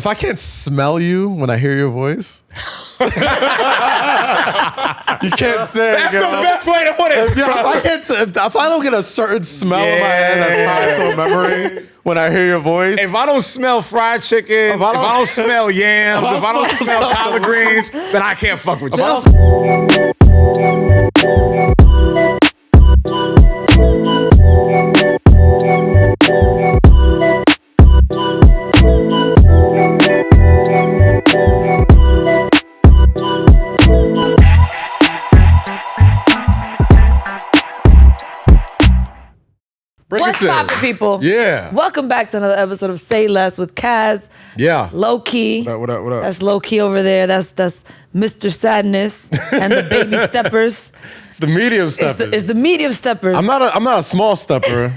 I can't smell you when I hear your voice, you can't say. That's the best way to put it. If I don't get a certain smell in my head that's tied to a memory when I hear your voice. If I don't smell fried chicken, if I don't smell yams, if I don't smell collard greens, then I can't fuck with you. What's poppin', people? Yeah. Welcome back to another episode of Say Less with KAZ. Yeah. Lowkey. What up? That's Lowkey over there. That's Mr. Sadness and the baby steppers. It's the medium steppers. It's the medium steppers. I'm not a small stepper.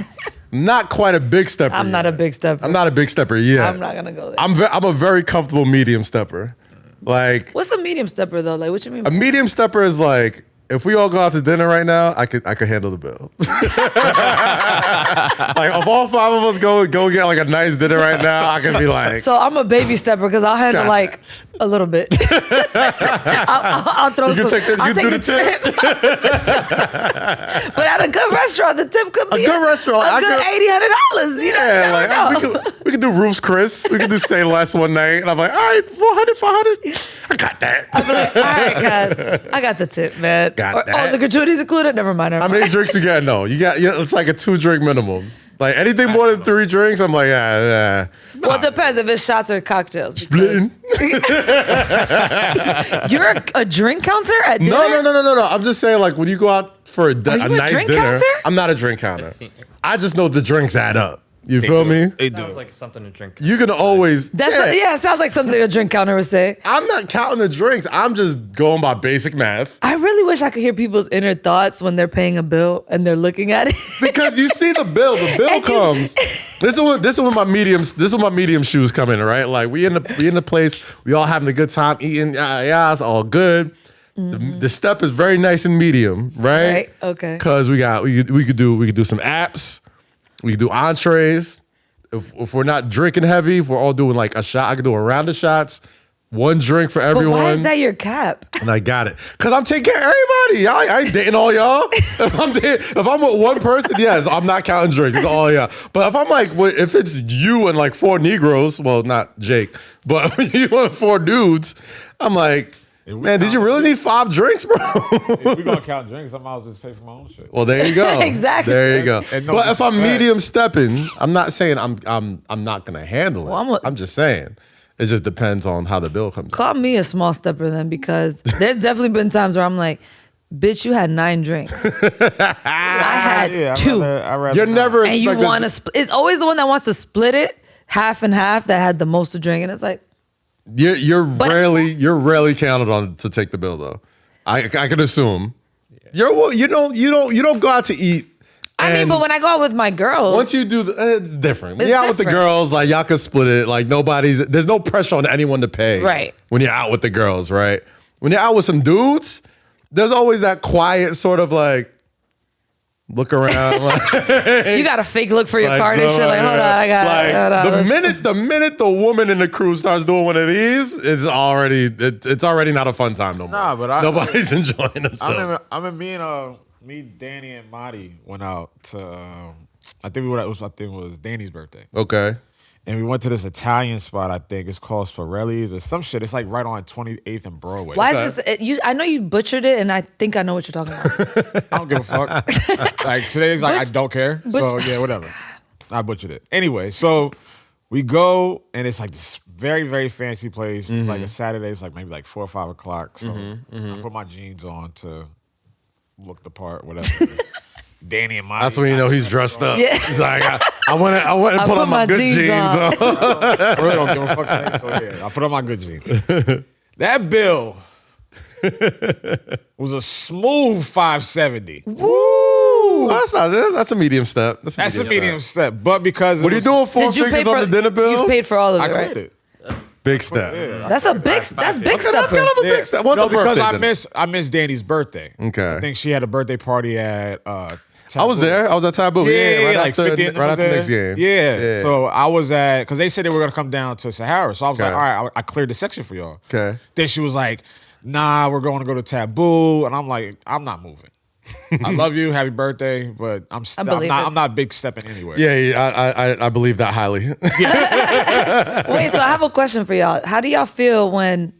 Not quite a big stepper. I'm not a big stepper. I'm not a big stepper yet. I'm not gonna go there. I'm a very comfortable medium stepper. Like, What's a medium stepper though? Like, what you mean? a medium stepper is like, if we all go out to dinner right now, I could handle the bill. Like, if all five of us go get like a nice dinner right now, I could be like. So I'm a baby stepper because I'll handle like a little bit. I'll throw You some. can do the tip. But at a good restaurant, the tip could be A good restaurant, a good $80-$100. You know, we could do Roof's Chris. We could do Say Less one night, and I'm like, all right, 400, 500. I got that. I'll be like, all right, guys, I got the tip, man. Got that. Oh, the gratuities included? Never mind. How many drinks you got? No, it's like a 2-drink minimum. Like anything more than 3 drinks, I'm like, yeah. Well, it depends if it's shots or cocktails. Splitting. You're a drink counter at dinner? No. I'm just saying, like, when you go out for a nice drink dinner, counter? I'm not a drink counter. I just know the drinks add up. You feel me? It sounds like something to drink. You can always. It sounds like something a drink counter would say. I'm not counting the drinks. I'm just going by basic math. I really wish I could hear people's inner thoughts when they're paying a bill and they're looking at it. Because you see the bill. The bill comes. This is when my medium shoes come in, right? Like we in the place, we all having a good time eating. It's all good. The step is very nice and medium, right? Right. Okay. Because we could do some apps. We could do entrees. If we're not drinking heavy, if we're all doing like a shot, I could do a round of shots. 1 drink for everyone. But why is that your cap? And I got it. Because I'm taking care of everybody. I ain't dating all y'all. If I'm with one person, yes, I'm not counting drinks. It's all y'all. But if I'm like, if it's you and like 4 Negroes, well, not Jake, but you and 4 dudes, I'm like, man, did you really need 5 drinks, bro? If we're gonna count drinks, I might as well just pay for my own shit. Well, there you go. Exactly. There you go. And But if I'm medium stepping, I'm not saying I'm not gonna handle it. Well, I'm just saying. It just depends on how the bill comes. Call me a small stepper then, because there's definitely been times where I'm like, bitch, you had 9 drinks. I had 2. You're never and you want to split. It's always the one that wants to split it half and half that had the most to drink. And it's like, You're rarely counted on to take the bill though. I can assume. You don't go out to eat. I mean, but when I go out with my girls, Once you do, it's different. It's You're out with the different. girls, like y'all can split it. Like there's no pressure on anyone to pay. Right. When you're out with the girls, right? When you're out with some dudes, there's always that quiet sort of like look around. Like, you got a fake look for your like, card and shit. Like, hold on, I got the minute the woman in the crew starts doing one of these, it's already not a fun time no more. Nah, but nobody's enjoying themselves. I remember me, Danny, and Marty went out to. I think it was Danny's birthday. Okay. And we went to this Italian spot, I think. It's called Sparelli's or some shit. It's like right on 28th and Broadway. Why is this? I know you butchered it, and I think I know what you're talking about. I don't give a fuck. Like today's like, I don't care. So yeah, whatever. I butchered it. Anyway, so we go, and it's like this very, very fancy place. It's like a Saturday. It's like maybe like 4 or 5 o'clock. So I put my jeans on to look the part, whatever. Danny and Marty. That's when you know he's dressed up. Yeah. He's like, I went and put on my good jeans on. I really don't give a fuck today, so yeah, I put on my good jeans. That bill was a smooth $570. Woo! That's a medium step. That's a medium step. But because what are you doing? 4 Did you pay fingers for on the dinner bill? You paid for all of it, I right? cleared it. Big step. Yeah. That's a big. That's big Okay, that's stepper. kind of a big step. What's No, a because birthday dinner? I missed Danny's birthday. Okay. I think she had a birthday party at I was there. I was at Taboo. Yeah, right like after, 50 right after the next game. Yeah. So I was at, because they said they were going to come down to Sahara. So I was Okay. like, all right, I cleared the section for y'all. Okay. Then she was like, nah, we're going to go to Taboo. And I'm like, I'm not moving. I love you, happy birthday, but I'm not Big Steppin anywhere. Yeah, I believe that highly. Wait, so I have a question for y'all. How do y'all feel when,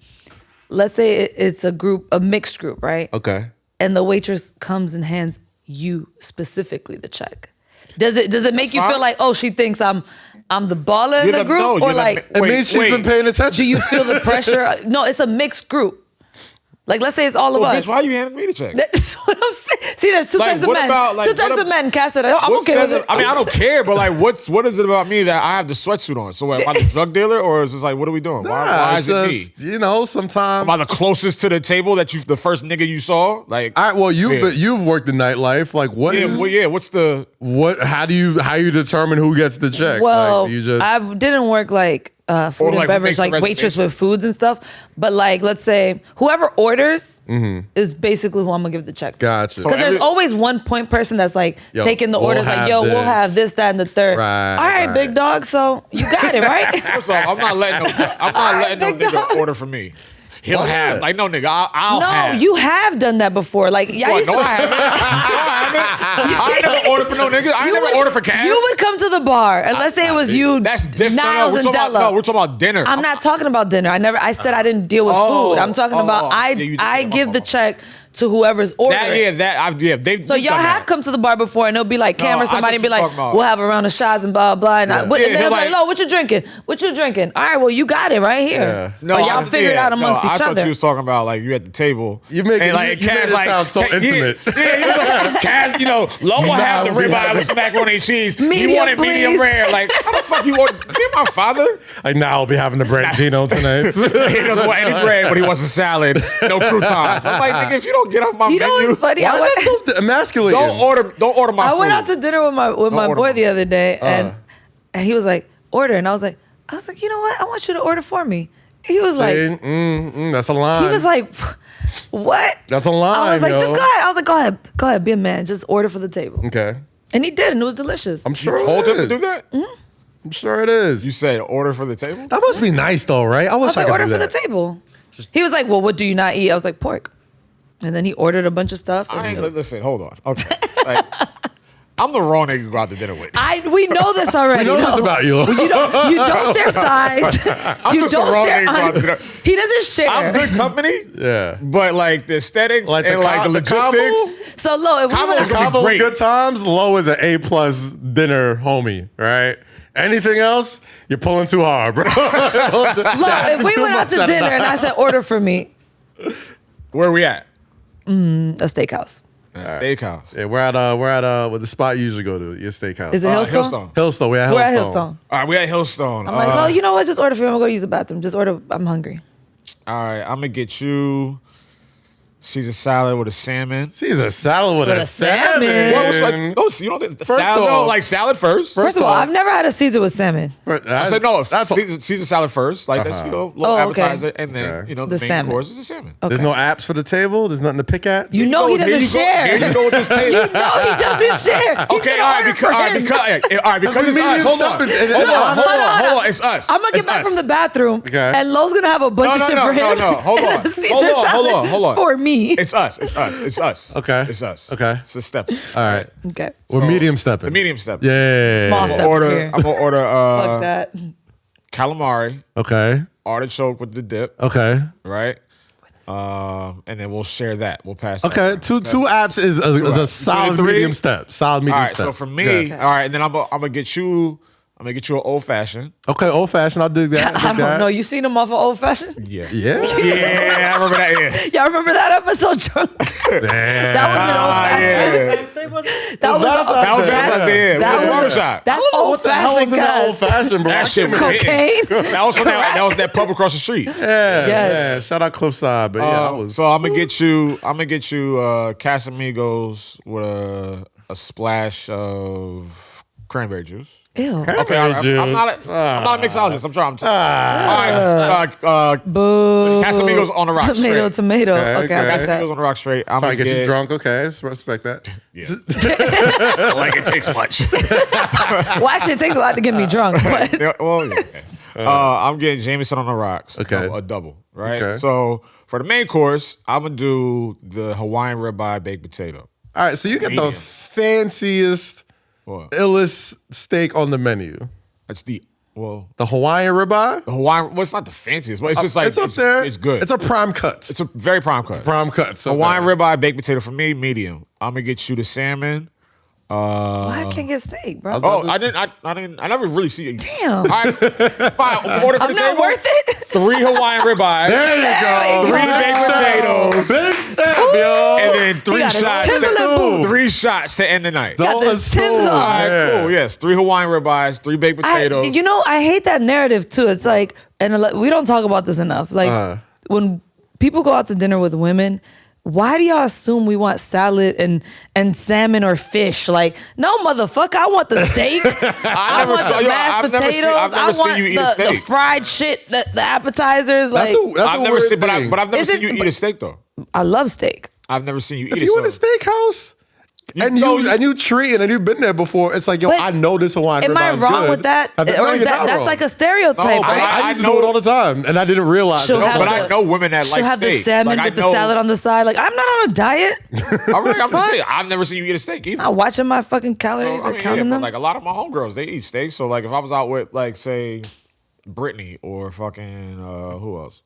let's say it's a mixed group, right? Okay. And the waitress comes and hands you specifically the check? Does it make you feel like, oh, she thinks I'm the baller in the group, or like it means she's been paying attention? do you feel the pressure? No, it's a mixed group. Like, let's say it's all of us. Bitch, why are you handing me the check? That's what I'm saying. See, there's two types of men. Two types of men. Cass said, I'm okay with it. I mean, I don't care, but like, what is it about me that I have the sweatsuit on? So am I the drug dealer, or is this like, what are we doing? Why is it me? You know, sometimes. Am I the closest to the table that the first nigga you saw? Like, all right, well, you've worked in nightlife. Like, how do you determine who gets the check? Well, like, I didn't work like food and beverage, like waitress with foods and stuff. But like, let's say whoever orders is basically who I'm gonna give the check to. Gotcha. Because there's always one point person that's like taking the orders, like, we'll have this, that, and the third. Right, all right, big dog. So you got it, right? First off, I'm not letting no nigga order for me. He'll have like no nigga. I'll have. No, you have done that before. Like, yeah, I haven't. I ain't never ordered for no nigga. I ain't never ordered for cash. You would come to the bar, and let's say it was you. That's different. Niles and Della. We're talking about dinner. I'm not talking about dinner. I said I didn't deal with food. I'm talking about I give the check to whoever's ordering. So y'all have come to the bar before, and it'll be like Cam or somebody and be like, we'll have a round of shots and blah blah. And they're like, "Lo, what you drinking? What you drinking?" All right, well, you got it right here. Yeah. No, y'all figure it out amongst each I thought other. you was talking about like you at the table. You make it sound so intimate. Yeah, Kaz, Lo will have the ribeye with some macaroni and cheese. He wanted medium rare. Like, how the fuck you order? You're my father. Like, now I'll be having the Brandino tonight. He doesn't want any bread, but he wants a salad, no croutons. I'm like, nigga, if you don't get off my menu, funny. Why is that so emasculating? Don't order my food. I went out to dinner with my boy the other day, and he was like, order, and I was like, you know what? I want you to order for me. He was like, that's a line. He was like, what? That's a line. I was like, just go ahead. I was like, go ahead, be a man. Just order for the table. Okay. And he did, and it was delicious. I'm sure you told him to do that? Mm-hmm. I'm sure it is. You said order for the table? That must be nice though, right? I wish I could order do for that. the table. He was like, well, what do you not eat? I was like, pork. And then he ordered a bunch of stuff. Listen, hold on. Okay. Like, I'm the wrong nigga to go out to dinner with. We know this already. We know this about you. You don't share size. You don't share. He doesn't share. I'm good company. Yeah. But like the aesthetics and like the logistics. So Lo, if we went combo good times, Lo is an A+ dinner homie, right? Anything else, you're pulling too hard, bro. Lo, if we went out to dinner and I said order for me, where are we at? A steakhouse. Steakhouse. Yeah, we're at what the spot you usually go to. Your steakhouse. Is it Hillstone? Hillstone. We're at Hillstone. All right, we're at Hillstone. I'm like, you know what? Just order for me. I'm gonna go use the bathroom. Just order. I'm hungry. All right, I'm gonna get you Caesar salad with a salmon. Caesar salad with a salmon. You don't salad, like salad first. First of all, I've never had a Caesar with salmon. I said no. Caesar salad first, like that's little appetizer, and then the main course is the salmon. Okay. There's no apps for the table. There's nothing to pick at. You know he doesn't share. Here you go with this table. You know he doesn't share. Okay, all right, because it's us. Hold on. It's us. I'm gonna get back from the bathroom, and Lo's gonna have a bunch of shit for him. No. Hold on. For me. It's us. Okay. It's us. Okay. It's a step. All right. Okay. We're medium stepping. The medium step. Yeah. Small step. I'm gonna order Fuck that. calamari. Okay. Artichoke with the dip. Okay. Right. And then we'll share that. We'll pass. Okay. Two apps is a solid medium step. Solid medium step. All right. So for me, all right, and then I'm gonna get you an old fashioned. Okay, old fashioned. I'll dig that. I don't know. You seen him off of old fashioned? Yeah. Yeah. I remember that. Y'all remember that episode, Drunk? That was an old fashioned. That was barbershop. That's old fashioned. Old fashioned, bro. That shit was cocaine. That was that pub across the street. Yeah. Shout out Cliffside, but that was. So I'm gonna get you Casamigos with a splash of cranberry juice. Ew. Okay, I'm not a mixologist. I'm trying. All Boo. Casamigos on the rocks. Tomato. Okay, I got that. Casamigos on the rocks straight. I'm Trying gonna to get you drunk. Okay, respect that. Yeah. Like it takes much. Well, actually, it takes a lot to get me drunk. But. Yeah, well, yeah. I'm getting Jameson on the rocks. Okay. A double, right? Okay. So for the main course, I'm gonna do the Hawaiian ribeye baked potato. All right, so you get the fanciest, illest steak on the menu. That's the Hawaiian ribeye. The Hawaiian. Well, it's not the fanciest, but it's just like it's up there. It's good. It's a prime cut. It's a very prime cut. Prime cut. So Hawaiian ribeye baked potato for me, medium. I'm gonna get you the salmon. Why I can't get steak, bro? I never really see it. Damn. Fine. Order for I'm not worth it. 3 Hawaiian ribeyes. There you go. 3 baked potatoes. Big step, yo. And then 3 shots. Timberland boots. 3 shots to end the night. Got the Timbs on. All right, cool. Yes, 3 Hawaiian ribeyes, 3 baked potatoes. I hate that narrative too. It's like, and we don't talk about this enough. Like when people go out to dinner with women, why do y'all assume we want salad and salmon or fish? Like, no, motherfucker, I want the steak. I want the mashed potatoes. I've never seen you eat a steak. The fried shit, the appetizers. Like, I've never seen, but I've never seen you eat a steak though. I love steak. I've never seen you eat it. If you in a steakhouse and you treat and you've been there before, it's like, yo, I know this Hawaiian ribeye is good. Am I wrong with that? Or is that's like a stereotype? I used to do it all the time, and I didn't realize it. But I know women that like steak. She'll have the salmon with the salad on the side. Like, I'm not on a diet. I'm just saying, I've never seen you eat a steak either. Not watching my fucking calories or counting them. Like a lot of my homegirls, they eat steak. So like if I was out with like say Brittany or fucking who else?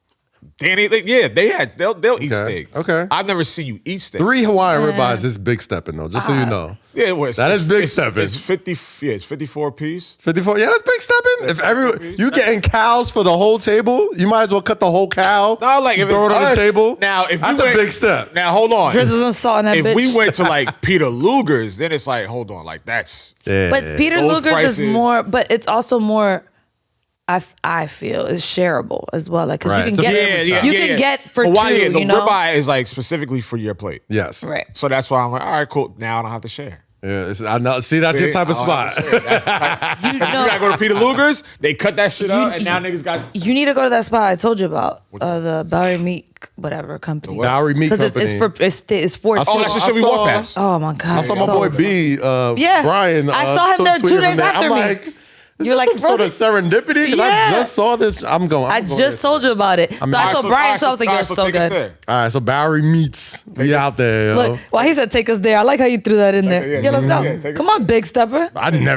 Danny, they'll eat steak. Okay. I've never seen you eat steak. 3 Hawaiian ribeyes is big stepping though, just so you know. Yeah, it was. That is big stepping. It's 50. Yeah, it's 54 piece. 54. Yeah, that's big stepping. If you getting cows for the whole table, you might as well cut the whole cow. No, like if throw it on the table. Now, if that's a big step. Now, hold on. Drizzle some salt in that bitch. If we went to like Peter Luger's, then it's like, hold on, like that's. Yeah. But Peter Luger's is more, but it's also more. I feel is shareable as well, like because you can get for Hawaii, 2. The you know, ribeye is like specifically for your plate. Yes, right. So that's why I'm like, all right, cool. Now I don't have to share. Yeah, I know. See, that's your type of spot. You gotta go to Peter Luger's. They cut that shit out, and now niggas got. You need to go to that spot I told you about, the Bowery Meat whatever company. Bowery Meat Company. Because it's for. Oh, that's the shit we walk past. Oh my god! I saw my boy B. Brian. I saw him there 2 days after me. Like, You're like, sort of serendipity? Because I just saw this. I just told you about it. So I saw Brian, so I was like, you're so good. All right, so Bowery Meats. We out there, yo. Look, he said take us there. I like how you threw that in there. Yeah, let's go. Come on, Big Stepper.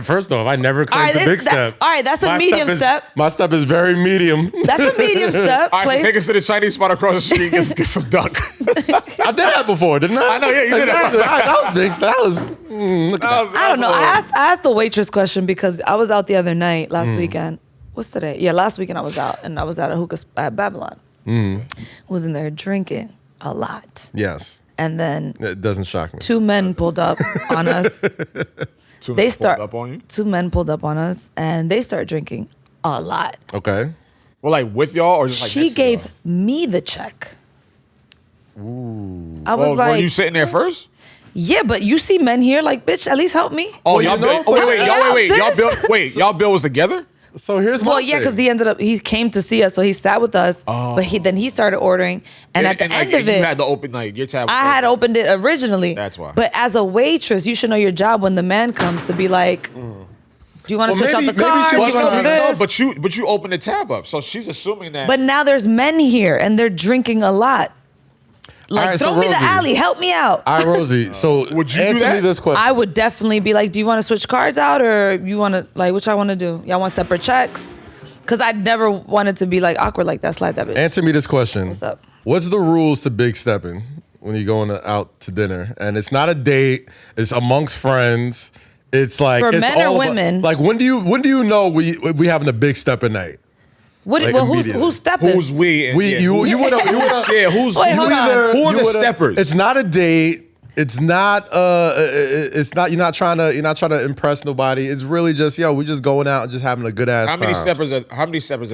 First off, I never claimed the big step. All right, that's a medium step. My step is very medium. That's a medium step. All right, so take us to the Chinese spot across the street and get some duck. I did that before, didn't I? I know, yeah, you did that. That was big. That was, look at that. I don't know. I asked the waitress question because I was out the other night, last weekend. What's today? Yeah, last weekend I was out, and I was at a hookah at Babylon. Was in there drinking a lot. Yes. And then it doesn't shock me. 2 men pulled up on us. Two men pulled up on us, and they start drinking a lot. Okay. Well, like with y'all, or just like she gave me the check. Ooh. I was like, were you sitting there first? Yeah, but you see men here, like, bitch, at least help me. Oh, y'all bill. Y'all bill was together. So here's my thing. because he came to see us, so he sat with us. But he started ordering, and at the end of it, you had to open your tab. I had opened it originally. That's why. But as a waitress, you should know your job when the man comes to be like, do you want to switch out the car? No, but you opened the tab up, so she's assuming that. But now there's men here, and they're drinking a lot. Like, right, throw so me the Rosy. alley, help me out. All right, Rosie. So would you answer do that? me this question? I would definitely be like, do you want to switch cards out, or you want to, like, what y'all want to do? Y'all want separate checks? Because I never wanted to be like awkward like that. Slide that bitch. Answer me this question. What's up? What's the rules to big stepping when you're going out to dinner? And it's not a date. It's amongst friends. It's like for it's men or women. Like when do you know we having a big stepping night? Who's stepping? Who's we? You would yeah. Who's Wait, hold on. Who are the steppers? It's not a date. It's not. It's not. You're not trying to impress nobody. It's really just we just going out and just having a good ass. How many steppers are?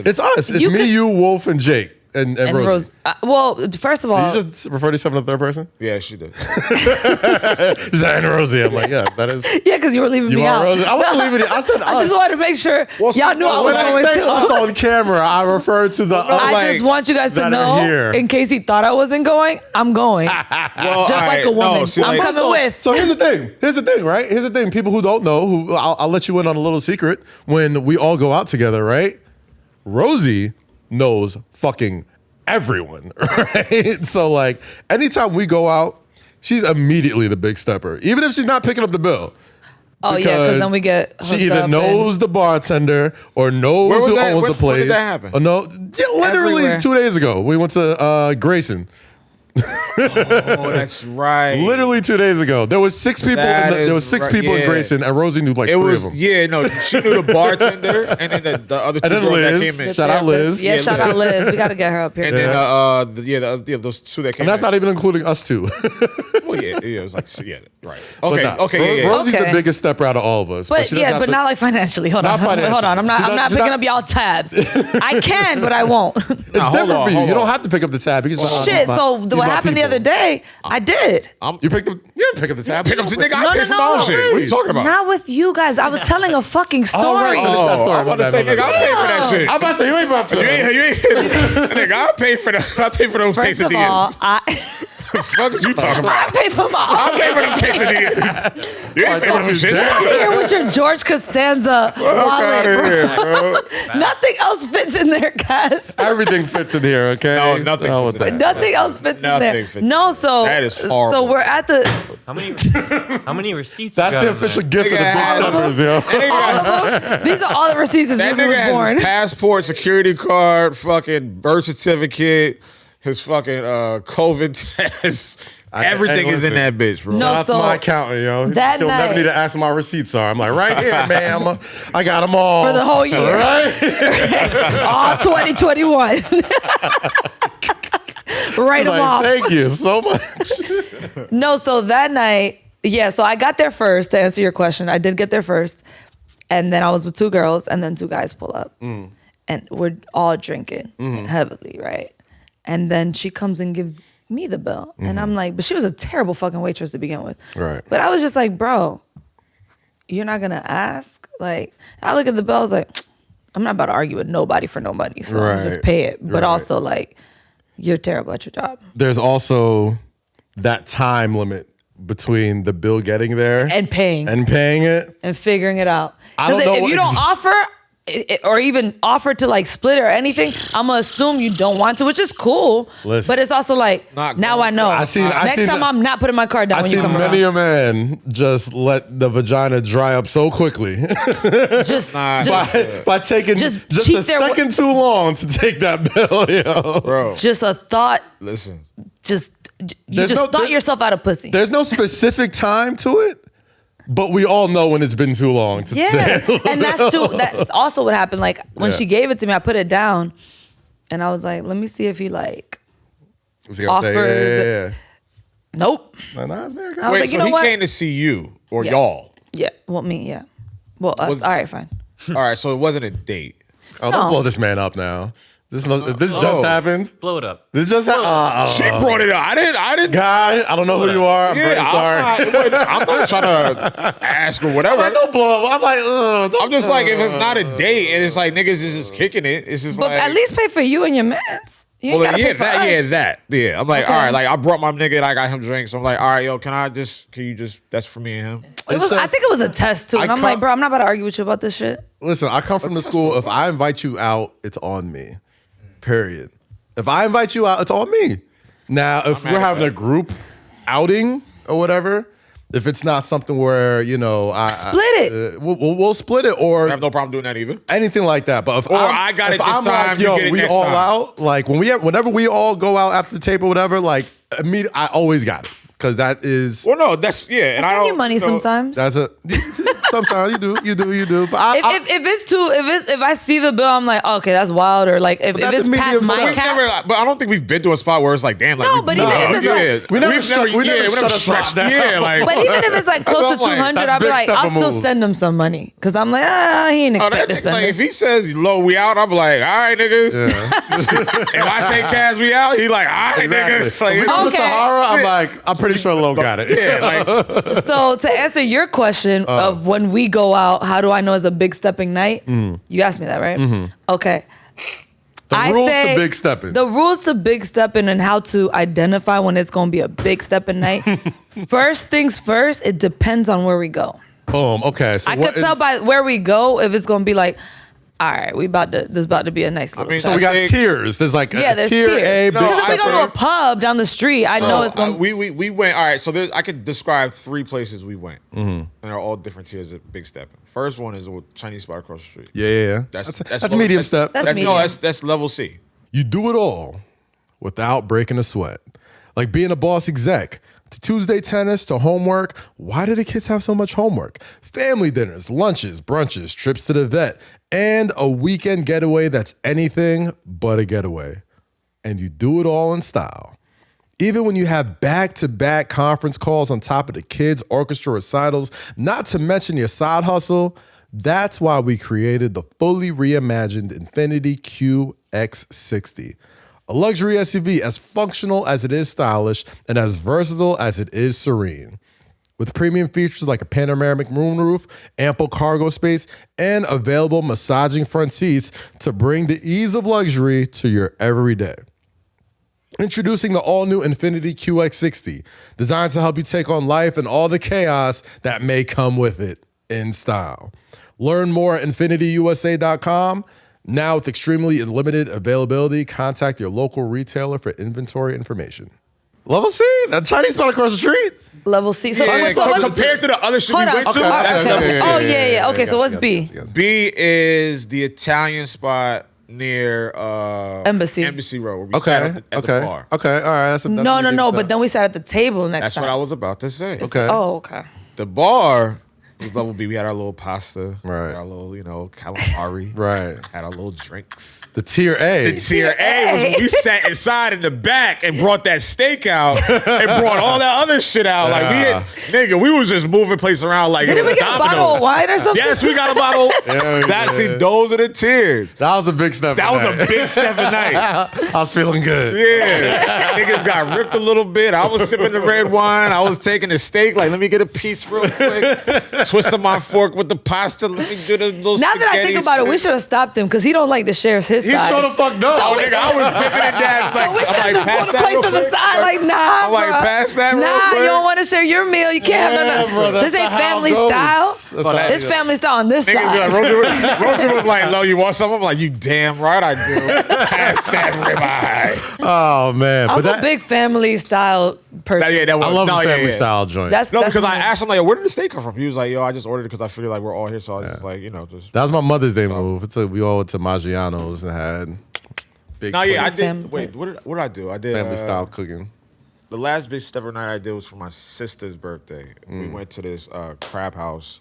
It's us. It's me, you, Wolf, and Jake. and and Rosy. Rose. Well, first of all, Did you just refer to yourself in the third person? Yeah, she did. Zayn and Rosy. I'm like, yeah, that is. yeah, because you were leaving You me want out. Rosy? I wasn't leaving it. I said I just us. wanted to make sure Well, y'all knew I was When I going say us to. on camera, I refer to the. I just want you guys to that are know, here. in case he thought I wasn't going, I'm going. Well, Just like a woman. No, see, I'm like, coming with. So here's the thing. Here's the thing, right? Here's the thing. People who don't know, who I'll let you in on a little secret. When we all go out together, right? Rosy knows fucking everyone, right? So like, anytime we go out, she's immediately the big stepper, even if she's not picking up the bill. Oh yeah, because then we get hooked She either up knows the bartender or knows Where was who that? owns When- the place. when did that happen? Oh, no, yeah, literally Everywhere. 2 days ago. We went to Grayson. oh, that's right. Literally 2 days ago. There was six people. There was six right, people in yeah. Grayson, and Rosie knew like It three was of them. she knew the bartender and then the other two And then girls that Liz. came in. Shout out Liz. Yeah, Yeah, shout out Liz. We got to get her up here. And then those two that came And that's in. not even including us two. Well, yeah, it was like right. But Okay, nah, okay, yeah. Rosie's Okay. the biggest stepper out of all of us. But she doesn't yeah, have but to- not like financially. Hold Not on. financially. Hold on. I'm She's not not- picking up y'all tabs. I can, but I won't. It's hold different on, for you. hold You don't on. have to pick up the tab. Because Shit. So what happened the other day? I did. You picked up. Yeah, pick up the tab. Pick up the nigga. No, I pay no, for my own no. shit. What are you talking about? Not with you guys. I was telling a fucking story. Oh, right. Oh, that story. I'm about to My say, bad, nigga, my I bad. pay for that shit. I'm about to say you ain't about to. You ain't nigga, I pay for those First of all, quesadillas. I Fuck is you talking about? pay for my I own. pay for them quesadillas. You ain't pay for them shit. damn. Here with your George Costanza wallet, bro. Here, bro. Nothing else fits in there, guys. Everything fits in here, okay? No, nothing Oh, fits in with there. Nothing else fits Nothing in there. fits No, so That is horrible. So we're at the How many receipts? That's you the got in official there? gift of the Nigga big has- steppers, yo. That nigga, these are all the receipts since that we nigga were has born. his passport, security card, fucking birth certificate, his fucking COVID test. Everything is in that bitch, bro. No, That's so my accountant, yo. that He'll never night- need to ask where my receipts are. I'm like, right here, ma'am. I got them all. For the whole year. Right? All 2021. Write them Like, off. thank you so much. No, so that night, yeah, so I got there first to answer your question. I did get there first. And then I was with two girls, and then two guys pull up. And we're all drinking heavily, right? And then she comes and gives me the bill. And I'm like, but she was a terrible fucking waitress to begin with. Right. But I was just like, bro, you're not gonna ask? Like, I look at the bill, I was like, I'm not about to argue with nobody for no money, so Right. just pay it. But Right. also, like, you're terrible at your job. There's also that time limit between the bill getting there And paying. and paying it. And figuring it out. I don't Because know if you what- don't offer or even offer to like split it or anything, I'm gonna assume you don't want to, which is cool. Listen. But it's also like, Not now going- I know. I seen Next time that- I'm not putting my card down I've when you seen come many around. a man just let the vagina dry up so quickly Just, Nah, just, by taking Just just cheat a their- second too long to take that bill, yo. Bro, just a thought. listen. You There's just no- thought yourself out of pussy. There's no specific time to it, but we all know when it's been too long. To Yeah, and that's also what happened. Like when Yeah. she gave it to me, I put it down, and I was like, "Let me see if he like." offers- Nope. Nah, nah, man, I I got- was Wait, like, you so know he what? came to see you or Yeah. y'all? Yeah. Well, me. Yeah. Well, us. Was- All right, fine. All right, so it wasn't a date. Oh, don't No. blow this man up now. This just Oh. happened. Blow it up. This just happened. She brought it up. I didn't. Guy, I don't know who you are. I'm very sorry. I'm not trying to ask or whatever. Like, don't blow up. I'm like, ugh. I'm just like, if it's not a date and it's like niggas is just kicking it, it's just But like. at least pay for you and your mans. You ain't Well, gotta yeah, pay for that, us. yeah, that, yeah. I'm like, Okay. all right, like I brought my nigga and I got him drinks. So I'm like, all right, yo, can you just, that's for me and him. It was, I think it was a test too. And I I'm come- like, bro, I'm not about to argue with you about this shit. Listen, I come from the school. If I invite you out, it's on me. Period. If I invite you out, it's on me. Now, if mad we're at having that. a group outing or whatever, if it's not something where Split it. we'll split it or I have no problem doing that either. anything like that. But if Or I'm, I got if it this I'm time, like, you yo, get it we next all time. out. Like whenever we all go out after the tape or whatever, like I always got it because that is Well, no, that's, yeah. And I I don't. need money sometimes. that's a. Sometimes you do. But if I see the bill, I'm like, okay, that's wild. Or like if that's it's a past medium my size. cap. But I don't think we've been to a spot where it's like, damn, like No, but even if it's like- we never shut a stretched. spot down. Yeah, like. But even if it's like close to I'm like, 200, that's I'll be Big like, I'll Steppin still moves. send him some money because I'm like, he ain't expect to spend Like, this. if he says low, we out, I'm like, all right, nigga. If I say KAZ, we out, he like, all right, nigga. If Like, we go to Okay. Sahara, I'm like, I'm pretty sure Low got it. yeah, like, So to answer your question of when we go out, how do I know it's a big stepping night? You asked me that, right? Okay. The I rules say to Big Steppin. The rules to Big Steppin and how to identify when it's going to be a Big Steppin night. First things first, it depends on where we go. Boom. Okay. So I could tell by where we go if it's going to be like, all right, this is about to be a nice little mean, So we got tiers. There's like yeah, a there's tier tiers. A, Big Because if we go to a Steppin. pub down the street, I know it's going to we went, all right, so I could describe 3 places we went. And they're all different tiers at Big Steppin. First one is a Chinese spot across the street. Yeah. That's medium step. That's medium. No, that's level C. You do it all without breaking a sweat. Like being a boss exec, to Tuesday tennis, to homework. Why do the kids have so much homework? Family dinners, lunches, brunches, trips to the vet, and a weekend getaway that's anything but a getaway. And you do it all in style. Even when you have back-to-back conference calls on top of the kids' orchestra recitals, not to mention your side hustle, that's why we created the fully reimagined Infiniti QX60. A luxury SUV as functional as it is stylish and as versatile as it is serene. With premium features like a panoramic moonroof, ample cargo space, and available massaging front seats to bring the ease of luxury to your everyday. Introducing the all-new Infiniti QX60, designed to help you take on life and all the chaos that may come with it in style. Learn more at InfinityUSA.com. Now with extremely limited availability, contact your local retailer for inventory information. Level C, that Chinese spot across the street. level C. So, Yeah, so let's- compared to the other shit we hold on. went to, that's Okay. level C. Oh, yeah. Okay, so what's B? B is the Italian spot near Embassy Road where we sat at the bar. Okay, all right. That's No. But then we sat at the table next That's time. what I was about to say. Okay. Oh, okay. The bar was level B. We had our little pasta, Right. Had our little, calamari, Right. Had our little drinks. The tier A. The tier A was when we sat inside in the back and brought that steak out and brought all that other shit out. Like we was just moving places around like Didn't we get a bottle of wine or something? Yes, we got a bottle. Those are the tiers. That was a big step. That was a big Steppin night. I was feeling good. Yeah. Niggas got ripped a little bit. I was sipping the red wine. I was taking the steak. Like, let me get a piece real quick. Twisting my fork with the pasta. Let me do the little Now that I think about it, we should have stopped him because he don't like to share his He side. sure the fuck no. Oh, nigga, I was dipping it down. So we should have just pass put a that place real on the quick. side. Like, nah, I'm like, bruh. pass that real Nah, quick. you don't want to share your meal. You can't have Yeah, none. bro, that's This ain't not how it family goes. style. That's not how This it family style on this Niggas be side. like, Rosie was like, "Lo, you want some?" I'm like, "You damn right I do." Pass that ribeye. Oh man, I'm but a big family style person. That was, I love no, a family yeah. style joint. That's Because I me. asked him like, "Where did the steak come from?" He was like, "Yo, I just ordered it because I figured like we're all here, so I was just like, just." That was my Mother's Day move. We all went to Maggiano's and had big No, yeah, I Family did. Wait, what did I do? I did family style cooking. The last Big Steppin night I did was for my sister's birthday. We went to this crab house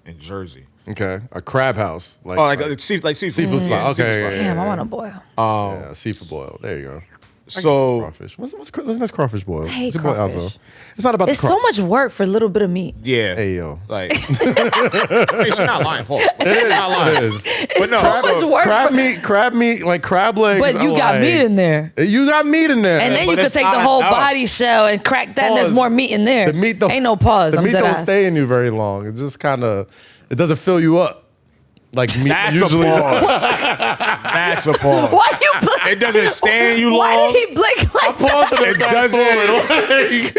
in Jersey. Okay, a crab house. Like seafood seafood spot. Yeah, Okay, seafood spot. Damn, I want to boil. yeah, seafood boil. There you go. So Crawfish. What's next crawfish boil? I hate What's your boy crawfish. Alzo? It's not about It's the so much work for a little bit of meat. yeah, Hey yo, like I mean, she's not lying, Paul. She's not lying. it is. But no, so much work. Crab meat, like crab legs. But you are got like- meat in there. You got meat in there. And then but you could it's take the not whole enough. body shell and crack that, and there's Pause. more meat in there. the meat don't. Ain't no pause. The I'm meat dead don't ass. stay in you very long. It just kind of. It doesn't fill you up. Like meat that's usually. a pause. That's a pause. Why you blink? It doesn't stay in you Why long. did he blink like that? It doesn't.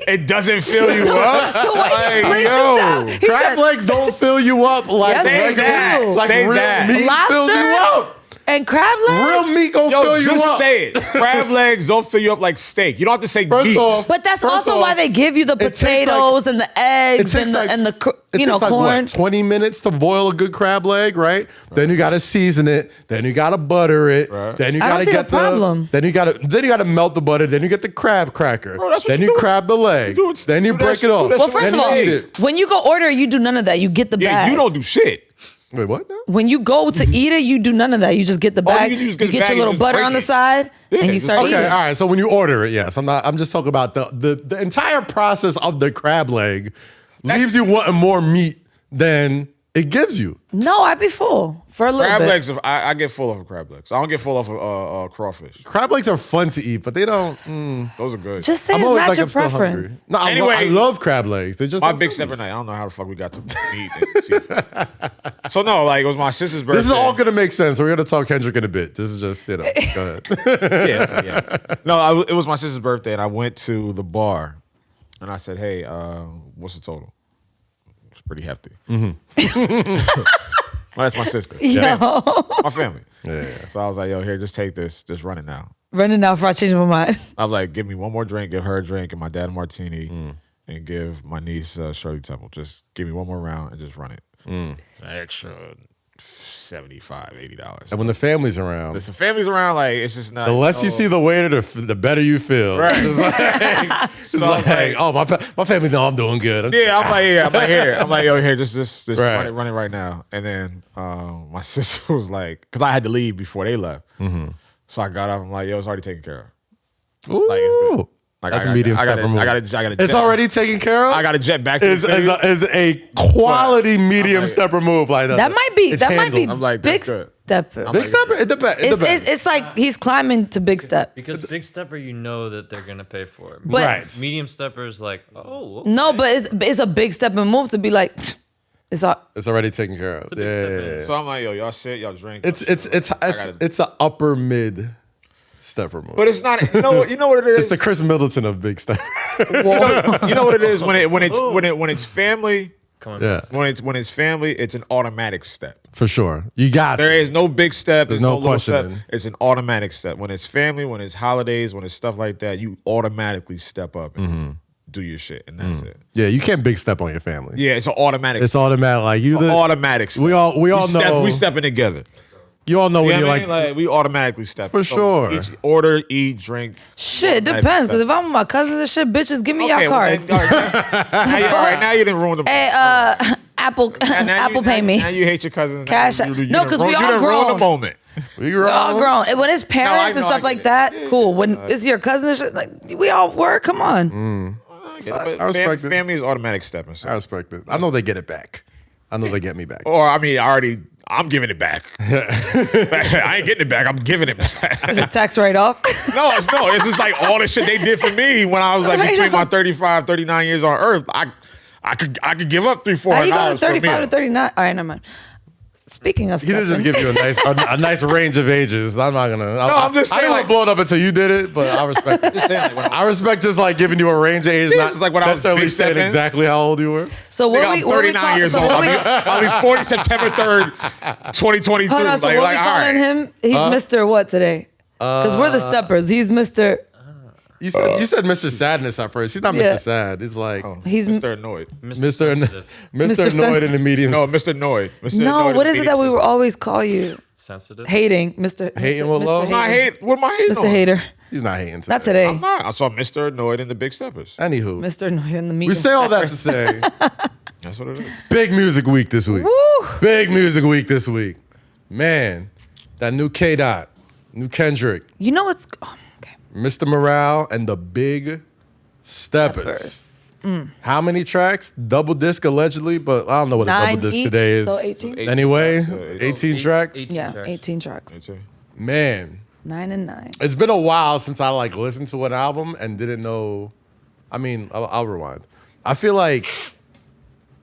It doesn't fill you up. The way he Like, blinked yo, just now. He Crab said- legs don't fill you up like Yes, they regular- do. Like Say real that. meat fills you Lobster? up. And crab legs? Real meat gonna fill you up. Just say it. Crab legs don't fill you up like steak. You don't have to say First meat. off, But that's First also off, why they give you the takes potatoes and the eggs it takes and the it takes like, corn. what, 20 minutes to boil a good crab leg, right? Then you gotta season it. Then you gotta butter it. Right. Then you I don't gotta see get the problem. Then you gotta melt the butter. Then you get the crab cracker. Bro, that's what then you you do. crab the leg. You do it- Then you do that break shit- it off. do that Well, shit first when of you all, eat it. when you go order, you do none of that. You get the Yeah, bag. you don't do shit. Wait, what? Now? When you go to eat it, you do none of that. You just get the All you bag. do is You get the get bag your and little just butter break on the it. side, Yeah, and you just start break eating. Okay, all right. So when you order it, yes, I'm just talking about the entire process of the crab leg leaves you wanting more meat than it gives you. No, I'd be full for a little Crab bit. legs, I get full off of crab legs. I don't get full off of crawfish. Crab legs are fun to eat, but they don't. Those are good. Just say I'm it's always not like your I'm still hungry. preference. No, Anyway, I love crab legs. They just my don't big fill stepper me. night. I don't know how the fuck we got to meat and seafood. So no, like it was my sister's birthday. This is all gonna make sense. We're gonna talk Kendrick in a bit. This is just go ahead. yeah. No, it was my sister's birthday, and I went to the bar, and I said, "Hey, what's the total?" It's pretty hefty. Well, that's my sister. Yo, My family. Yeah. So I was like, "Yo, here, just take this. Just run it now." running out before I change my mind. I'm like, "Give me one more drink. Give her a drink, and my dad a martini, and give my niece Shirley Temple. Just give me one more round and just run it. It's an extra $75, $80. And when the family's around, Listen, family's around, like it's just not. the less you see the waiter, the better you feel. Right. It's like, it's So I was like, like- my family know I'm doing good. Yeah, I'm like, here. I'm like, yo, here, just Right. run it right now. And then my sister was like, because I had to leave before they left. So I got up. I'm like, yo, it's already taken care of. Ooh, Like, it's good. Like, that's I a medium I got stepper a- move. I got a It's jet. already taken care of. I got a jet back to is the city. is a quality medium like- stepper move like that. That might be. It's That might be handled. I'm like, big that's good. stepper. I'm Big like- stepper. It depends. It's like he's climbing to big step. Because big stepper, you know that they're gonna pay for it. But- Right. Medium stepper's like, oh, okay. No, but it's a big step and move to be like, it's all. It's already taken care of. a big step, Yeah. So I'm like, yo, y'all sit, y'all drink. It's gotta- it's an upper mid stepper move. But it's not. You know what it is. It's the Chris Middleton of big stepper. You know what it is when it's family. Come on. Yeah, When it's family, it's an automatic step. for sure. You got There it. is no big step. There's no no little step. questioning. It's an automatic step. When it's family, when it's holidays, when it's stuff like that, you automatically step up and do your shit, and that's it. Yeah, you can't big step on your family. Yeah, it's an automatic. It's automatic. Like you, the, automatic. Step. we all know. We stepping together. You all know You when know you're what I mean? like, Like we automatically step For sure. Each order, eat, drink. Shit, depends. Because if I'm with my cousins and shit, bitches, give me y'all cards. All right, now you didn't ruin the. Hey, Apple Now pay me. Now you hate your cousins. Cash You out. didn't No, 'cause we ruin- all you didn't ruin grown. the moment. we We're all grown. And when it's parents and know, stuff I like get that, it. cool. When it's your cousin and shit, like we all work. Come on. But I respect it. family is automatic stepping. So. I respect it. I know they get it back. I know they get me back. Or I mean, I'm giving it back. I ain't getting it back. I'm giving it back. Is it tax write off? No, it's just like all the shit they did for me when I was like Right between on. my 35, 39 years on Earth. I could give up $300, How you going $400 for a 35 meal. to 39? All right, never mind. Speaking of He did just stepping, give you a nice range of ages. I'm not gonna. I'm just I saying, didn't like- blow it up until you did it, but I respect. it. Saying, like, when I respect just like giving you a range of age, Yeah, not just like when I was necessarily big saying stepping. exactly how old you were. so Nigga, what I'm we what we 39 call, years so old. what we, I'll be 40 September 3rd, 2023. hold on, so like, what like, we all calling right. him? He's Mr. What today? Because we're the steppers. He's Mr. You said Mr. Sadness at first. He's not Yeah. Mr. Sad. It's like He's Mr. Annoyed. Mr. Sensitive. Mr. Annoyed in the medium. No, Mr. Annoyed. Mr. no. Annoyed What in is the it that we medium will system. always call you? Sensitive. Hating, Mr. Hating Mr. with love? Mr. I'm not Hater. hating. What am I hating Mr. on? Hater. He's not hating. Not today. today. I'm not. I saw Mr. Annoyed in the Big Steppers. Anywho, Mr. in the we medium. say all that to say, That's what it is. big music week this week. Woo! Big music week this week. Man, that new KAZ, new Kendrick, You know what's okay. Mr. Morale, and the Big Steppers. How many tracks? Double disc allegedly, but I don't know what a 9 double disc each, today is. so 18. Anyway, Yeah, 18 tracks. 18 Yeah, tracks. 18 tracks. Man, 9 and 9. it's been a while since I like listened to an album and didn't know. I mean, I'll rewind. I feel like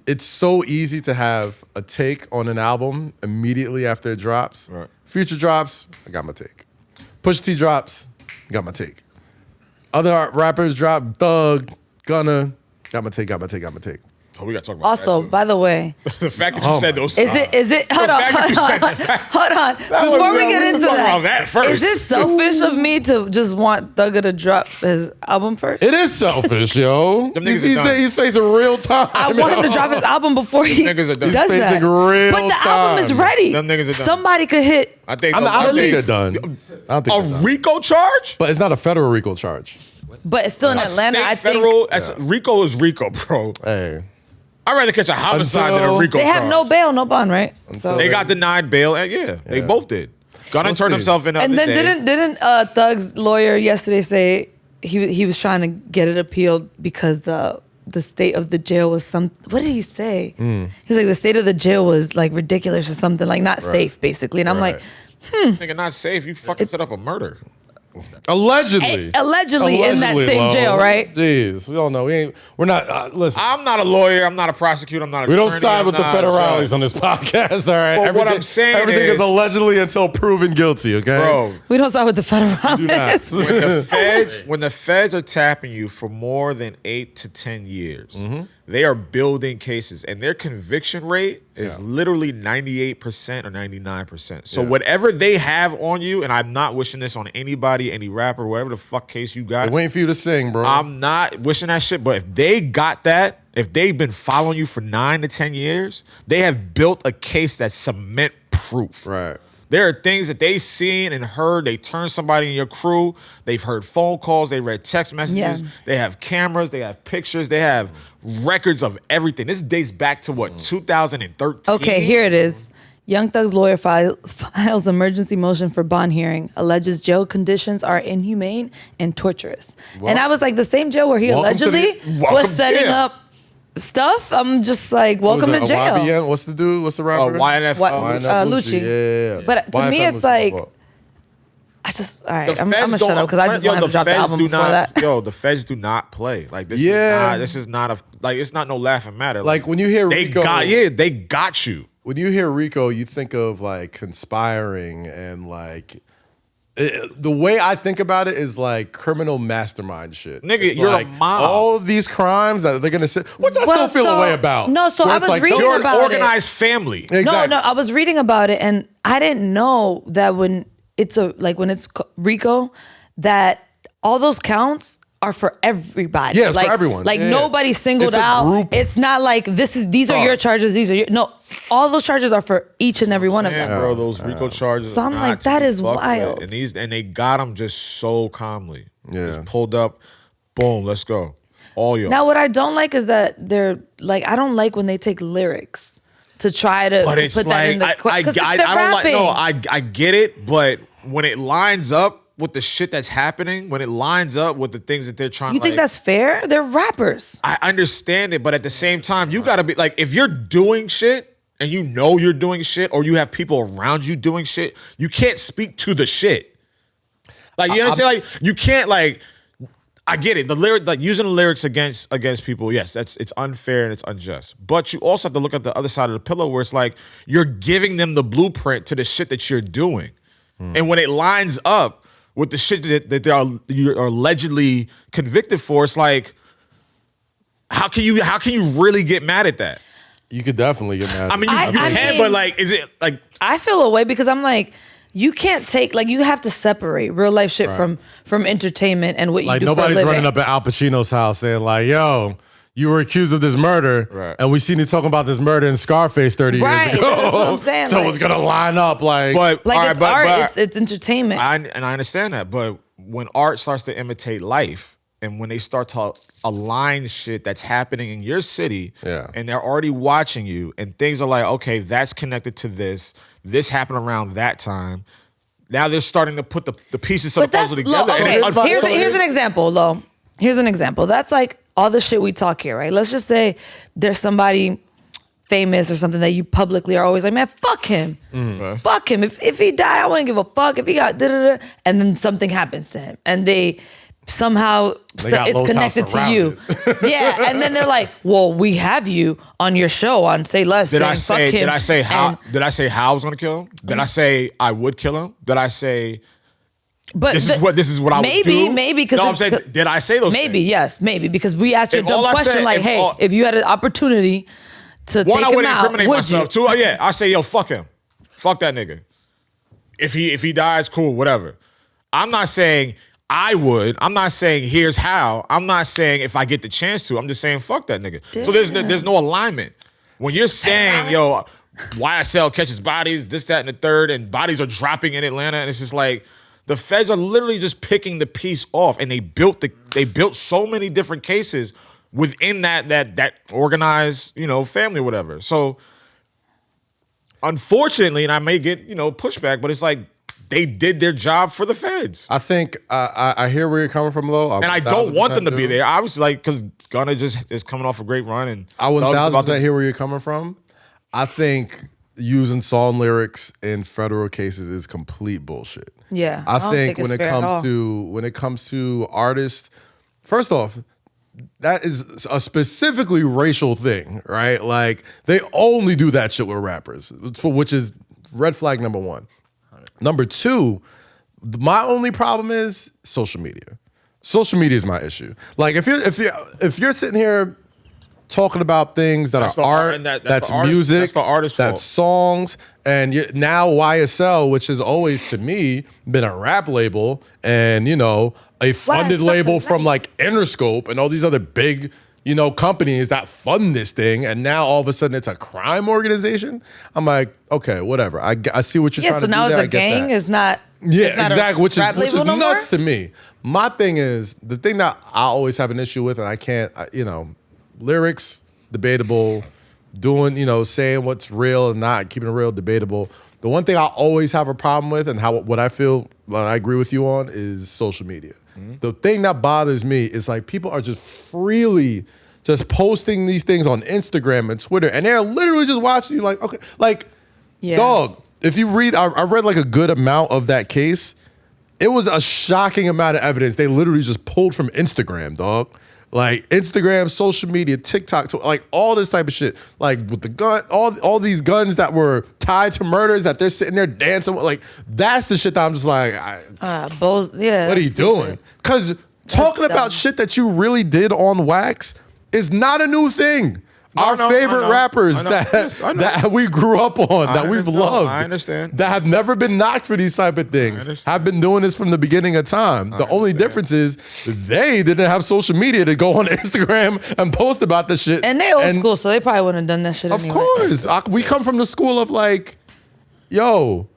it's so easy to have a take on an album immediately after it drops. Right. Future drops, I got my take. Pusha T drops, got my take. Other rappers drop, Thug, Gunna, got my take. Oh, we got to talk about Also, that too. by the way, the fact that you said those. Is it? Hold on. Before we get into that, is it selfish of me to just want Thugger to drop his album first? It is selfish, yo. He's facing real time. I want him to drop his album before he does that. Real But the album is ready. Them niggas are done. Somebody could hit. I don't think they're done. A RICO charge? But it's not a federal RICO charge. But it's still in Atlanta. I think RICO is RICO, bro. Hey. I'd rather catch a homicide than a RICO They charge. have no bail, no bond, right? So they got denied bail, and they both did. Gunna turned himself in. And then didn't Thug's lawyer yesterday say he was trying to get it appealed because the state of the jail was what did he say? He was like the state of the jail was like ridiculous or something, like not safe basically. And I'm like, nigga, not safe. You fucking set up a murder. Allegedly in that same jail, right? Jeez, we all know we're not. Listen, I'm not a lawyer. I'm not a prosecutor. I'm not a. We don't side with the federales on this podcast. All right. But what I'm saying everything is allegedly until proven guilty. Okay, bro. We don't side with the federales. When the feds are tapping you for more than 8 to 10 years, they are building cases, and their conviction rate is literally 98% or 99%. So whatever they have on you, and I'm not wishing this on anybody, any rapper, whatever the fuck case you got. They're waiting for you to sing, bro. I'm not wishing that shit, but if they got that, if they've been following you for 9 to 10 years, they have built a case that's cement proof. Right. There are things that they've seen and heard. They turn somebody in your crew. They've heard phone calls. They read text messages. Yeah. They have cameras. They have pictures. They have records of everything. This dates back to what, 2013? Okay, here it is. Young Thug's lawyer files emergency motion for bond hearing. Alleges jail conditions are inhumane and torturous. Well, and I was like, the same jail where he allegedly was setting up stuff. I'm just like, welcome to jail. YBN? What's the dude? What's the rapper? YNF. Lucci. Yeah. But to me, it's like, I just, all right, I'm going to shut up because I just want to drop the album before that. Yo, the feds do not play. Like, this is not it's not no laughing matter. Like when you hear RICO. They got you. When you hear RICO, you think of like conspiring and like, the way I think about it is like criminal mastermind shit. Nigga, it's you're like a mob. All of these crimes that they're gonna say, which I still feel a way about. No, so I was reading you're about it. You're an organized family. Exactly. No, I was reading about it, and I didn't know that when it's RICO, that all those counts are for everybody. Yeah, it's for everyone. Like nobody's singled it's out. Group. It's not like these are your charges. These are no. All those charges are for each and every one of them. Bro, those RICO charges. So I'm like, that is wild. And they got them just so calmly. Yeah, just pulled up, boom, let's go. All y'all. Now, what I don't like is that they're like, I don't like when they take lyrics to try to but it's put like, that in the I don't like. No, I get it, but when it lines up with the shit that's happening, when it lines up with the things that they're trying to. You think that's fair? They're rappers. I understand it, but at the same time, you gotta be like, if you're doing shit and you know you're doing shit, or you have people around you doing shit, you can't speak to the shit. Like, you understand? Like, you can't, like, I get it. The lyric, like using the lyrics against people, yes, it's unfair and it's unjust. But you also have to look at the other side of the pillow where it's like you're giving them the blueprint to the shit that you're doing. And when it lines up with the shit that you're allegedly convicted for, it's like, how can you really get mad at that? You could definitely get mad. I mean, you can, but like, is it like? I feel a way because I'm like, you can't take, like, you have to separate real life shit from entertainment and what you do for a living. Like, nobody's running up at Al Pacino's house saying like, yo, you were accused of this murder, and we seen you talking about this murder in Scarface 30 years ago. That's what I'm saying. So it's gonna line up like, it's art, it's entertainment. I understand that, but when art starts to imitate life, and when they start to align shit that's happening in your city, and they're already watching you, and things are like, okay, that's connected to this. This happened around that time. Now they're starting to put the pieces of the puzzle together. Here's an example, Lo. Here's an example. That's like all the shit we talk here, right? Let's just say there's somebody famous or something that you publicly are always like, man, fuck him. Fuck him. If he died, I wouldn't give a fuck. If he got da-da-da, and then something happens to him, and they somehow it's connected to you. Yeah, and then they're like, well, we have you on your show on Say Less. Did I say how I was gonna kill him? Did I say I would kill him? Did I say But this is what I would do. Maybe because no, I'm saying, did I say those? Maybe things? yes, maybe because we asked you a If all dumb I question said- like, hey, if you had an opportunity to One, take I him wouldn't out, incriminate would myself. you? Two, yeah, I say, yo, fuck him, fuck that nigga. If he dies, cool, whatever. I'm not saying I would. I'm not saying here's how. I'm not saying if I get the chance to. I'm just saying fuck that nigga. Damn. So there's no alignment. When you're saying, yo, YSL catches bodies, this, that, and the third, and bodies are dropping in Atlanta, and it's just like the feds are literally just picking the piece off, and they built so many different cases within that organized, family or whatever. So unfortunately, and I may get, pushback, but it's like they did their job for the feds. I think I hear where you're coming from, Lo. And I don't want them to be there. Obviously, like, because Gunna just is coming off a great run. And I 1000% hear where you're coming from. I think using song lyrics in federal cases is complete bullshit. Yeah, I don't think it's when it comes to artists, first off, that is a specifically racial thing, right? Like they only do that shit with rappers, which is red flag number one. Number two, my only problem is social media. Social media is my issue. Like if you're sitting here talking about things that That's are the art, art, and that's that's the artist- music, that's the artist's fault. that's songs, and now YSL, which has always to me been a rap label and a funded label from like Interscope and all these other big companies that fund this thing, and now all of a sudden it's a crime organization. I'm like, okay, whatever. I see what you're trying to do. So now there. it's a gang. It's not. Yeah, it's not exactly. Which is no nuts more? to me. My thing is the thing that I always have an issue with, and I can't, lyrics debatable, doing saying what's real and not keeping it real debatable. The one thing I always have a problem with, and what I feel I agree with you on, is social media. Mm-hmm. The thing that bothers me is like people are just freely just posting these things on Instagram and Twitter, and they're literally just watching you like, okay, like, dog. If you read, I read like a good amount of that case. It was a shocking amount of evidence they literally just pulled from Instagram, dog. Like Instagram, social media, TikTok, like all this type of shit. Like with the gun, all these guns that were tied to murders that they're sitting there dancing with. Like that's the shit that I'm just like, What are you doing? Because talking about shit that you really did on wax is not a new thing. Our favorite rappers that we grew up on, that we've loved. I understand. That have never been knocked for these type of things, have been doing this from the beginning of time. The only difference is they didn't have social media to go on Instagram and post about the shit. And they old school, so they probably wouldn't have done that shit anyway. Of course. We come from the school of like, yo,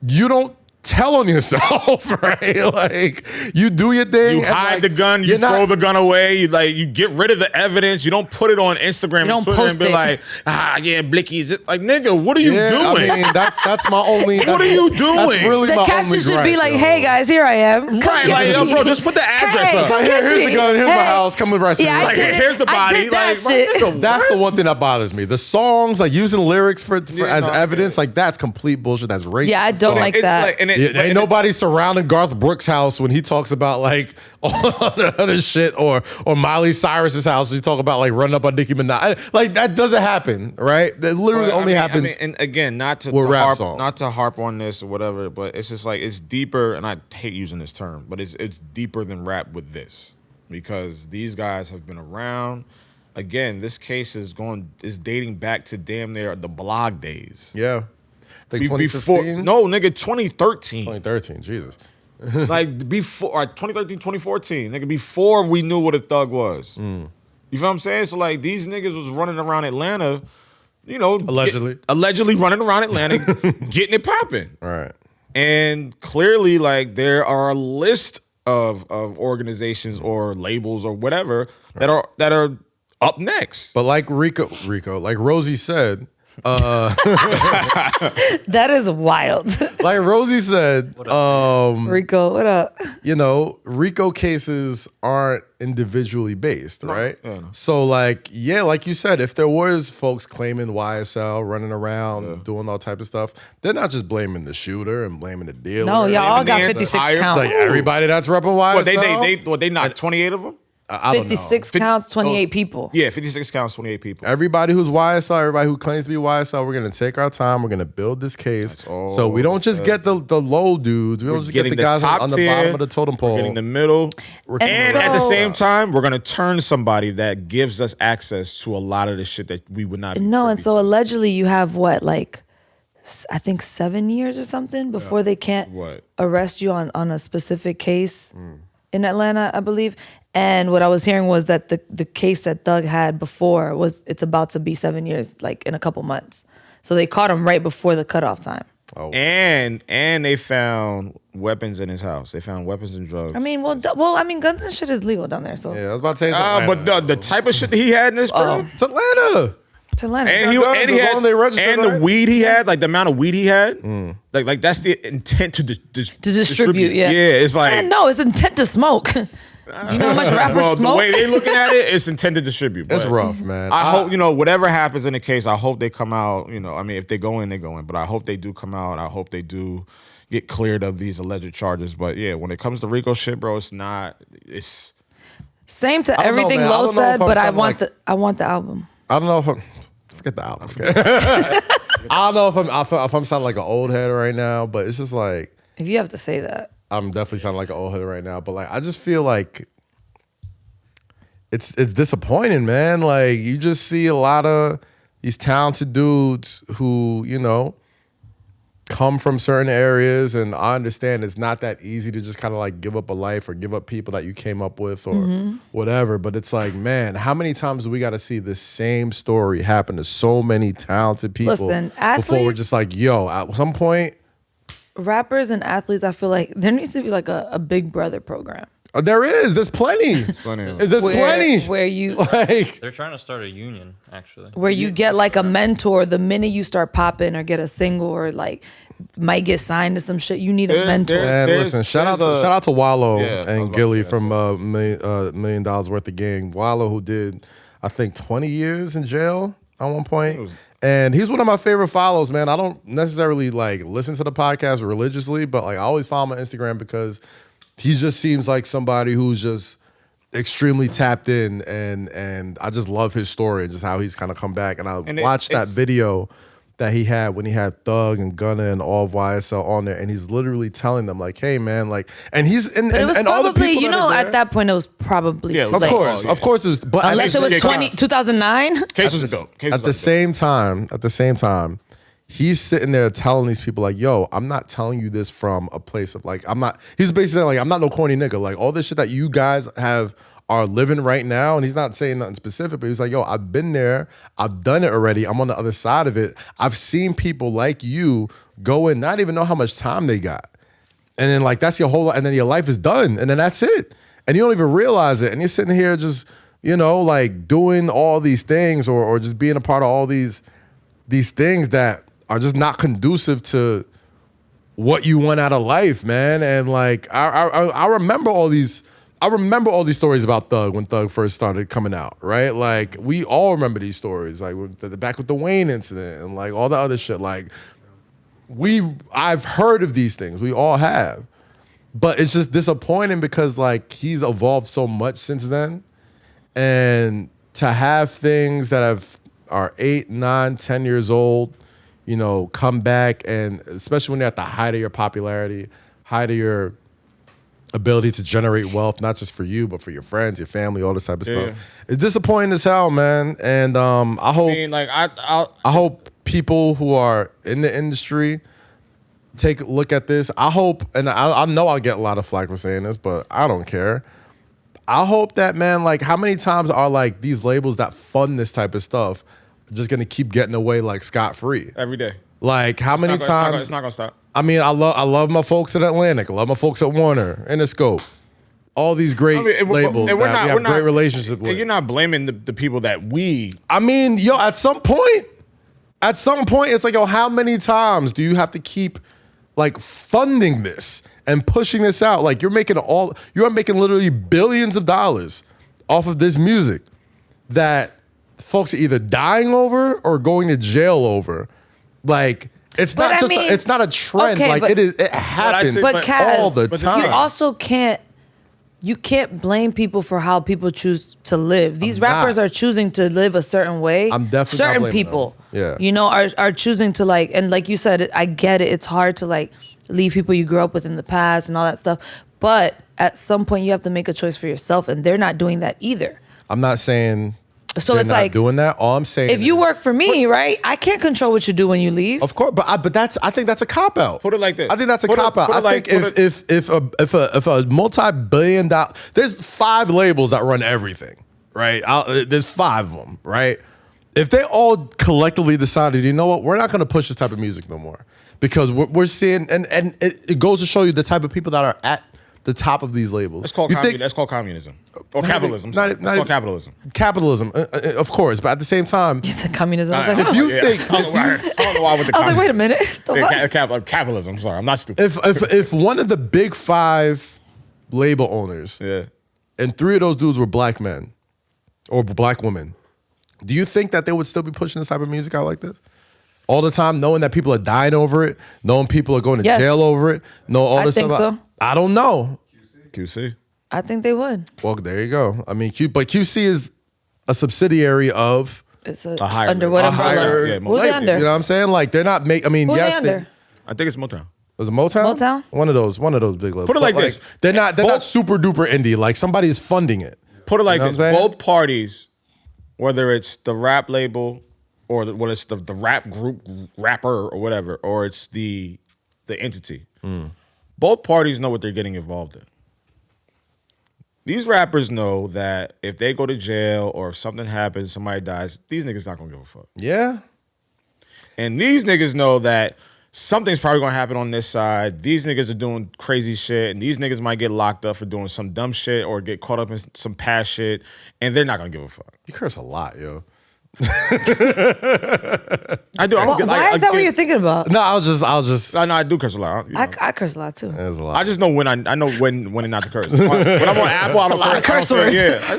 you don't tell on yourself, right? Like you do your thing. You hide the gun. You throw the gun away. You get rid of the evidence. You don't put it on Instagram and Twitter and be like, Blicky, is it like, nigga? What are you doing? I mean, that's my only. What are you doing? That's really the my caption only should gripe, be like, yo. "Hey guys, here I am." Right, like, yo, bro, just put the address up. So here's the gun. Here's my house. Come with the rest of Yeah, me. Here's the body. Like, nigga, that's the one thing that bothers me. The songs, like using lyrics as evidence, like that's complete bullshit. That's racist. Yeah, I don't like that. Ain't nobody surrounding Garth Brooks' house when he talks about like all the other shit, or Miley Cyrus's house when he talk about like running up on Nicki Minaj. Like that doesn't happen, right? That literally only happens. And again, not to harp on this or whatever, but it's just like it's deeper. And I hate using this term, but it's deeper than rap with this, because these guys have been around. Again, this case is dating back to damn near the blog days. Yeah. Like 2015? No, nigga, 2013. 2013, Jesus. Like before, 2013, 2014, nigga, before we knew what a thug was. You feel what I'm saying? So like these niggas was running around Atlanta, allegedly running around Atlanta, getting it popping. Right. And clearly, like there are a list of organizations or labels or whatever that are up next. But like Rico, like Rosy said. That is wild. Like Rosy said, Rico, what up? RICO cases aren't individually based, right? Yeah, no. So like you said, if there was folks claiming YSL running around doing all type of stuff, they're not just blaming the shooter and blaming the dealer. No, y'all all got 56 counts. Like everybody that's repping YSL. They knocked 28 of them? I don't know. 56 counts, 28 people. Yeah, 56 counts, 28 people. Everybody who's YSL, everybody who claims to be YSL, we're gonna take our time. We're gonna build this case, so we don't just get the low dudes. We don't just get the guys on the bottom of the totem pole. We're getting the middle, and at the same time, we're gonna turn somebody that gives us access to a lot of the shit that we would not. No, and so allegedly you have what, like, I think 7 years or something before they can't arrest you on a specific case in Atlanta, I believe. And what I was hearing was that the case that Thug had before it's about to be 7 years, like in a couple months. So they caught him right before the cutoff time. Oh. And they found weapons in his house. They found weapons and drugs. I mean, guns and shit is legal down there. So yeah, I was about to say something. But the type of shit that he had in this crib, it's Atlanta. It's Atlanta. And the weed he had, like the amount of weed he had, like that's the intent to distribute. Yeah, it's like no, it's intent to smoke. You know how much rappers smoke? The way they looking at it, it's intended to distribute. It's rough, man. I hope, whatever happens in the case, I hope they come out, I mean, if they go in, they go in. But I hope they do come out. I hope they do get cleared of these alleged charges. But yeah, when it comes to RICO shit, bro, it's... Same to everything Low said, but I want the album. I don't know if forget the album. Okay? I don't know if I'm sounding like an old head right now, but it's just like... If you have to say that. I'm definitely sounding like an old head right now, but like I just feel like it's disappointing, man. Like you just see a lot of these talented dudes who, come from certain areas, and I understand it's not that easy to just kind of like give up a life or give up people that you came up with or whatever. But it's like, man, how many times do we got to see the same story happen to so many talented people before we're just like, yo, at some point. Rappers and athletes, I feel like there needs to be like a Big Brother program. There is. There's plenty. There's plenty. Where you like they're trying to start a union, actually. Where you get like a mentor the minute you start popping or get a single or like might get signed to some shit. You need a mentor. Man, listen, shout out to Wallow and Gilly from $1 million worth of gang. Wallow, who did I think 20 years in jail at one point. And he's one of my favorite follows, man. I don't necessarily like listen to the podcast religiously, but like I always follow him on Instagram because he just seems like somebody who's just extremely tapped in, and I just love his story and just how he's kind of come back. And I watched that video that he had when he had Thug and Gunna and all of YSL on there, and he's literally telling them like, "Hey, man," like, and he's and all the people at that point it was probably too late. Of course it was, but unless it was 2009. Case was dope. At the same time, he's sitting there telling these people like, "Yo, I'm not telling you this from a place of like, I'm not." He's basically saying like, "I'm not no corny nigga." Like all this shit that you guys are living right now, and he's not saying nothing specific, but he's like, yo, I've been there, I've done it already, I'm on the other side of it. I've seen people like you go in, not even know how much time they got. And then like that's your whole, and then your life is done, and then that's it. And you don't even realize it. And you're sitting here just, like doing all these things or just being a part of all these things that are just not conducive to what you want out of life, man. And like I remember all these stories about Thug when Thug first started coming out, right? Like, we all remember these stories, like back with the Wayne incident and like all the other shit. Like, I've heard of these things. We all have. But it's just disappointing because like he's evolved so much since then. And to have things that are 8, 9, 10 years old, come back, and especially when they're at the height of your popularity, height of your ability to generate wealth, not just for you, but for your friends, your family, all this type of stuff. It's disappointing as hell, man. And I hope people who are in the industry take a look at this. I hope, and I know I'll get a lot of flack for saying this, but I don't care. I hope that, man, like how many times are like these labels that fund this type of stuff just gonna keep getting away like scot-free? Every day. Like how many times? It's not gonna stop. I mean, I love my folks at Atlantic. I love my folks at Warner, Interscope. All these great labels that we have great relationships with. And you're not blaming the people that we... I mean, yo, at some point, it's like, yo, how many times do you have to keep like funding this and pushing this out? Like you're making literally billions of dollars off of this music that folks are either dying over or going to jail over. Like... It's not a trend. Okay, like it happens but Kaz, all the time. You also can't you can't blame people for how people choose to live. These rappers are choosing to live a certain way. I'm definitely not certain blaming people. them. Yeah. You know, are choosing to like, and like you said, I get it. It's hard to like leave people you grew up with in the past and all that stuff. But at some point you have to make a choice for yourself, and they're not doing that either. I'm not saying so they're it's not like doing that. All I'm saying if you work for me, right? I can't control what you do when you leave. Of course, but I think that's a cop out. Put it like this. I think that's a cop out. I think if a multi-billion-dollar, there's 5 labels that run everything, right? There's 5 of them, right? If they all collectively decided, you know what, we're not going to push this type of music no more because we're seeing, and it goes to show you the type of people that are at the top of these labels. That's called communism or capitalism. Not called capitalism. Capitalism, of course, but at the same time, You said communism. I was like, if you think, I don't know why with the I was like, wait a minute. The what? capitalism. Sorry, I'm not stupid. if one of the big 5 label owners, and 3 of those dudes were black men or black women, do you think that they would still be pushing this type of music out like this? All the time, knowing that people are dying over it, knowing people are going to jail over it, all this think stuff. so. I don't know. QC. I think they would. Well, there you go. I mean, but QC is a subsidiary of It's higher under label. what A umbrella? higher, yeah, Who's they label. under? You know what I'm saying? Like they're not I mean, Who yes, they under? I think it's Motown. Was it Motown? Motown? One of those big labels. Put it like this. They're not super duper indie. Like somebody is funding it. Put it like You know this. what I'm saying? Both parties, whether it's the rap label or whether it's the rap group, rapper or whatever, or it's the entity, both parties know what they're getting involved in. These rappers know that if they go to jail or if something happens, somebody dies, these niggas not gonna give a fuck. Yeah. And these niggas know that something's probably gonna happen on this side. These niggas are doing crazy shit, and these niggas might get locked up for doing some dumb shit or get caught up in some past shit, and they're not gonna give a fuck. You curse a lot, yo. I do. Why is that what you're thinking about? No, I'll just. I know I do curse a lot. You know. I curse a lot too. There's a lot. I just know when I know when not to curse. When I'm on Apple, I don't lot of curse. curse words. Yeah, I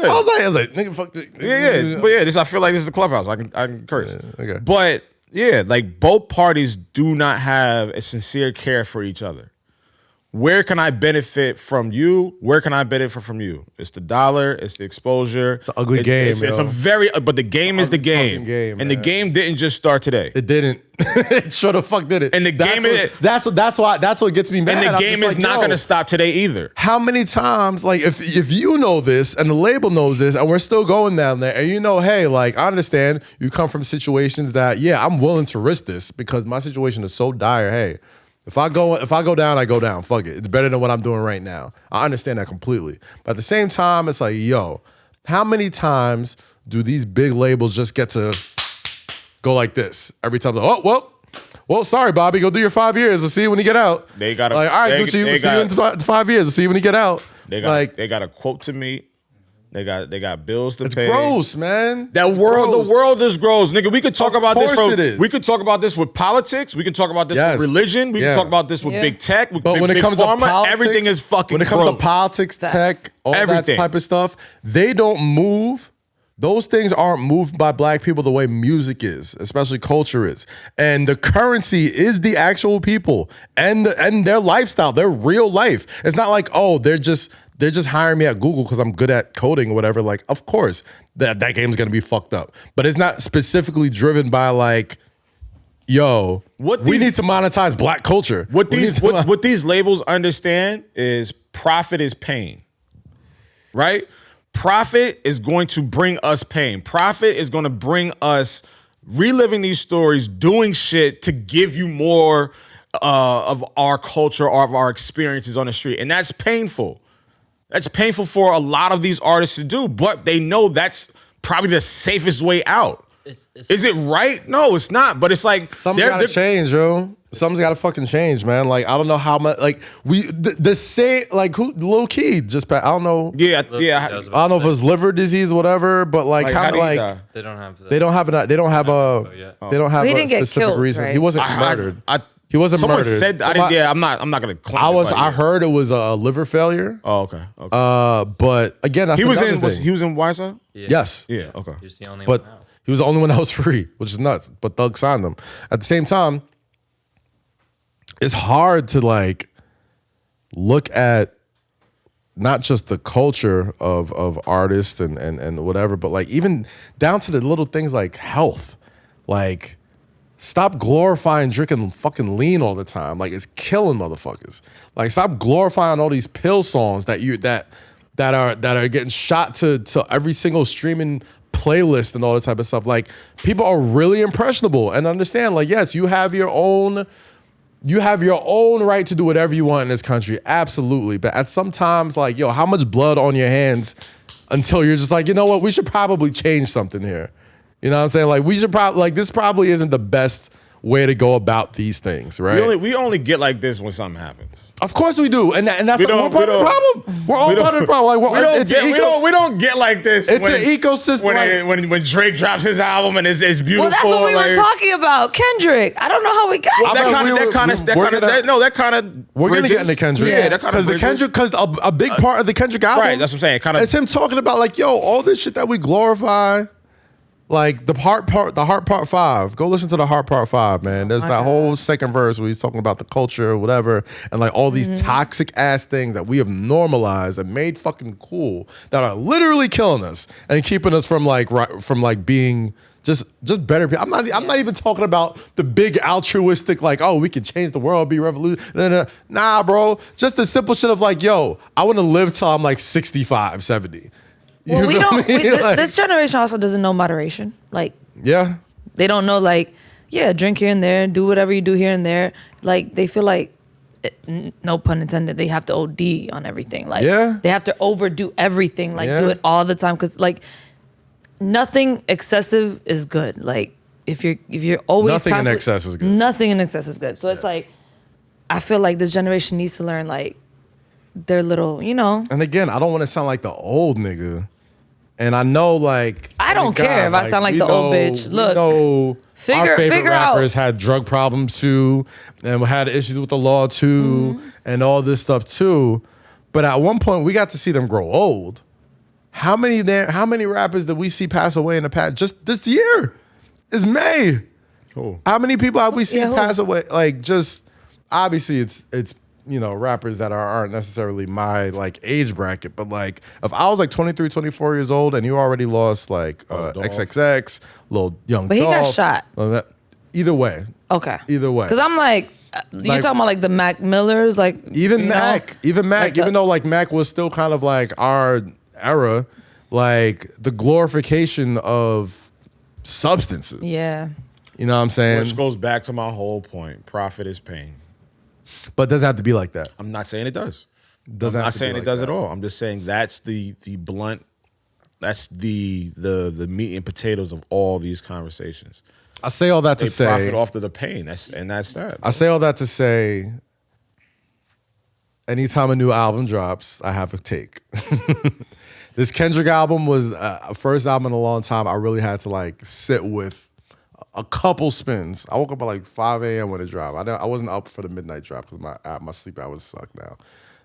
was like, nigga, fuck. yeah. But yeah, I feel like this is the clubhouse. I can curse. Yeah, okay. But yeah, like both parties do not have a sincere care for each other. Where can I benefit from you? Where can I benefit from you? It's the dollar. It's the exposure. It's an ugly game. It's a very, but the game is the game. Game, and the game didn't just start today. It didn't. It sure the fuck did it. And the game that's what gets me mad. And the game is not going to stop today either. How many times, like, if you know this and the label knows this and we're still going down there and you know, hey, like, I understand you come from situations that, yeah, I'm willing to risk this because my situation is so dire. Hey, if I go down, I go down. Fuck it. It's better than what I'm doing right now. I understand that completely. But at the same time, it's like, yo, how many times do these big labels just get to go like this every time? Oh, well, sorry, Bobby. Go do your 5 years. We'll see you when you get out. They got like, all right, Gucci. We'll see you in 5 years. We'll see you when you get out. They got a quote to meet. They got bills to pay. It's gross, man. The world is gross, nigga. We could talk about this. We could talk about this with politics. We can talk about this with religion. We can talk about this with big tech. But when it comes to politics, everything is fucking. When it comes to politics, tech, all that type of stuff, they don't move. Those things aren't moved by black people the way music is, especially culture is. And the currency is the actual people and their lifestyle, their real life. It's not like, oh, they're just hiring me at Google because I'm good at coding or whatever. Like, of course, that game's gonna be fucked up. But it's not specifically driven by like, yo, we need to monetize black culture. What these labels understand is profit is pain. Right? Profit is going to bring us pain. Profit is going to bring us reliving these stories, doing shit to give you more of our culture or of our experiences on the street. And that's painful. That's painful for a lot of these artists to do, but they know that's probably the safest way out. Is it right? No, it's not. But it's like something's gotta change, yo. Something's gotta fucking change, man. Like, I don't know how much. Like, the same, like, who Lowkey just. I don't know. Yeah. I don't know if it's liver disease, or whatever. But like, how like they don't have. They don't have a. They don't have a. They don't have a specific reason. Right? He wasn't murdered. He wasn't murdered. Someone said, I'm not gonna claim. I heard it was a liver failure. Oh, okay. But again, that's he was in YSL. Yeah. Yes. Yeah. Okay. He was the only But one out. he was the only one that was free, which is nuts. But Thug signed him. At the same time, it's hard to like look at not just the culture of artists and whatever, but like even down to the little things like health. Like, stop glorifying drinking fucking lean all the time. Like, it's killing motherfuckers. Like, stop glorifying all these pill songs that are getting shot to every single streaming playlist and all this type of stuff. Like, people are really impressionable and understand, like, yes, you have your own right to do whatever you want in this country. Absolutely. But at some times, like, yo, how much blood on your hands until you're just like, you know what, we should probably change something here. You know what I'm saying? Like, we should probably, like, this probably isn't the best way to go about these things, right? We only get like this when something happens. Of course we do, and that's we're part of the problem. We're all part of the problem. Like, we don't get like this. It's an ecosystem. When Drake drops his album and it's beautiful. Well, that's what we were talking about, Kendrick. I don't know how we got. We're gonna get into Kendrick. Yeah, that kind of because a big part of the Kendrick album, right? That's what I'm saying. It's him talking about like, yo, all this shit that we glorify. Like the Heart Part 5. Go listen to the Heart Part 5, man. There's that whole second verse where he's talking about the culture or whatever, and like all these toxic ass things that we have normalized and made fucking cool that are literally killing us and keeping us from being just better people. I'm not even talking about the big altruistic, like, oh, we can change the world, be revolution. Nah, bro. Just the simple shit of like, yo, I want to live till I'm like 65, 70. Well, we don't. This generation also doesn't know moderation. Like, yeah, they don't know. Like, yeah, drink here and there, do whatever you do here and there. Like, they feel like, no pun intended, they have to OD on everything. Like, they have to overdo everything. Like, do it all the time because like nothing excessive is good. Like, if you're always nothing in excess is good. Nothing in excess is good. So it's like, I feel like this generation needs to learn like their little, you know. And again, I don't want to sound like the old nigga. And I know, like, I don't care if I sound like the old bitch. Look, our favorite rappers out. had drug problems too, and had issues with the law too, and all this stuff too. But at one point, we got to see them grow old. How many rappers did we see pass away in the past? Just this year, it's May. Cool. How many people have we seen pass away? Like, just obviously, it's. You know, rappers that aren't necessarily my like age bracket, but like if I was like 23, 24 years old and you already lost like XXX, Lil Young But he got shot. Either way. Okay. Either way. Because I'm like, you're talking about like the Mac Millers, like even Mac, like even though like Mac was still kind of like our era, like the glorification of substances. Yeah. You know what I'm saying? Which goes back to my whole point. Profit is pain. But it doesn't have to be like that. I'm not saying it does. I'm not saying it does at all. I'm just saying that's the blunt, that's the meat and potatoes of all these conversations. I say all that to say profit off of the pain. That's that. I say all that to say anytime a new album drops, I have a take. This Kendrick album was a first album in a long time. I really had to like sit with a couple spins. I woke up at like 5 a.m. when it dropped. I wasn't up for the midnight drop because my sleep hours suck now.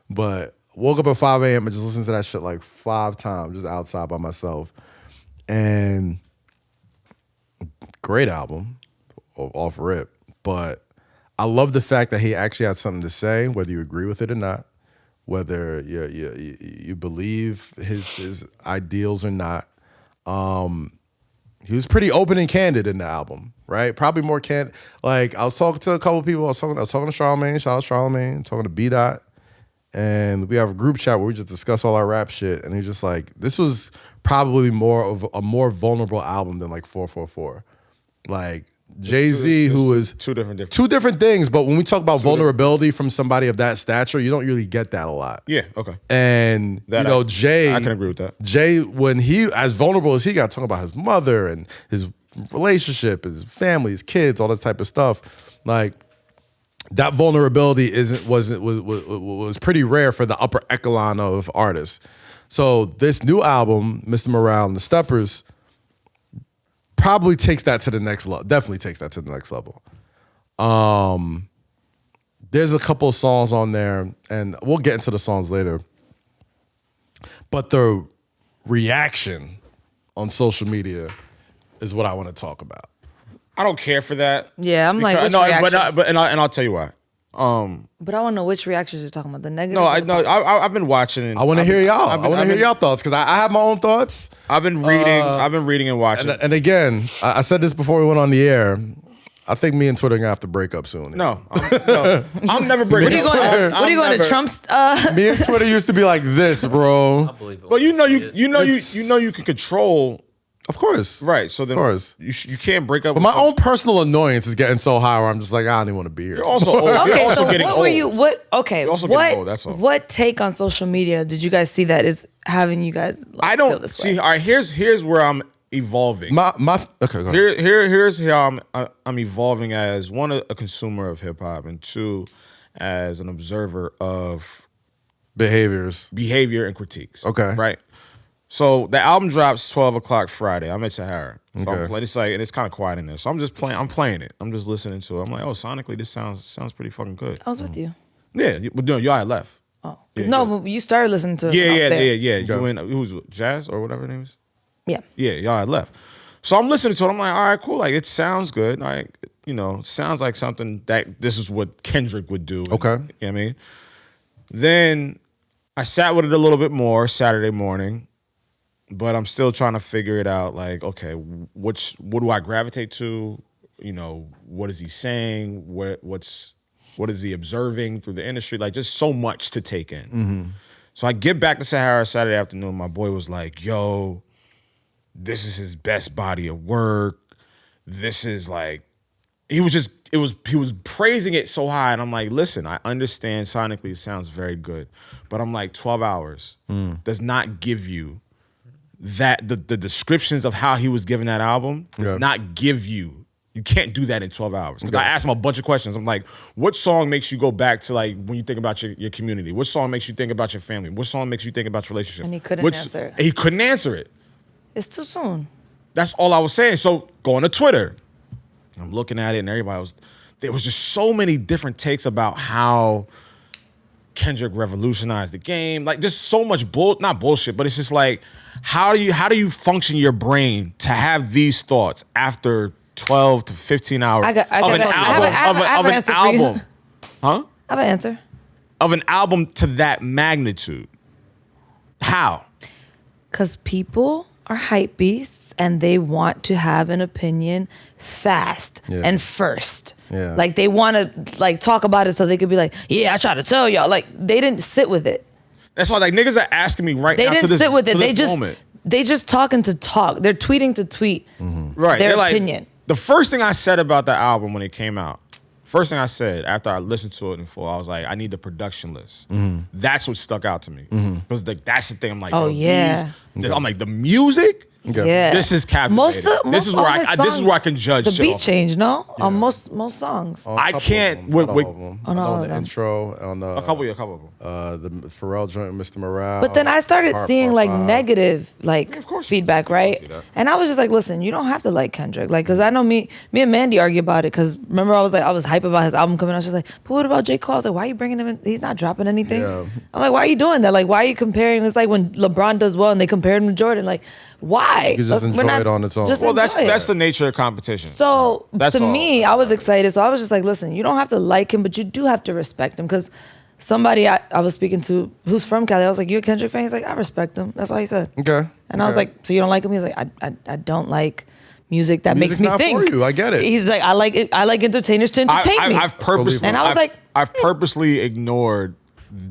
But woke up at 5 a.m. and just listened to that shit like 5 times just outside by myself. And great album off rip. But I love the fact that he actually had something to say, whether you agree with it or not, whether you believe his ideals or not. He was pretty open and candid in the album, right? Probably more candid. Like, I was talking to a couple of people. I was talking to Charlamagne. Shout out Charlamagne. Talking to B-Dot. And we have a group chat where we just discuss all our rap shit. And he's just like, this was probably more of a more vulnerable album than like 444. Like, Jay-Z, who was two different things, but when we talk about vulnerability from somebody of that stature, you don't really get that a lot. Yeah, okay. And Jay, I can agree with that. Jay, when he as vulnerable as he got, talking about his mother and his relationship, his family, his kids, all this type of stuff, like that vulnerability was pretty rare for the upper echelon of artists. So this new album, Mr. Morale and the Steppers, probably takes that to the next level. Definitely takes that to the next level. There's a couple of songs on there, and we'll get into the songs later. But the reaction on social media is what I want to talk about. I don't care for that. Yeah, I'm like, and I'll tell you why. But I want to know which reactions you're talking about. The negative. No, I know. I've been watching. I want to hear y'all. I want to hear y'all thoughts because I have my own thoughts. I've been reading. I've been reading and watching. And again, I said this before we went on the air. I think me and Twitter are gonna have to break up soon. No, I'm never breaking up. What are you going to Trump's? Me and Twitter used to be like this, bro. I believe it. Well, you know you can control. Of course, Right. So then, of course. you can't break up. But my own personal annoyance is getting so high where I'm just like, I don't even want to be here. You're also old. You're Okay, also so getting what old. were you? What? Okay, You're also what? getting old, that's all. What take on social media did you guys see that is having you guys? Like, I feel don't this see. way? All right. Here's where I'm evolving. Okay, go ahead. Here's how I'm evolving as one, a consumer of hip hop, and two, as an observer of Behaviors. behavior and critiques. Okay. Right. So the album drops 12 o'clock Friday. I'm at Sahara. So Okay. I'm playing. It's like, and it's kind of quiet in there. So I'm just playing. I'm playing it. I'm just listening to it. I'm like, oh, sonically, this sounds pretty fucking good. I was with you. Yeah, but no, y'all had left. Oh Yeah, no, yeah. but you started listening to it. when I was there. Yeah. You and who was it, Jazz or whatever her name is? Yeah. Yeah, y'all had left. So I'm listening to it. I'm like, all right, cool. Like, it sounds good. Like, sounds like something that this is what Kendrick would do. Okay. You know what I mean? Then I sat with it a little bit more Saturday morning, but I'm still trying to figure it out. Like, okay, what do I gravitate to? What is he saying? What is he observing through the industry? Like, just so much to take in. Mm-hmm. So I get back to Sahara Saturday afternoon. My boy was like, yo, this is his best body of work. This is like, he was praising it so high. And I'm like, listen, I understand sonically it sounds very good. But I'm like, 12 hours does not give you that, the descriptions of how he was giving that album does not give you. You can't do that in 12 hours. Because I asked him a bunch of questions. I'm like, what song makes you go back to, like, when you think about your community? What song makes you think about your family? What song makes you think about your relationship? And he couldn't answer it. He couldn't answer it. It's too soon. That's all I was saying. So going to Twitter, I'm looking at it, and there was just so many different takes about how Kendrick revolutionized the game. Like, just so much not bullshit, but it's just like, how do you function your brain to have these thoughts after 12 to 15 hours I have an answer for you. Huh? I have an answer. Of an album to that magnitude. How? Because people are hype beasts and they want to have an opinion fast and first. Yeah. Like, they want to, like, talk about it so they could be like, yeah, I try to tell y'all. Like, they didn't sit with it. That's why, like, niggas are asking me right They now to didn't this sit with it. to They this just moment. they just talking to talk. They're tweeting to tweet Right. their They're like, opinion. the first thing I said about the album when it came out, first thing I said after I listened to it in full, I was like, I need the production list. That's what stuck out to me. Because like, that's the thing. I'm like, Oh, yo, yeah. I'm like, the music, Yeah. this is captivating. This is where I can judge the shit beat off. change, no? On most songs. I can't. Not all With of them. On I know all of the them. intro on a couple of them. the Pharrell joint, Mr. Morale. But then I started Part seeing like 5. negative like of course. feedback, I right? see that. And I was just like, listen, you don't have to like Kendrick, like, cause I know me and Mandy argue about it. Cause remember I was hype about his album coming out. She's like, but what about J. Cole? I was like, why are you bringing him in? He's not dropping anything. Yeah. I'm like, why are you doing that? Like, why are you comparing? It's like when LeBron does well and they compare him to Jordan. Like, why? You can just enjoy it on its own. just Well, that's enjoy it. the nature of competition. So That's to all. me, I was excited. So I was just like, listen, you don't have to like him, but you do have to respect him. Because somebody I was speaking to who's from Cali, I was like, you a Kendrick fan? He's like, I respect him. That's all he said. Okay. And I was like, so you don't like him? He's like, I don't like music that Music's makes me not think. for you. I get it. He's like, I like entertainers to entertain me. I've purposely, And I was like, I've purposely ignored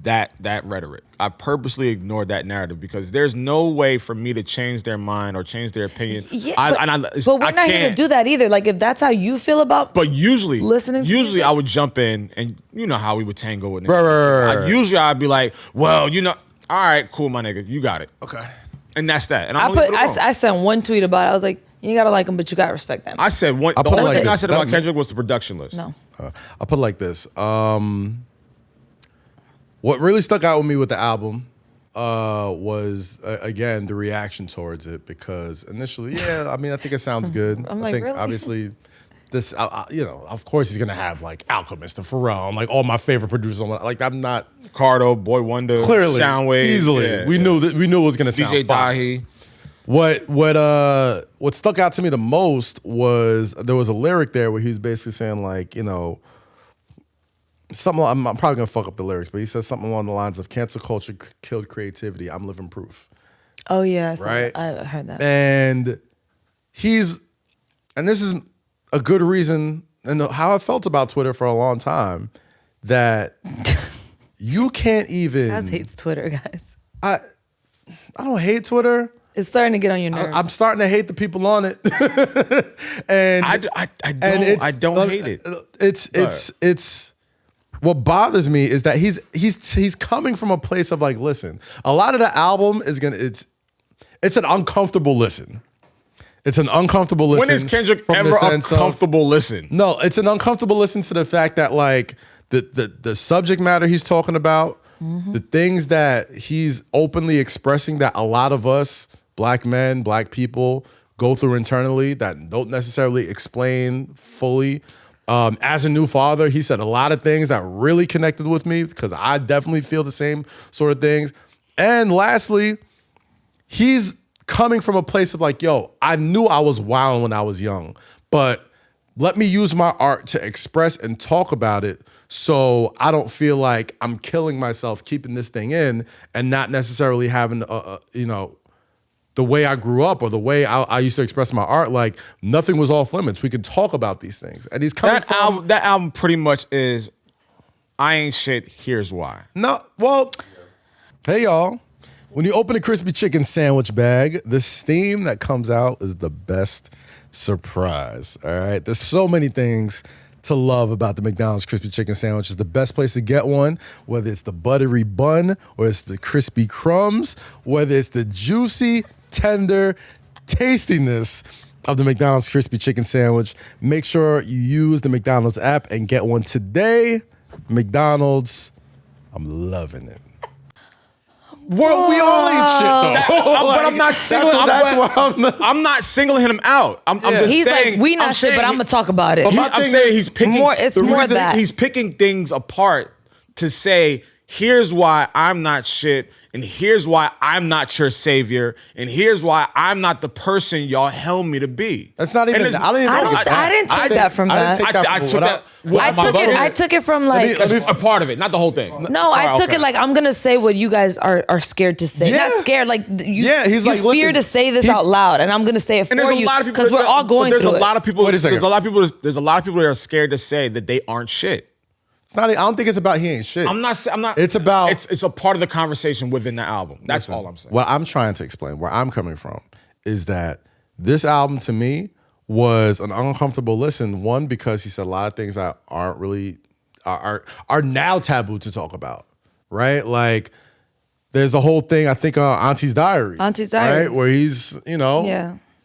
that rhetoric. I purposely ignored that narrative because there's no way for me to change their mind or change their opinion. yeah, but we're not here to can't. do that either. Like, if that's how you feel about But usually, listening to music? I would jump in, and you know how we would tango with niggas. Right. Usually, I'd be like, well, all right, cool, my nigga, you got it. Okay. And that's that. And I'm gonna leave it alone. I sent one tweet about it. I was like, you ain't gotta like him, but you gotta respect them. I said one. The put it only like thing I this. said about Kendrick was the production list. No. I'll put it like this. What really stuck out with me with the album was, again, the reaction towards it. Because initially, I think it sounds good. I'm I like, think, really? obviously, this, of course he's going to have, like, Alchemist and Pharrell and, like, all my favorite producers. Like, I'm not... Cardo, Boy Wonder, Clearly. Soundwave. Easily. Yeah, we knew it was going to sound DJ fire. Dahi. What stuck out to me the most was there was a lyric there where he's basically saying, like, something. I'm probably gonna fuck up the lyrics, but he says something along the lines of "cancel culture killed creativity. I'm living proof." Oh yeah, right. I heard that. And this is a good reason, and how I felt about Twitter for a long time, that you can't even. KAZ hates Twitter, guys. I don't hate Twitter. It's starting to get on your nerves. I'm starting to hate the people on it, and I don't hate it. It's what bothers me is that he's coming from a place of like, listen, a lot of the album is it's an uncomfortable listen. It's an uncomfortable listen. When is Kendrick ever uncomfortable listen? No, it's an uncomfortable listen to the fact that like the subject matter he's talking about, the things that he's openly expressing that a lot of us, black men, black people, go through internally that don't necessarily explain fully. As a new father, he said a lot of things that really connected with me because I definitely feel the same sort of things. And lastly, he's coming from a place of like, yo, I knew I was wild when I was young, but let me use my art to express and talk about it so I don't feel like I'm killing myself keeping this thing in and not necessarily having, the way I grew up or the way I used to express my art, like nothing was off limits. We could talk about these things. And he's coming that album pretty much is, I ain't shit, here's why. No, well, hey y'all. When you open a crispy chicken sandwich bag, the steam that comes out is the best surprise, all right? There's so many things to love about the McDonald's crispy chicken sandwich. It's the best place to get one, whether it's the buttery bun or it's the crispy crumbs, whether it's the juicy, tender tastiness of the McDonald's crispy chicken sandwich. Make sure you use the McDonald's app and get one today. McDonald's, I'm loving it. Well, we all eat shit though. But I'm not singling. I'm not singling him out. I'm just He's saying, like, we not shit, but I'm gonna talk about it. I'm saying he's picking more. It's more that he's picking things apart to say, here's why I'm not shit, and here's why I'm not your savior, and here's why I'm not the person y'all held me to be. That's not even. I didn't take that from that. I took it from like a part of it, not the whole thing. No, I took it like I'm gonna say what you guys are scared to say. Not scared, like he's like, fear to say this out loud, and I'm gonna say it for you because we're all going through it. There's a lot of people that are scared to say that they aren't shit. It's not. I don't think it's about he ain't shit. I'm not. It's about. It's a part of the conversation within the album. That's all I'm saying. What I'm trying to explain, where I'm coming from, is that this album to me was an uncomfortable listen. One, because he said a lot of things that aren't really are now taboo to talk about. Right? Like there's the whole thing. I think Auntie's Diary. Right? Where he's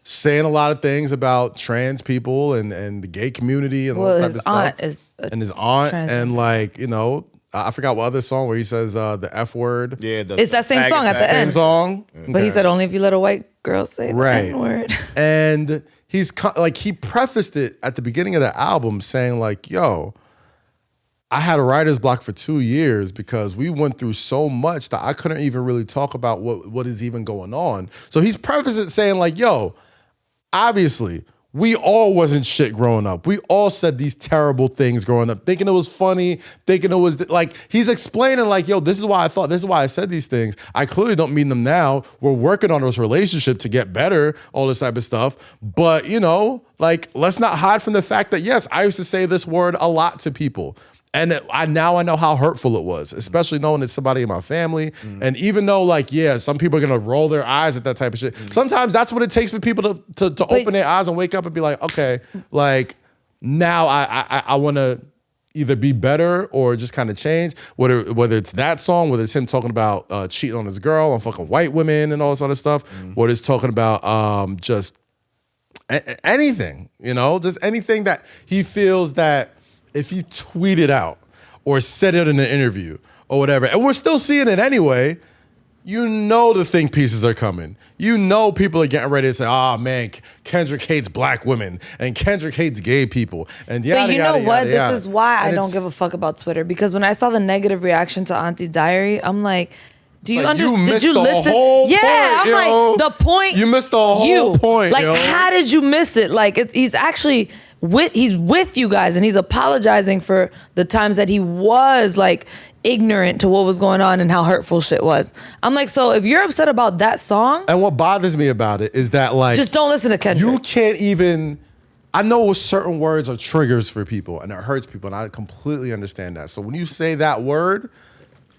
saying a lot of things about trans people and the gay community and all that type of stuff. And his aunt and like, I forgot what other song where he says the F word. Yeah, it's that same song at the end. Same song. But he said only if you let a white girl say the N word. And he's like, he prefaced it at the beginning of the album saying like, yo, I had a writer's block for 2 years because we went through so much that I couldn't even really talk about what is even going on. So he's prefaced it saying like, yo, obviously, we all wasn't shit growing up. We all said these terrible things growing up, thinking it was funny, thinking it was like, he's explaining like, yo, this is why I said these things. I clearly don't mean them now. We're working on this relationship to get better, all this type of stuff. But, like, let's not hide from the fact that, yes, I used to say this word a lot to people. And now I know how hurtful it was, especially knowing it's somebody in my family. And even though, like, some people are gonna roll their eyes at that type of shit. Sometimes that's what it takes for people to open their eyes and wake up and be like, okay, like now I want to either be better or just kind of change. Whether it's that song, whether it's him talking about cheating on his girl, on fucking white women and all this other stuff, whether it's talking about just anything, just anything that he feels that if he tweeted out or said it in an interview or whatever, and we're still seeing it anyway, the think pieces are coming. People are getting ready to say, oh man, Kendrick hates black women and Kendrick hates gay people. And But you know what? This is why I don't give a fuck about Twitter, because when I saw the negative reaction to Auntie Diary, I'm like, do you understand? Did you listen? I'm like, the point. You missed the whole point. Like, how did you miss it? Like, he's actually he's with you guys and he's apologizing for the times that he was like ignorant to what was going on and how hurtful shit was. I'm like, so if you're upset about that song, and what bothers me about it is that like just don't listen to Kendrick. You can't even. I know certain words are triggers for people and it hurts people, and I completely understand that. So when you say that word,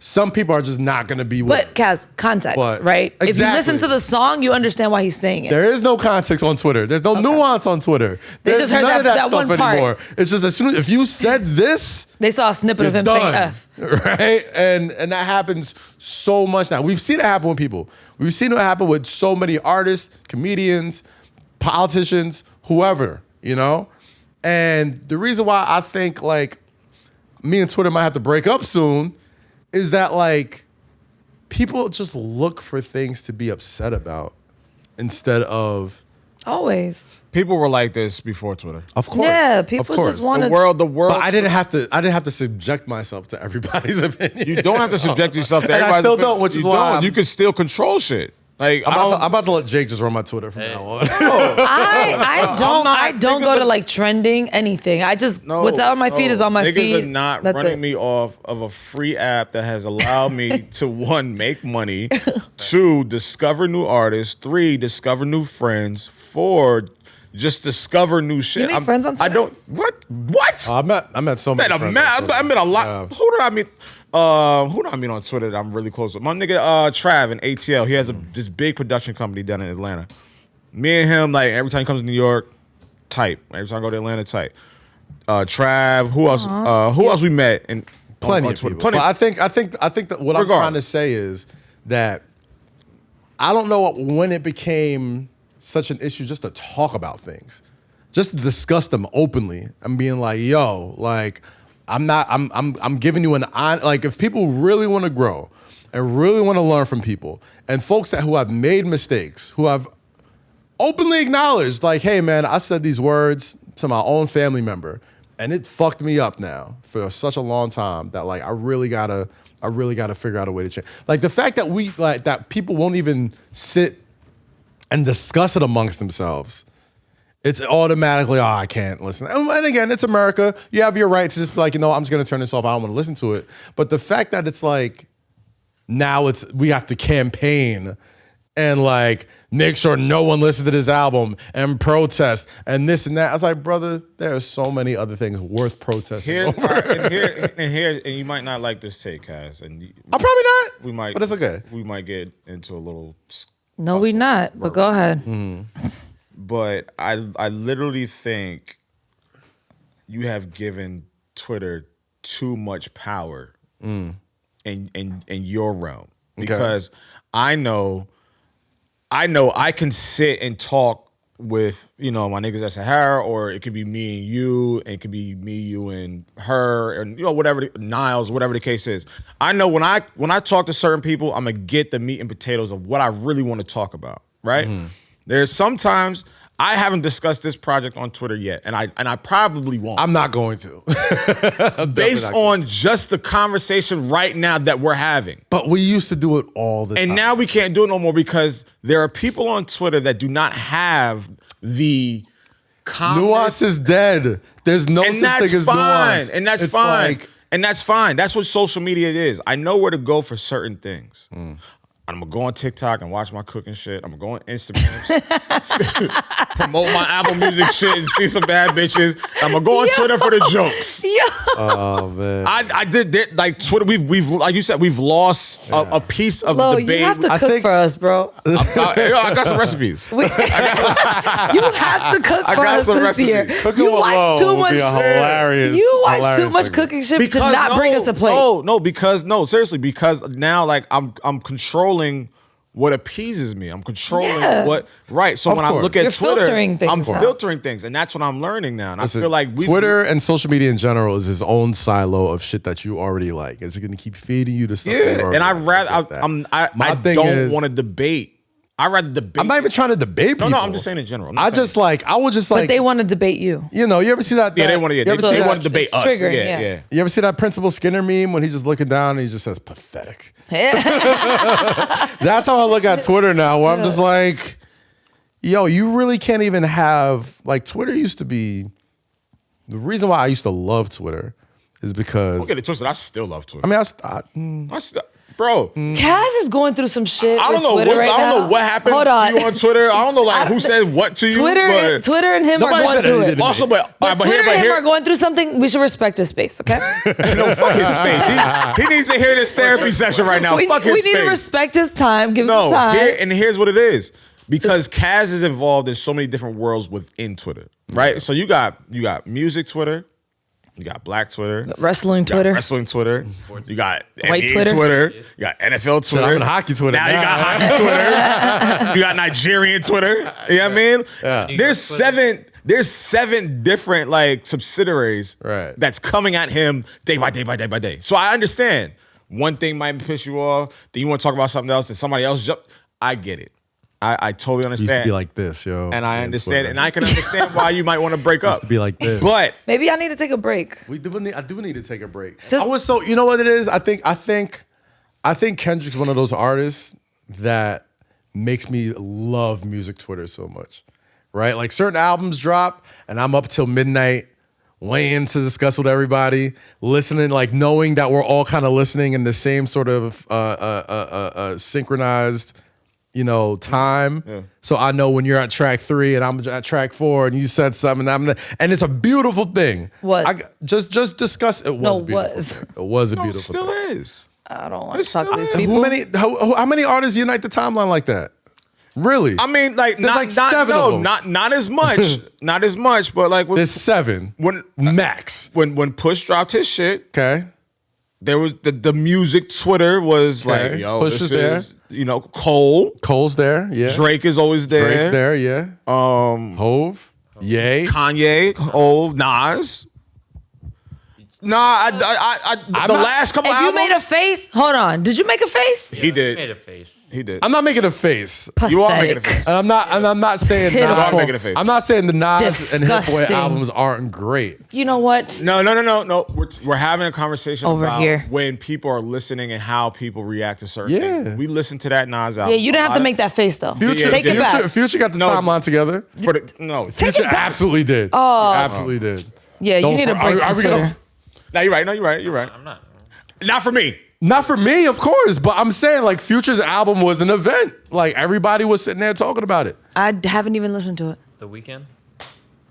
some people are just not going to be with it. But Kaz, context, right? Exactly. If you listen to the song, you understand why he's saying it. There is no context on Twitter. There's no nuance on Twitter. They There's just heard none of that stuff one part. anymore. It's just as soon as if you said this, they saw a snippet of him saying F. Right? And that happens so much now. We've seen it happen with people. We've seen it happen with so many artists, comedians, politicians, whoever, you know? And the reason why I think like me and Twitter might have to break up soon is that like people just look for things to be upset about instead of always. People were like this before Twitter. Of course. Yeah, people just want the world. But I didn't have to subject myself to everybody's opinion. You don't have to subject yourself to and everybody's I still opinion. don't, which is why you can still control shit. Like I'm about to let Jake just run my Twitter from now on. I don't go to like trending anything. I just what's on my feed is on my feed. Niggas are not running me off of a free app that has allowed me to 1, make money, 2, discover new artists, 3, discover new friends, 4, just discover new shit. You make friends on Twitter? I don't. What? I met so many friends. I met a lot. Yeah. Who did I meet? Who do I meet on Twitter that I'm really close with? My nigga Trav in ATL. He has this big production company down in Atlanta. Me and him, like every time he comes to New York, tight. Every time I go to Atlanta, tight. Trav, who else? Who else we met? And Plenty on of Twitter. people. But I think that what I'm trying to say is that I don't know when it became such an issue just to talk about things, just to discuss them openly. I'm being like, yo, like. I'm giving you like if people really want to grow and really want to learn from people and folks who have made mistakes, who have openly acknowledged like, hey man, I said these words to my own family member and it fucked me up now for such a long time that like I really gotta figure out a way to change. Like the fact that that people won't even sit and discuss it amongst themselves. It's automatically, I can't listen. And again, it's America. You have your right to just be like, I'm just going to turn this off. I don't want to listen to it. But the fact that it's like, now we have to campaign and like make sure no one listens to this album and protest and this and that. I was like, brother, there are so many other things worth protesting over. And you might not like this take, Kaz. And I'm probably not. We might. But it's okay. We might get into a little. No, we not. But go ahead. Mm-hmm. But I literally think you have given Twitter too much power in your realm. Because I know I can sit and talk with, my niggas at Sahara, or it could be me and you, and it could be me, you, and her, and whatever, Niles, whatever the case is. I know when I talk to certain people, I'm gonna get the meat and potatoes of what I really want to talk about, right? Mm-hmm. There's sometimes I haven't discussed this project on Twitter yet, and I probably won't. I'm not going to. Based on just the conversation right now that we're having. But we used to do it all the time. And now we can't do it no more because there are people on Twitter that do not have the nuance is dead. There's no such thing as nuance. And that's fine. And that's fine. That's what social media is. I know where to go for certain things. I'm gonna go on TikTok and watch my cooking shit. I'm gonna go on Instagram, promote my Apple Music shit and see some bad bitches. I'm gonna go on Twitter for the jokes. Oh man, I did that. Like Twitter, we've like you said, we've lost a piece of the debate. You have to cook for us, bro. I got some recipes. You have to cook for us this year. Cooking with Lo would be hilarious. You watch too much cooking shit to not bring us a plate. Seriously, because now like I'm controlling what appeases me. I'm controlling what right. So when I look at Twitter, I'm filtering things, and that's what I'm learning now. And I feel like Twitter and social media in general is its own silo of shit that you already like. It's going to keep feeding you the stuff. Yeah, and I don't want to debate. I'd rather debate. I'm not even trying to debate people. No, I'm just saying in general. I would just like. But they want to debate you. You ever see that? Yeah, they want to. They want to debate us. Yeah. You ever see that Principal Skinner meme when he's just looking down and he just says pathetic? That's how I look at Twitter now, where I'm just like, yo, you really can't even have, like, Twitter used to be The reason why I used to love Twitter is because Don't get it twisted. I still love Twitter. I mean, Bro, Kaz is going through some shit. I don't know Twitter right I don't now. know what happened Hold to on. you on Twitter. I don't know who said what to you. Twitter and him are Nobody going said through anything it. to me. Also, but Twitter and him here, are going through something. We should respect his space, okay? no, fuck his space. He needs to hear this therapy session right now. Fuck his we space. need to respect his time. Give him time. Here's what it is. Because Kaz is involved in so many different worlds within Twitter, right? So you got music Twitter, you got black Twitter, Wrestling you got Twitter. wrestling Twitter, you got White NBA Twitter. you got NFL Twitter, I'm in hockey Twitter now now. you got hockey Twitter, you got Nigerian Twitter. You know what I mean? Yeah. There's seven different like subsidiaries Right. that's coming at him day by day. So I understand one thing might piss you off, then you want to talk about something else, and somebody else jump. I get it. I totally It used understand. to be like this, yo. And I on understand, Twitter. and I can understand why you might want to break It used up. to be like this. But Maybe I need to take a break. I do need to take a break. Just- You know what it is? I think Kendrick's one of those artists that makes me love music Twitter so much. Right? Like certain albums drop and I'm up till midnight waiting to discuss with everybody, listening, like knowing that we're all kind of listening in the same sort of synchronized, time. Yeah. So I know when you're at track 3 and I'm at track 4 and you said something, and it's a beautiful thing. Was. Just discuss it. No, Was a beautiful was. thing. It was a no, it beautiful still thing. is. I don't want It to talk to still these is. people. How many artists unite the timeline like that? Really? I mean, like There's not like 7 of them. not as much, not as much. But like There's 7. when Max. when Push dropped his shit, Okay. there was the music Twitter was Okay. like, yo, Push this is there. is Cole. Cole's there. Yeah. Drake is always there. Drake's there. Yeah. Hove. Yay. Kanye, Nas. Nah, the last couple If you albums. made a face, hold on. Did you make a face? he did. Made a face. He did. I'm not making a face. You are making a Pathetic. face. And I'm not saying Pitiful. Nas. You are making a face. I'm not saying the Nas and Hit Boy Disgusting. albums aren't great. You know what? No. We're having a conversation Over about here. when people are listening and how people react to certain Yeah. things. We listened to that Nas album. Yeah, you didn't have to make that face though. Future, Take it back. Future got the No. timeline together. No. Take Future it back. absolutely did. Oh, absolutely did. Yeah, you Don't need a fr- break are from we gonna- Twitter. No, you're right. No, you're right. I'm not. Not for me. Not for me, of course, but I'm saying like Future's album was an event. Like everybody was sitting there talking about it. I haven't even listened to it. The Weeknd.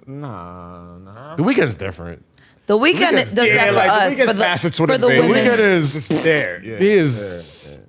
Nah. The Weeknd's different. The Weeknd Weeknd's- does Yeah, that for like the us. Weeknd's For the, faster Twitter for the baby. The women. Weeknd is Just there. Yeah. he is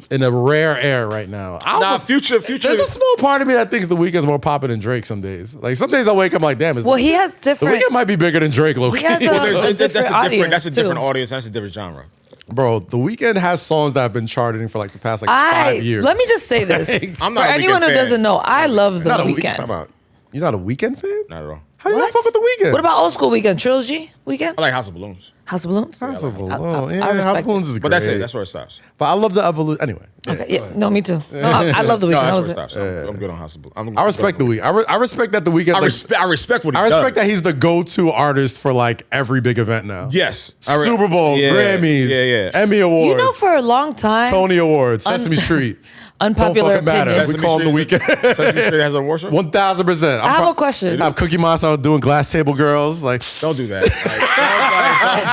in a rare air right now. Nah, Future. There's a small part of me that thinks The Weeknd's more popular than Drake some days. Like some days I wake up like, damn, Well, he has The different. Weeknd might be bigger than Drake, Low He has key. a- That's different audience, That's a different too. audience. That's a different genre. Bro, The Weeknd has songs that have been charting for like the past 5 years. Let me just say this. I'm not For a anyone Weeknd who fan. doesn't know, I love the Not a Weeknd. Come on. You're not a Weeknd fan? Not at all. How do you not fuck with The Weeknd? What about old school Weeknd? Trilogy Weeknd? I like House of Balloons, House of Balloons? House of Balloons? I Yeah, House respect of Balloons is great. but that's it. That's where it stops. But I love the evolution. Anyway. Okay, yeah. No, me too. No, I love the No, Weeknd. that's That where was it it. stops. I'm good on House of Balloons. I respect The Weeknd. I respect that The Weeknd. I respect what he I does. respect that he's the go-to artist for like every big event now. Yes. Super Bowl, Yeah, Grammys, yeah. Emmy Awards, You know, for a long time, Tony Awards, Sesame Street. unpopular Don't fucking matter. opinion. We call him The Weeknd. Sesame Street has a award show? 1000%. I have a question. I have Cookie Monster out doing Glass Table Girls. Like, Don't do that.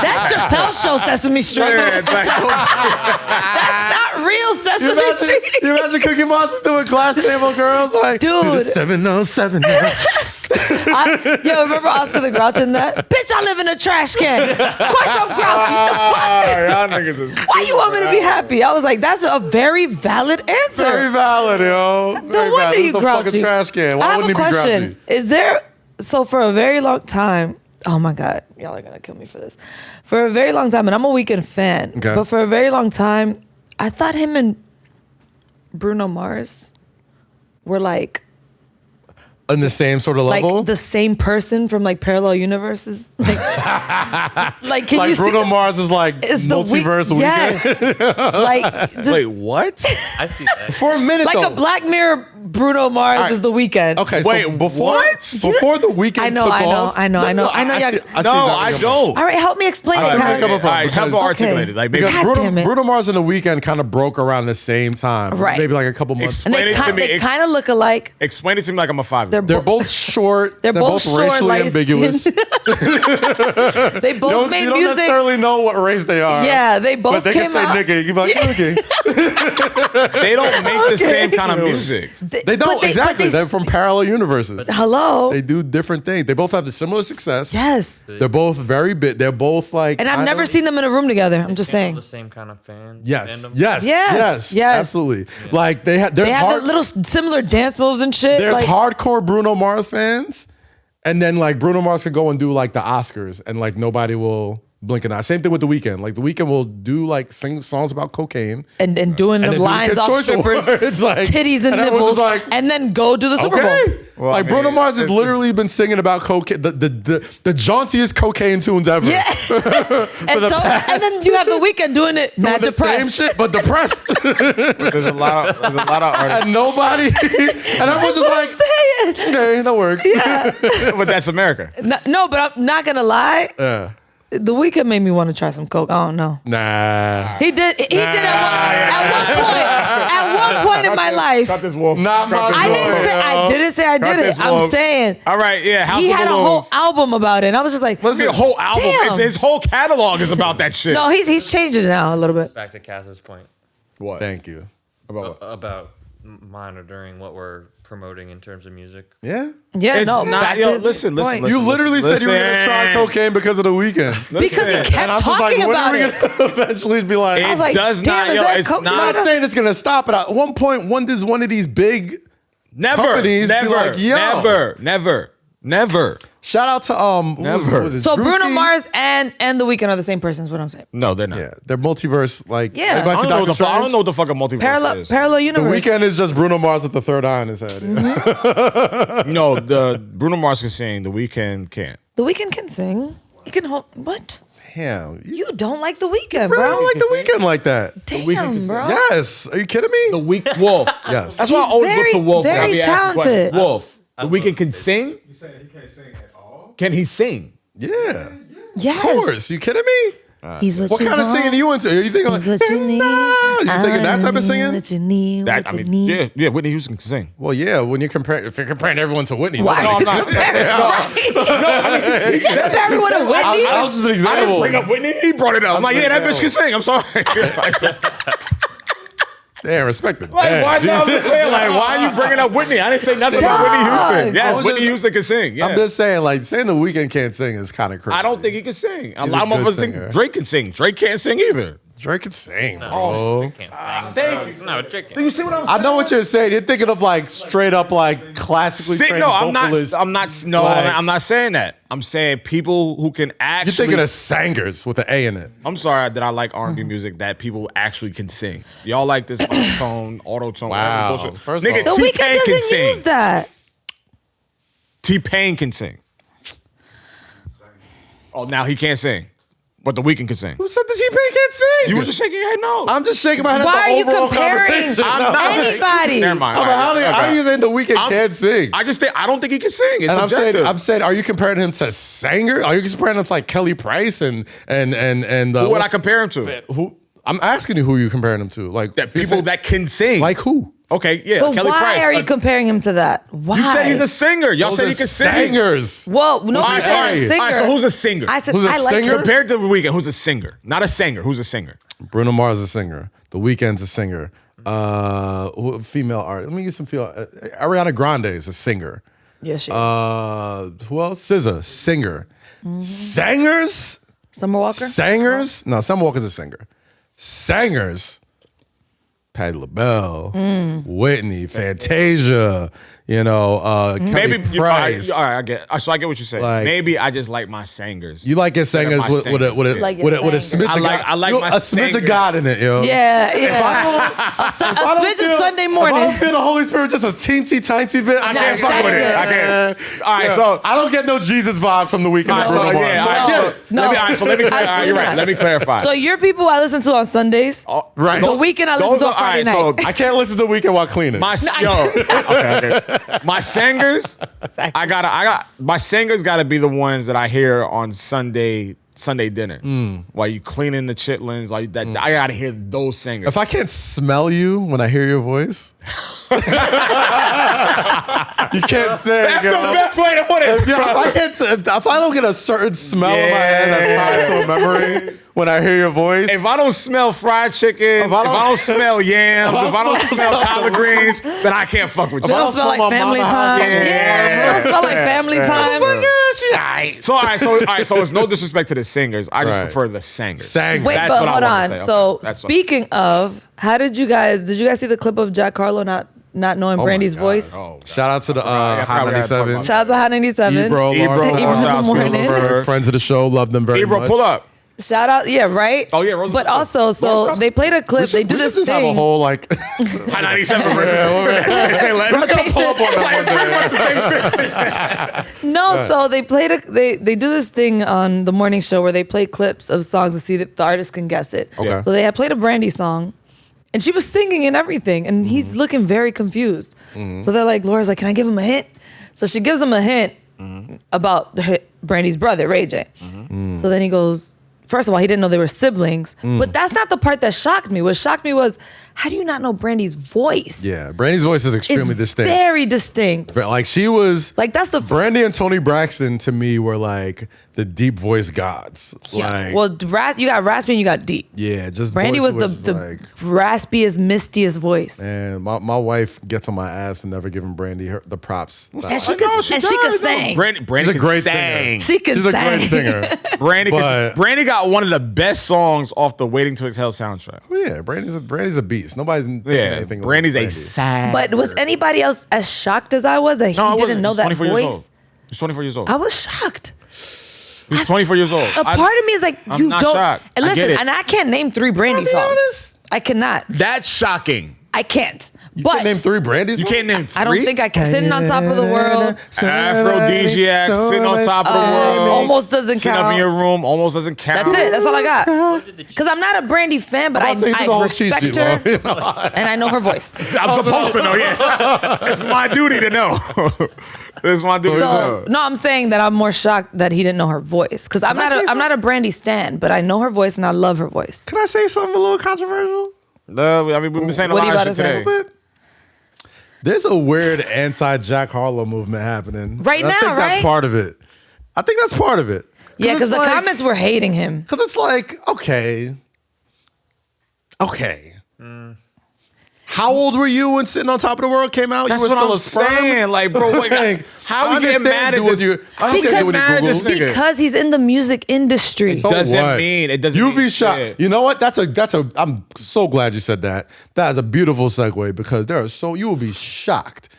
That's Chappelle's show, Sesame Street. That's not real Sesame Street. you imagine Cookie Monster doing Glass Table Girls? Like, Dude. 707. Yo, remember Oscar the Grouch in that? Bitch, I live in a trash can. Of course I'm grouchy. The fuck? Why you want me to be happy? I was like, that's a very valid answer. Very valid, yo. No wonder you the grouchy. fucking trash can. Why I have wouldn't a he be question. grouchy? Is there, so for a very long time, oh my God, y'all are gonna kill me for this. For a very long time, and I'm a Weeknd fan, Okay. but for a very long time, I thought him and Bruno Mars were like On the same sort of level? the same person from like parallel universes. Like can Like you Bruno see? Mars is like Is the multiverse week- Weeknd? Yes. Like just, Wait, what? I see that. For a minute like though. a Black Mirror Bruno Mars right. is the Weeknd. Okay, Wait, so before what? Before the Weeknd I know, took I know, off, I know, I know. I see No, exactly I what don't. All right, help me explain I it. see where Kaz. you're coming from. All right, help because- articulate it. Like, maybe Because God damn it. Bruno Mars and the Weeknd kind of broke around the same time. Right. Maybe like a couple months. And Explain it to me. they kind of look alike. Explain it to me like I'm a 5. They're they're both short. They're both short, racially light ambiguous. They both made you don't music. necessarily know what race they are. Yeah, they both But they came can say out. nigga. You can be like, okay. They don't make the same kind of music. They don't, exactly. They're from parallel universes. Hello. They do different things. They both have the similar success. Yes. They're both very big. They're both like. And I've never seen them in a room together. I'm just saying. The same kind of fan. Yes. fandom. Yes. Absolutely. Yeah. Like they have. They have little similar dance moves and shit. There's like, hardcore Bruno Mars fans, and then like Bruno Mars could go and do like the Oscars, and like nobody will blink an eye. Same thing with The Weeknd. Like The Weeknd will do like sing songs about cocaine and doing the lines off strippers, like, titties and nipples, like, and then go do the Super Bowl. Well, like Bruno Mars has literally been singing about cocaine, the jauntiest cocaine tunes ever. Yeah. and then you have The Weeknd doing it mad the depressed. same shit, but depressed. There's a lot of artists. And nobody, and everyone's just like, okay, that works. Yeah. But that's America. No, but I'm not gonna lie. Yeah. The Weeknd made me want to try some coke. I don't know. Nah. He did at one point in my life. Cut this wolf. Not my I didn't say I did it. I'm saying All right, yeah. House he of had a Balloons. whole album about it. And I was just like, What's the whole album? Damn. His whole catalog is about that shit. no, he's changed it now a little bit. Back to KAZ's point What? Thank you. About what? about monitoring what we're promoting in terms of music. Yeah. Yeah, It's no. not- back yo, to his listen. point. You literally said you were going to try cocaine because of The Weeknd. Because he Listen. kept And I'm just talking like, when about are we it. going to eventually be like, I was It like, does damn, not. is Yo, that it's coke? I'm not. not saying it's going to stop, but at one point, one of these big Never. companies be Never. like, yo. Never. Shout out to Never. what was it, So Bruno Drewski? Mars and The Weeknd are the same person is what I'm saying. No, they're not. Yeah, they're multiverse. Like, Yeah. everybody I see don't, know Doctor what the, I don't Strange? know what the fuck a multiverse is. Parallel The universe. Weeknd is just Bruno Mars with the third eye in his head. No, the Bruno Mars can sing. The Weeknd can't. The Weeknd can sing. He can hold. What? Damn, you You don't like The Weeknd, really bro? don't like The Weeknd like that. Damn, bro. Yes. Are you kidding me? The Week Wolf. Yes. That's why I always very, look to Wolf. when I very be asking questions. talented. Wolf. The Weeknd can sing. You saying he can't sing at all? Can he sing? Yeah. Yes. Of course. You kidding me? He's what What you kind of want. singing are you into? Are you thinking like, He's what you need. you thinking that type of singing? What you need. That What I you mean, need. yeah, Whitney Houston can sing. Well, yeah, when you're comparing, if you're comparing everyone to Whitney. Why? No, I'm not. Everyone a Whitney. I was just an I didn't example. bring up Whitney. He brought it up. I'm like, yeah, that bitch can sing. I'm sorry. Damn, respect it. Like, why, no, I'm just saying, like, why are you bringing up Whitney? I didn't say nothing about Whitney Houston. I Yes, was Whitney just- Houston can sing. Yeah. I'm just saying, like, saying The Weeknd can't sing is kind of crazy. I don't think he can sing. A He's lot a of good us think singer. Drake can sing. Drake can't sing either. Drake can sing, No, bro. Drake can't sing. Thank you. No, Drake can't. Do you see what I'm I know what you're saying. You're thinking of like straight up like classically trained No, I'm vocalists. not. Like- I'm not saying that. I'm saying people who can You're actually. thinking of singers with an A in it. I'm sorry that I like R&B music that people actually can sing. Y'all like this auto tone. Wow. Bullshit. First Nigga, off- The T-Pain Weeknd can doesn't sing. use that. T-Pain can sing. Oh, now he can't sing, but The Weeknd can sing. Who said the T-Pain can't sing? You were just shaking your head. No, I'm just shaking my head Why at are the you overall comparing conversation. I'm No. not- Anybody. Never mind. I'm like, how are you saying The Weeknd I'm- can't sing? I don't think he can sing. It's And subjective. I'm saying, are you comparing him to singer? Are you comparing him to like Kelly Price and Who would I compare him to? Who? I'm asking you who you comparing him to. Like That people that can sing. like who? Okay, yeah, But Kelly why Price. are you comparing him to that? Why? You said he's a singer. Y'all Those said are he can sing. singers. Well, no, All I right, said all right. a singer. All right, so who's a singer? I said Who's a I like singer? him. Compared to The Weeknd, who's a singer? Not a singer. Who's a singer? Bruno Mars is a singer. The Weeknd's a singer. Female art. Let me get some female. Ariana Grande is a singer. Yes, she. Who else? SZA, singer. Singers? Summer Walker. Singers? No, Summer Walker's a singer. Singers. Patti LaBelle, Whitney, Fantasia, Kelly Maybe Price. all right, I get. So I get what you're saying. Like- Maybe I just like my singers. You like your singers my with a singers. Like your with a singers. smidge I of like- God. I like You know, my a smidge of singers. God in it, yo. Yeah. A I don't smidge feel- of Sunday If I morning. don't feel the Holy Spirit just a teensy tiny bit, I can't fuck with it. exactly. I can't. All right, so I don't get no Jesus vibe from the Weeknd. all right, and so, Bruno Mars. yeah, So all I right, get so it. No. let me. All right, so let me. All right, Absolutely you're right. not. Let me clarify. So your people I listen to on Sundays. Right. The Weeknd I listen to on Friday night. So I can't listen to the Weeknd while cleaning. okay. My singers, I got my singers got to be the ones that I hear on Sunday dinner while you cleaning the chitlins. Like that, I got to hear those singers. If I can't smell you when I hear your voice, You can't sing. That's the best way to put it. If I don't get a certain smell in my head that's tied to a memory when I hear your voice. If I don't smell fried chicken, if I don't smell yams, if I don't smell collard greens, then I can't fuck with you. They don't smell like family time. Yeah, they don't smell like family time. She alright. So all right. So it's no disrespect to the singers. I just prefer the singers. Wait, That's but what I hold wanted on. to say. So Okay, that's speaking of, did you guys see the clip of Jack Harlow not knowing Brandy's voice? Oh, Shout out to the I Hot forgot we had to talk 97. about Shout out to Hot 97. Ebro, Ebro, Morning. friends of the show, love them very Ebro, much. pull up. Shout out, yeah, right? Oh, yeah, Rose But was also, so they played a clip. They do We this should just have a thing. whole like. Hot 97 versus. No, so they played they do this thing on the morning show where they play clips of songs to see if the artist can guess it. Okay. So they had played a Brandy song, and she was singing and everything, and he's looking very confused. So they're like, Laura's like, can I give him a hint? So she gives him a hint about Brandy's brother, Ray J. So then he goes, first of all, he didn't know they were siblings, but that's not the part that shocked me. What shocked me was, how do you not know Brandy's voice? Yeah, Brandy's voice is extremely It's distinct. very distinct. But like she was Like that's the Brandy and Tony Braxton to me were like the deep voice gods. Like, well, you got raspy and you got deep. yeah, just Brandy voice was the like, raspiest, mistiest voice. and my wife gets on my ass for never giving Brandy the props. And she could sing. Brandy She's a can great sing. singer. She can She's sing. a great singer. Brandy got one of the best songs off the Waiting to Exhale soundtrack. Oh, yeah, Brandy's a beast. Nobody's thinking anything. Brandy's like a sad. But was anybody else as shocked as I was that he didn't know that voice? He's 24 years old. I was shocked. He's 24 years old. A part of me is like, I'm you not don't. shocked. And I listen, get it. and I can't name 3 Brandy songs. honest. I cannot. That's shocking. I can't. You But can name 3 Brandy's. You can't name 3? I don't think I can. Sitting on top of the world Aphrodisiac, sitting on top of the world. almost doesn't Sitting up count. in your room, almost doesn't count. That's it. That's all I got. Because I'm not a Brandy fan, but I respect her and I know her voice. I'm supposed to know, yeah. It's my duty to know. It's my duty to know. So no, I'm saying that I'm more shocked that he didn't know her voice because I'm not a Brandy stan, but I know her voice and I love her voice. Can I say something a little controversial? I mean, we've been saying a What lot are you of about shit to say? today. There's a weird anti-Jack Harlow movement happening. Right And I now, think right? That's part of it. I think that's part of it. Yeah, because it's the like- comments were hating him. Because it's like, okay. How old were you when Sitting on Top of the World came out? That's you were what still I'm a sperm? saying. Like, bro, Like, how I we getting mad at understand this? I understand doing mad at your this Googles. nigga. Because he's in the music industry. So Doesn't what? mean- it doesn't You mean be shocked. shit. You know what? I'm so glad you said that. That is a beautiful segue because you will be shocked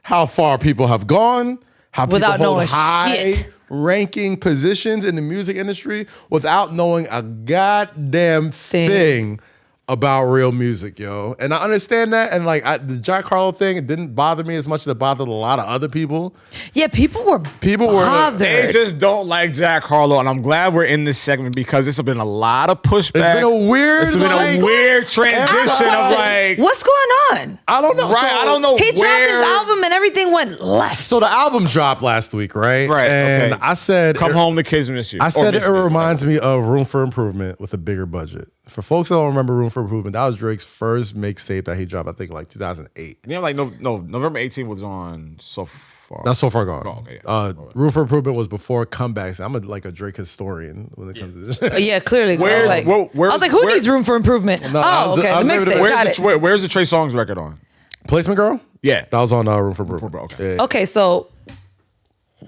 how far people have gone, how people Without hold knowing high shit. ranking positions in the music industry without knowing a goddamn thing about real music, yo. And I understand that. And like the Jack Harlow thing, it didn't bother me as much as it bothered a lot of other people. Yeah, people were bothered. They just don't like Jack Harlow, and I'm glad we're in this segment because it's been a lot of pushback. It's been a weird, It's been a weird transition of like, What's going on? I don't know. right? So- I don't know He dropped where. his album and everything went left. So the album dropped last week, right? Right, And okay. I said, Come home, the kids miss you. I Or said miss it me. reminds me of Room for Improvement with a bigger budget. For folks that don't remember Room for Improvement, that was Drake's first mixtape that he dropped, I think, like 2008. You know, like no, November 18th was on So Far. That's So Far Gone. Oh, okay, yeah. Room for Improvement was before Comebacks. I'm like a Drake historian when it comes to this shit. Yeah, clearly. Where's- I was like, who where- needs room for improvement? No, I was- okay, I the was giving mixtape. it- Got it. Where's the Trey Songz record on? Placement Girl? Yeah. That was on Room for Improvement. Okay. Yeah. Okay, so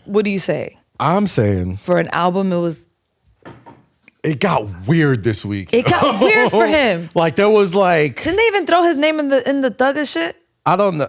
what do you say? I'm saying For an album, it got weird this week. it got weird for him. Like there was like, Didn't they even throw his name in the thugger shit? I don't know.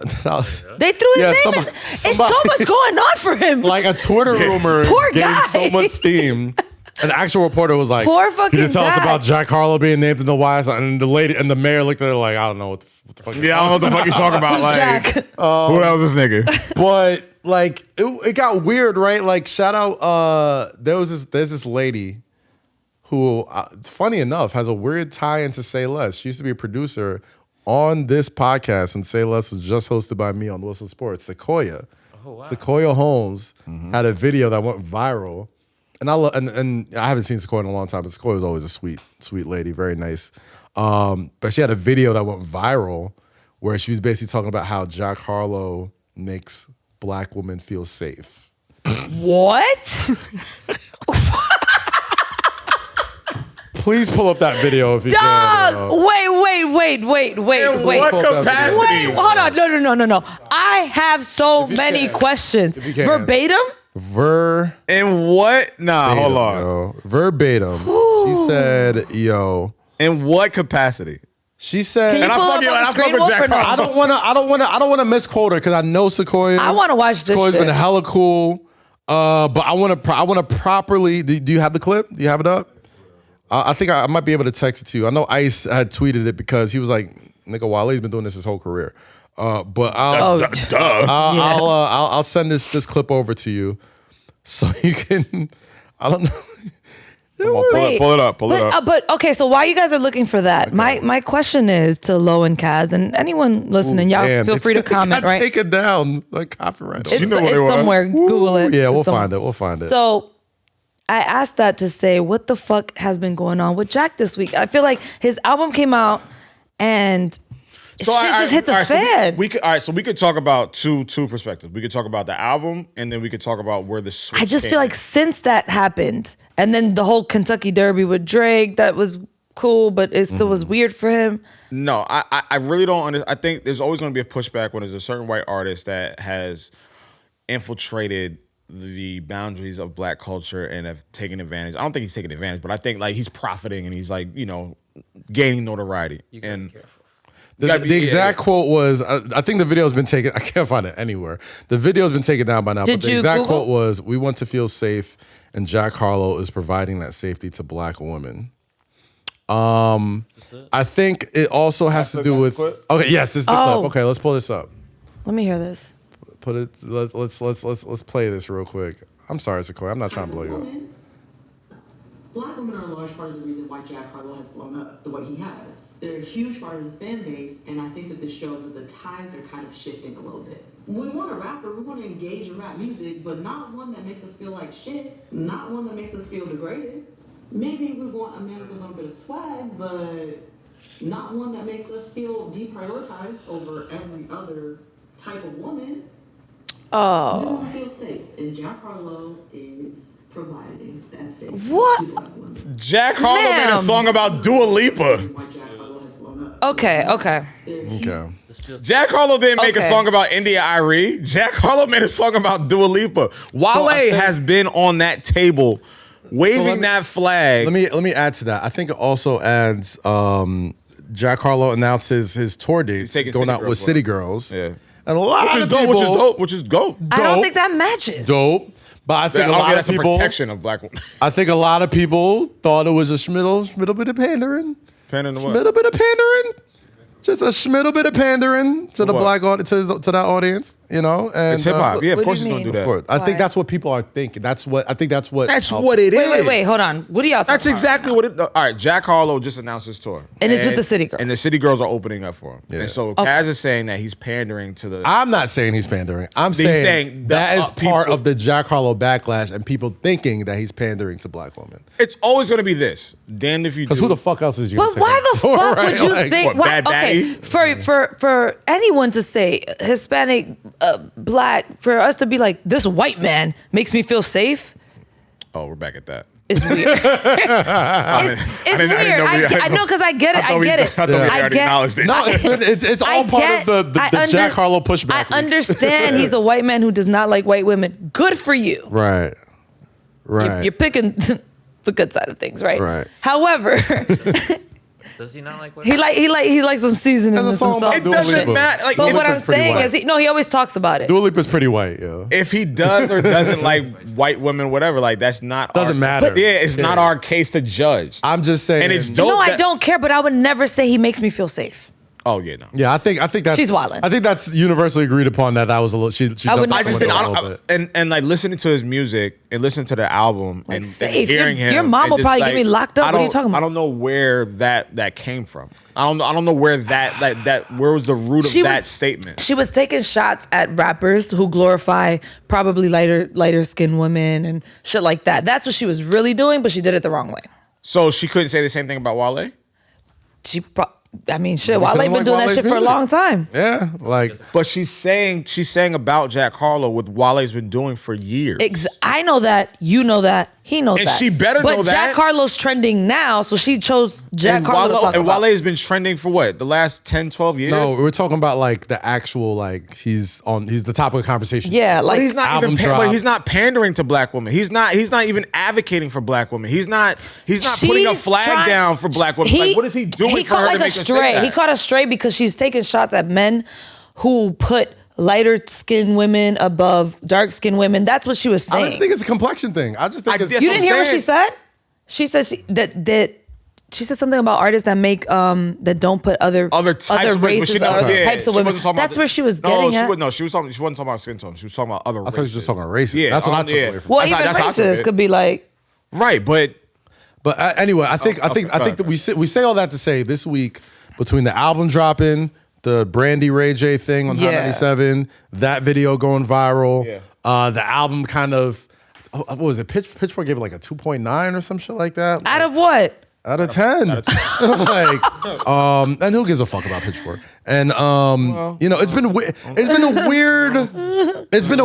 They threw his Yeah, name in. It's so much going on for him. Like a Twitter rumor Poor gained guy. so much steam. An actual reporter was like, Poor "Can fucking you tell us Jack. about Jack Harlow being named in the YSL?" And the lady and the mayor looked at her like, "I don't know what the fuck." Yeah, I don't know what the fuck you talking about. Who's Like, Jack? who else is this nigga? But like, it got weird, right? Like, shout out. There's this lady who, funny enough, has a weird tie into Say Less. She used to be a producer on this podcast, and Say Less was just hosted by me on Wilson Sports. Sequoia. Oh, wow. Sequoia Holmes had a video that went viral, and I haven't seen Sequoia in a long time, but Sequoia was always a sweet lady, very nice. But she had a video that went viral where she was basically talking about how Jack Harlow makes black women feel safe. What? Please pull up that video if you can. Dog! Wait. What capacity? Wait, hold on. No. I have so many questions. If you can. Verbatim? And what? Nah, hold on. Yo. Verbatim. She said, yo. In what capacity? She said, Can you And I pull fuck up you, on and the I fuck screen, with Wolf, Jack or no? Harlow. I don't want to misquote her because I know Sequoia. I want to watch this Sequoia's shit. been hella cool. But I want to properly. Do you have the clip? Do you have it up? I think I might be able to text it to you. I know Ice had tweeted it because he was like, "Nigga, Wale's been doing this his whole career." But I'll send this clip over to you so you can. I don't know. Come on, pull it up. But okay, so while you guys are looking for that, my question is to Low and Kaz and anyone listening, y'all feel free to comment, right? Take it down, like copyright. It's somewhere. Google it. Yeah, we'll It's somewhere. find it. So I asked that to say, what the fuck has been going on with Jack this week? I feel like his album came out and shit just hit the fan. So we could talk about two perspectives. We could talk about the album, and then we could talk about where the switch I just came feel like in. since that happened, and then the whole Kentucky Derby with Drake, that was cool, but it still was weird for him. No, I really don't understand. I think there's always going to be a pushback when there's a certain white artist that has infiltrated the boundaries of black culture and have taken advantage. I don't think he's taking advantage, but I think like he's profiting and he's like, gaining notoriety. You gotta And be careful. The exact quote was, I think the video's been taken, I can't find it anywhere. The video's been taken down by now, Did but the you exact Google? quote was, "We want to feel safe, and Jack Harlow is providing that safety to black women." I think it also has to do with, okay, yes, this is the clip. Okay, let's pull this up. Let me hear this. Put it, let's play this real quick. I'm sorry, Sequoia, I'm not trying to blow you up. Black women are a large part of the reason why Jack Harlow has blown up the way he has. They're a huge part of the fan base, and I think that this shows that the tides are kind of shifting a little bit. We want a rapper, we want to engage in rap music, but not one that makes us feel like shit, not one that makes us feel degraded. Maybe we want a man with a little bit of swag, but not one that makes us feel deprioritized over every other type of woman. We want to feel safe, and Jack Harlow is providing that safety to black women. Jack Harlow made a Ma'am. song about Dua Lipa. Why Jack Harlow has blown up. Okay. Okay. Jack Harlow didn't make a Okay. song about India Irie. Jack Harlow made a song about Dua Lipa. Wale has been on that table waving that flag. Let me add to that. I think it also adds, Jack Harlow announced his tour dates, taking going City out with Girls City with him. Girls. Yeah. And a lot Which is of dope, people, which is dope. I don't Dope. think that matches. dope. But I think I a don't lot think of that's a people, protection of black women. I think a lot of people thought it was a schmiddle bit of pandering. Depending on what. Schmiddle bit of pandering. Just a schmiddle bit of pandering to the What? black audience, to that audience, And It's hip hop. Yeah, of what do course you he's gonna mean? do that. of course, I Why? think that's what people are thinking. That's what it is. Wait, hold on. What are y'all talking That's about? exactly what it. All right, Jack Harlow just announced his tour, And it's with the City Girls. and the City Girls are opening up for him. Yeah. And so Kaz is saying that he's pandering to the. I'm not saying he's pandering. I'm He's saying saying the, that is part people- of the Jack Harlow backlash and people thinking that he's pandering to black women. It's always gonna be this. Damned if you do. Because who the fuck else is you? But why the fuck would you think? what, Why, Bad okay, Daddy? for anyone to say Hispanic, black, for us to be like this white man makes me feel safe. Oh, we're back at that. It's weird. It's didn't weird. know we- I know because I get it. I thought I we- get I it. thought we already acknowledged it. No, it's all part of the Jack Harlow pushback. I understand he's a white man who does not like white women. Good for you. Right. You're picking the good side of things, right? Right. However, Does he not like what? he likes some seasoning There's a and some song salt. about It Dua doesn't Lipa. matter. Like, But if, what I'm pretty saying white. is, he always talks about it. Dua Lipa's pretty white, yo. if he does or doesn't like white women, whatever, like that's not. Doesn't matter. Yeah, it's not our case to judge. I'm just saying. And it's dope. No, I that- don't care, but I would never say he makes me feel safe. Oh yeah, no. Yeah, I think that's. She's wildin'. I think that's universally agreed upon that was a little. She I would jumped never I out just the think window a little bit. and like listening to his music and listening to the album Like, and safe. hearing Your- him. your mom and will just, probably like, get me locked up. I What are you don't- talking about? I don't know where that came from. I don't know where that where was the root of that statement. She was taking shots at rappers who glorify probably lighter skinned women and shit like that. That's what she was really doing, but she did it the wrong way. So she couldn't say the same thing about Wale. I mean, shit, Maybe she Wale don't been like doing that Wale's shit for a music. long time. Yeah, like But she's saying about Jack Harlow with Wale's been doing for years. I know that. You know that. He knows And that. she better but know that. Jack Harlow's trending now, so she chose Jack Harlow to talk about. Wale has been trending for what? The last 10, 12 years? no, we're talking about like the actual like he's the topic of conversation. Yeah, But like he's not album even drop. but he's not pandering to black women. He's not even advocating for black women. He's not putting a she's flag trying- down for black women. Like, what is he doing He for caught her like to a make her say stray. that? He caught a stray because she's taking shots at men who put lighter skinned women above dark skinned women. That's what she was I saying. don't think it's a complexion thing. I just think it's guess You what didn't I'm hear what saying. she said? She said she said something about artists that make that don't put other types of women, but races she or never other did. types of She women. wasn't talking about That's where she was No, getting at. she wasn't talking about skin tone. She was talking about other I thought you were just talking about racism. Yeah, That's what I took yeah. away from. Well, That's how- even that's how I took racists it. could be like, Right, but But anyway, I think that we say all that to say this week between the album dropping, the Brandy Ray J thing on Hot Yeah. 97, that video going viral, Yeah. the album kind of what was it? Pitchfork gave it like a 2.9 or some shit like that. out of what? Out of 10. Like, and who gives a fuck about Pitchfork? And you know, it's been a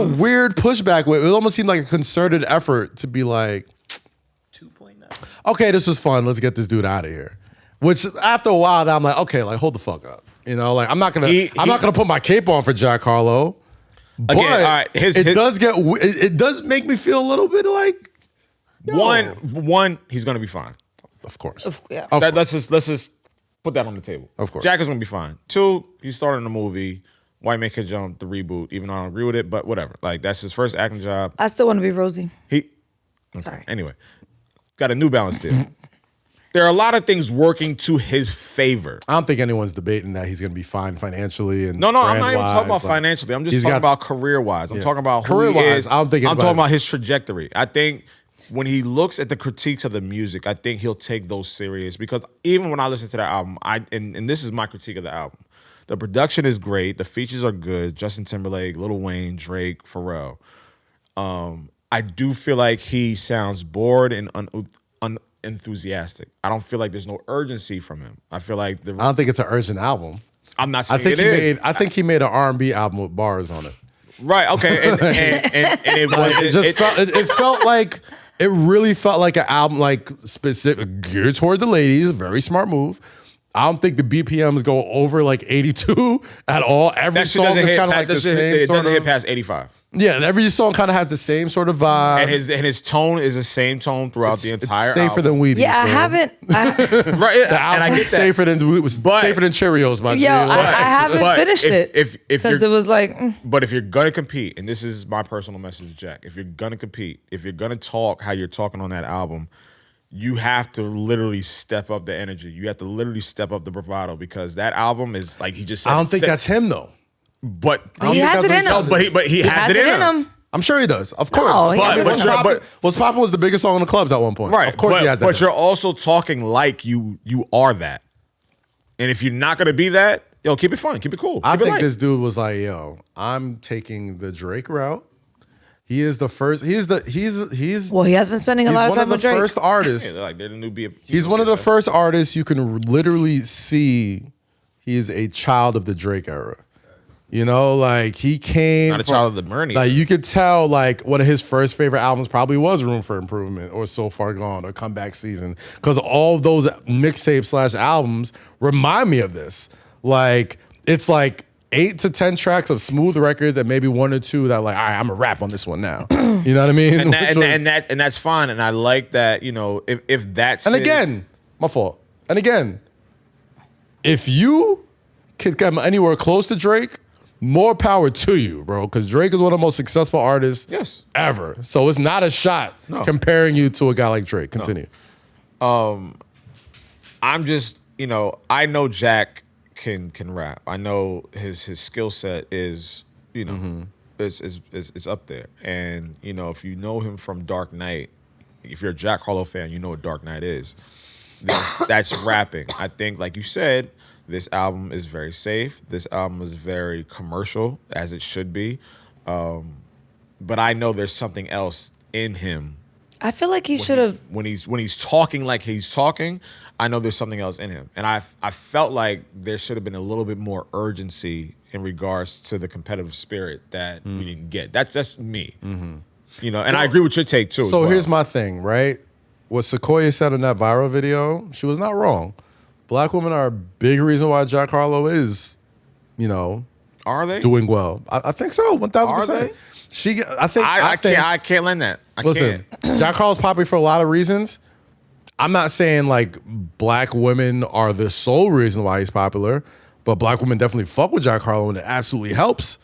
weird pushback. Where it almost seemed like a concerted effort to be like, 2.9. okay, this was fun. Let's get this dude out of here. Which after a while, I'm like, okay, like hold the fuck up. You know, like I'm not gonna put my cape on for Jack Harlow. But Again, all right, it does make me feel a little bit like one, he's gonna be fine. of course. Yeah. Let's just put that on the table. Of course. Jack is gonna be fine. Two, he's starting a movie. White Man Can Jump, the reboot. Even though I don't agree with it, but whatever. Like that's his first acting job. I still want to be Rosie. Sorry. Anyway, got a New Balance deal. There are a lot of things working to his favor. I don't think anyone's debating that he's gonna be fine financially and No, I'm not even brand-wise, talking about like, financially. I'm just he's talking got- about career-wise. I'm talking about who he Career-wise, is. I don't think I'm anybody- talking about his trajectory. I think when he looks at the critiques of the music, I think he'll take those serious because even when I listen to that album, and this is my critique of the album. The production is great. The features are good. Justin Timberlake, Lil Wayne, Drake, Pharrell. I do feel like he sounds bored and unenthusiastic. I don't feel like there's no urgency from him. I feel like I don't think it's an urgent album. I'm not I saying think it is. I think he made an R&B album with bars on it. Right. Okay. And it was. It felt like it really felt like an album like specific geared toward the ladies. Very smart move. I don't think the BPMs go over like 82 at all. Every that shit song doesn't is hit. kind of like the same It sort doesn't hit of. past 85. Yeah, every song kind of has the same sort of vibe. And his tone is the same tone throughout the entire it's safer album. than weed. Yeah, I haven't. Right. The and I album get was that. safer than safer than Cheerios, my Yo, G. I haven't but finished it if because you're- it was like, But if you're gonna compete, and this is my personal message to Jack, if you're gonna compete, if you're gonna talk how you're talking on that album, you have to literally step up the energy. You have to literally step up the bravado because that album is like he just said. I don't think that's him though. But he has it in him. but he has it in him. I'm sure he does. Of course. No, he has it in him. What's Poppin' was the biggest song in the clubs at one point. Right. Of course he had that. But you're also talking like you are that. And if you're not gonna be that, yo, keep it fun, keep it cool. I keep it think light. this dude was like, yo, I'm taking the Drake route. He is the first. He's well, he has been spending a lot of one time of the with Drake. first artists. Yeah, they're like they're the new B. He's one of the first artists you can literally see. He is a child of the Drake era. You know, like he came. Not a child of the Bernie. Like you could tell, like one of his first favorite albums probably was "Room for Improvement" or "So Far Gone" or "Comeback Season," because all of those mixtapes / albums remind me of this. Like it's like 8 to 10 tracks of smooth records and maybe 1 or 2 that like, all right, I'm a rap on this one now. You know what I mean? and that's fine. And I like that. You know, if that's And his- again, my fault. And again, if you can come anywhere close to Drake, more power to you, bro. Because Drake is one of the most successful artists Yes. ever. So it's not a shot comparing you to a guy like Drake. Continue. I'm just, you know, I know Jack can rap. I know his skill set is, you know, is up there. And, you know, if you know him from Dark Knight, if you're a Jack Harlow fan, you know what Dark Knight is. Then that's rapping. I think, like you said, this album is very safe. This album is very commercial, as it should be. But I know there's something else in him I feel like he should have. When he's talking like he's talking, I know there's something else in him, and I felt like there should have been a little bit more urgency in regards to the competitive spirit that we didn't get. That's just me, you know. And I agree with your take too. So here's my thing, right? What Sequoia said in that viral video, she was not wrong. Black women are a big reason why Jack Harlow is, you know, are they doing well? I think so, 1,000%. Are they? I can't lend that. Listen, Jack Harlow's popular for a lot of reasons. I'm not saying like black women are the sole reason why he's popular, but black women definitely fuck with Jack Harlow and it absolutely helps.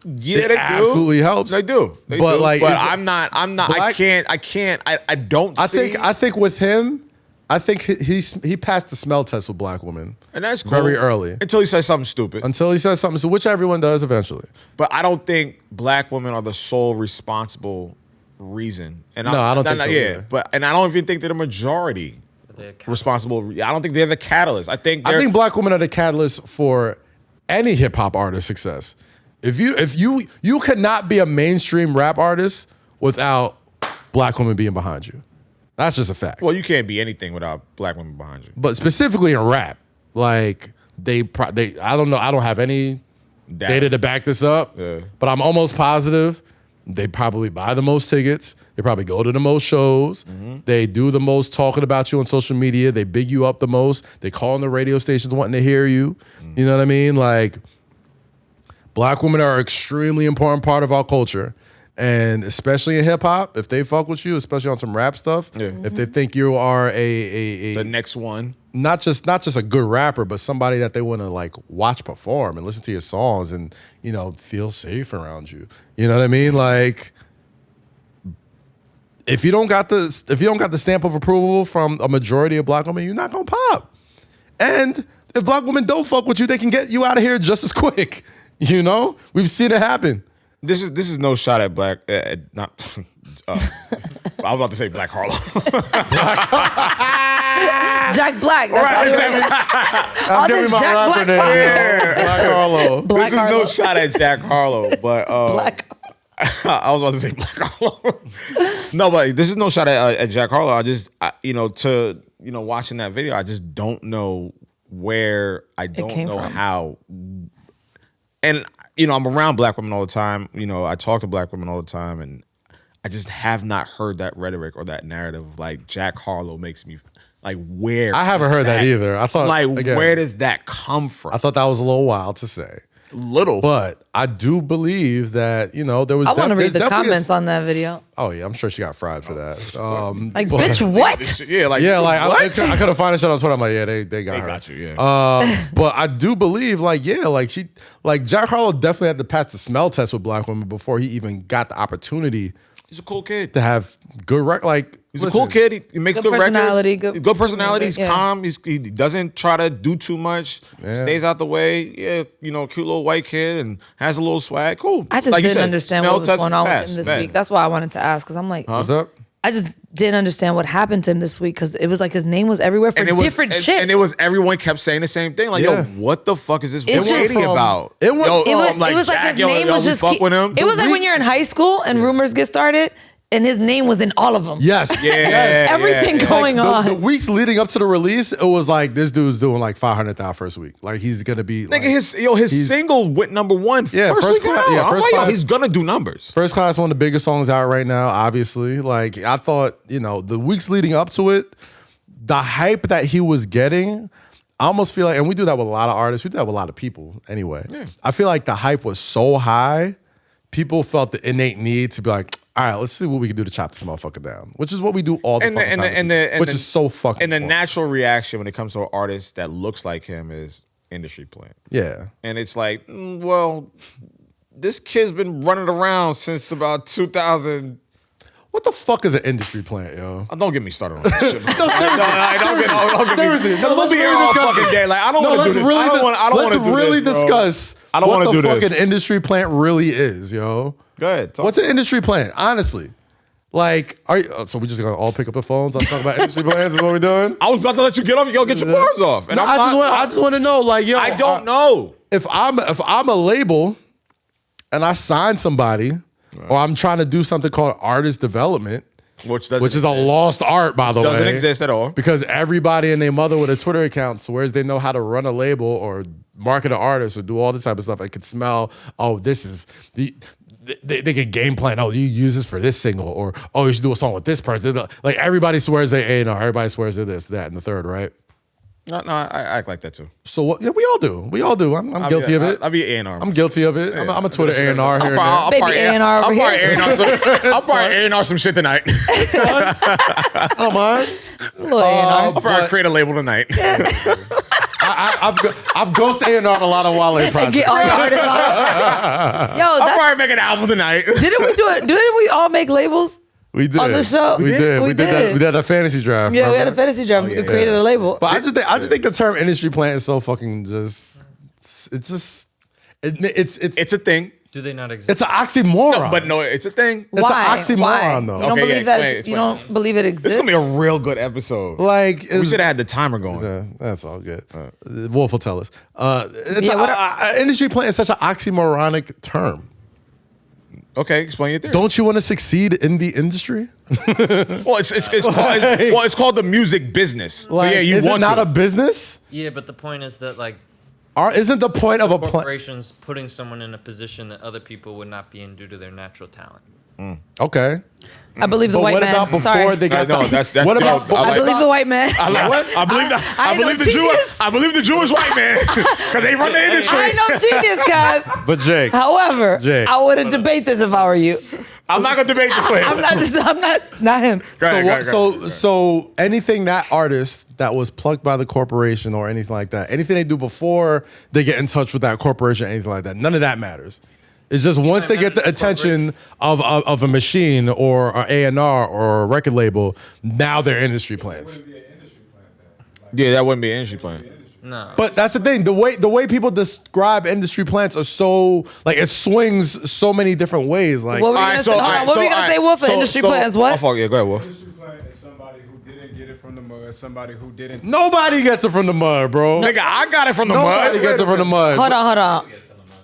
Yeah, it they absolutely helps. They do. But I'm not. Black, I can't. I don't. I think with him, I think he passed the smell test with black women, and that's cool. Very early until he says something stupid. So which everyone does eventually. But I don't think black women are the sole responsible reason. And I don't think so. Yeah, and I don't even think they're the majority responsible. I don't think they're the catalyst. I think black women are the catalyst for any hip hop artist success. If you could not be a mainstream rap artist without black women being behind you. That's just a fact. Well, you can't be anything without black women behind you. But specifically in rap, like I don't know. I don't have any data to back this up. Yeah. But I'm almost positive they probably buy the most tickets. They probably go to the most shows. Mm-hmm. They do the most talking about you on social media. They big you up the most. They call on the radio stations wanting to hear you. Mm-hmm. You know what I mean? Like, black women are an extremely important part of our culture. And especially in hip hop, if they fuck with you, especially on some rap stuff, if they think you are the next one, not just a good rapper, but somebody that they want to like watch perform and listen to your songs and, you know, feel safe around you. You know what I mean? Like, if you don't got the stamp of approval from a majority of black women, you're not gonna pop. And if black women don't fuck with you, they can get you out of here just as quick. You know, we've seen it happen. This is no shot at black. Not. I was about to say Black Harlow. Jack Black. I'm giving my rapper name. Black Harlow. This is no shot at Jack Harlow, but I was about to say Black Harlow. No, but this is no shot at Jack Harlow. I just, watching that video, I just don't know where. I don't know how. And I'm around black women all the time. I talk to black women all the time, and I just have not heard that rhetoric or that narrative. Like, Jack Harlow makes me like, where? I haven't heard that either. I thought, like, again, where does that come from? I thought that was a little wild to say. But I do believe that, there was. I want to read the comments on that video. Oh yeah, I'm sure she got fried for that. Bitch, what? I couldn't find a shit on Twitter. I'm like, yeah, they got her. Got you, yeah. But I do believe, Jack Harlow definitely had to pass the smell test with black women before he even got the opportunity. He's a cool kid to have good He's a cool kid. He makes good personality, records. Good personality. He's calm. He doesn't try to do too much. Yeah. Stays out the way. Yeah, cute little white kid and has a little swag. Cool. I just didn't understand what was going on with him this week. That's why I wanted to ask, because I'm like, what's up? I just didn't understand what happened to him this week, because it was like his name was everywhere for different shit. And it was, everyone kept saying the same thing. Like, yo, what the fuck is this lady about? It was like his name was just. It was like when you're in high school and rumors get started. And his name was in all of them. Yes. Everything going on. The weeks leading up to the release, it was like, this dude's doing like 500,000 first week. Like, he's gonna be. Nigga, his single went number one. Yeah, first class. Yeah, first class. He's gonna do numbers. First Class, one of the biggest songs out right now. Obviously, like, I thought, the weeks leading up to it, the hype that he was getting, I almost feel like, and we do that with a lot of artists. We do that with a lot of people. Anyway, I feel like the hype was so high, people felt the innate need to be like, all right, let's see what we can do to chop this motherfucker down, which is what we do all the time. Which is so fucking And the natural reaction when it comes to an artist that looks like him is industry plant. Yeah. And it's like, well, this kid's been running around since about 2000. What the fuck is an industry plant, yo? Don't get me started on that shit. Seriously. Let's be all fucking gay. Like, I don't want to do this. Let's really discuss what the fucking this. Industry plant really is, yo. Go ahead. What's an industry plant? Honestly. Like, so we just gonna all pick up the phones? I'm talking about industry plans is what we're doing? I was about to let you get off. Yo, get your bars off. And I just want to know, like, yo. I don't know. If I'm a label and I sign somebody, or I'm trying to do something called artist development, which is a lost art, by the way. Doesn't exist at all. Because everybody and their mother with a Twitter account swears they know how to run a label or market an artist or do all this type of stuff and could smell, oh, this is they could game plan, oh, you use this for this single, or oh, you should do a song with this person. Like everybody swears they A&R, everybody swears they're this, that, and the third, right? No, I act like that too. So what? Yeah, we all do. I'm guilty of it. I'll be A&R. I'm guilty of it. Yeah. I'm a Twitter A&R here and there. Baby A&R over here. I'll probably A&R some shit tonight. I don't mind. Little A&R. I'll probably create a label tonight. I've ghost A&R'd a lot of Wale projects. Get all your artists on. Yo, I'll probably make an album tonight. didn't we do it? Didn't we all make labels? We did On the show? We did. We did a fantasy draft. Yeah, we had a remember? fantasy draft. We created a label. But I just think the term industry plant is so fucking just. It's It's a thing. Do they not exist? it's an oxymoron. No, it's a thing. It's Why? an oxymoron, Why? though. You don't Okay, believe yeah, that? explain, You don't believe it exists? This is gonna be a real good episode. Like We should have had the timer going. Yeah, that's all good. Wolf will tell us. Yeah, Industry plant is such an oxymoronic term. Okay, explain your theory. Don't you want to succeed in the industry? Well, it's called the music business. So yeah, you is want it not to. a business? Yeah, but the point is that like Isn't the point of a plant? corporations putting someone in a position that other people would not be in due to their natural talent. Okay. I believe the But white what man. about before Sorry. they got? No, that's what no, about? I I believe the white man. I believe the genius. I believe the Jewish white man because they run the industry. I know genius, guys. But Jake, However, Jake. I wouldn't debate this if I were you. I'm not gonna debate this way. I'm not him. Go ahead, go ahead. So anything that artist that was plucked by the corporation or anything like that, anything they do before they get in touch with that corporation, anything like that, none of that matters. It's just once they get the attention of a machine or an A&R or a record label, now they're industry plants. Yeah, that wouldn't be an industry plan. No. But that's the thing. The way people describe industry plants are so like it swings so many different ways. Like What were you gonna say? What were you gonna say, Wolf? Industry plans? What? Yeah, go ahead, Wolf. Industry plant is somebody who didn't get it from the mud, somebody who didn't. nobody gets it from the mud, bro. Nigga, I got it from the Nobody mud. gets it from the mud. Hold on.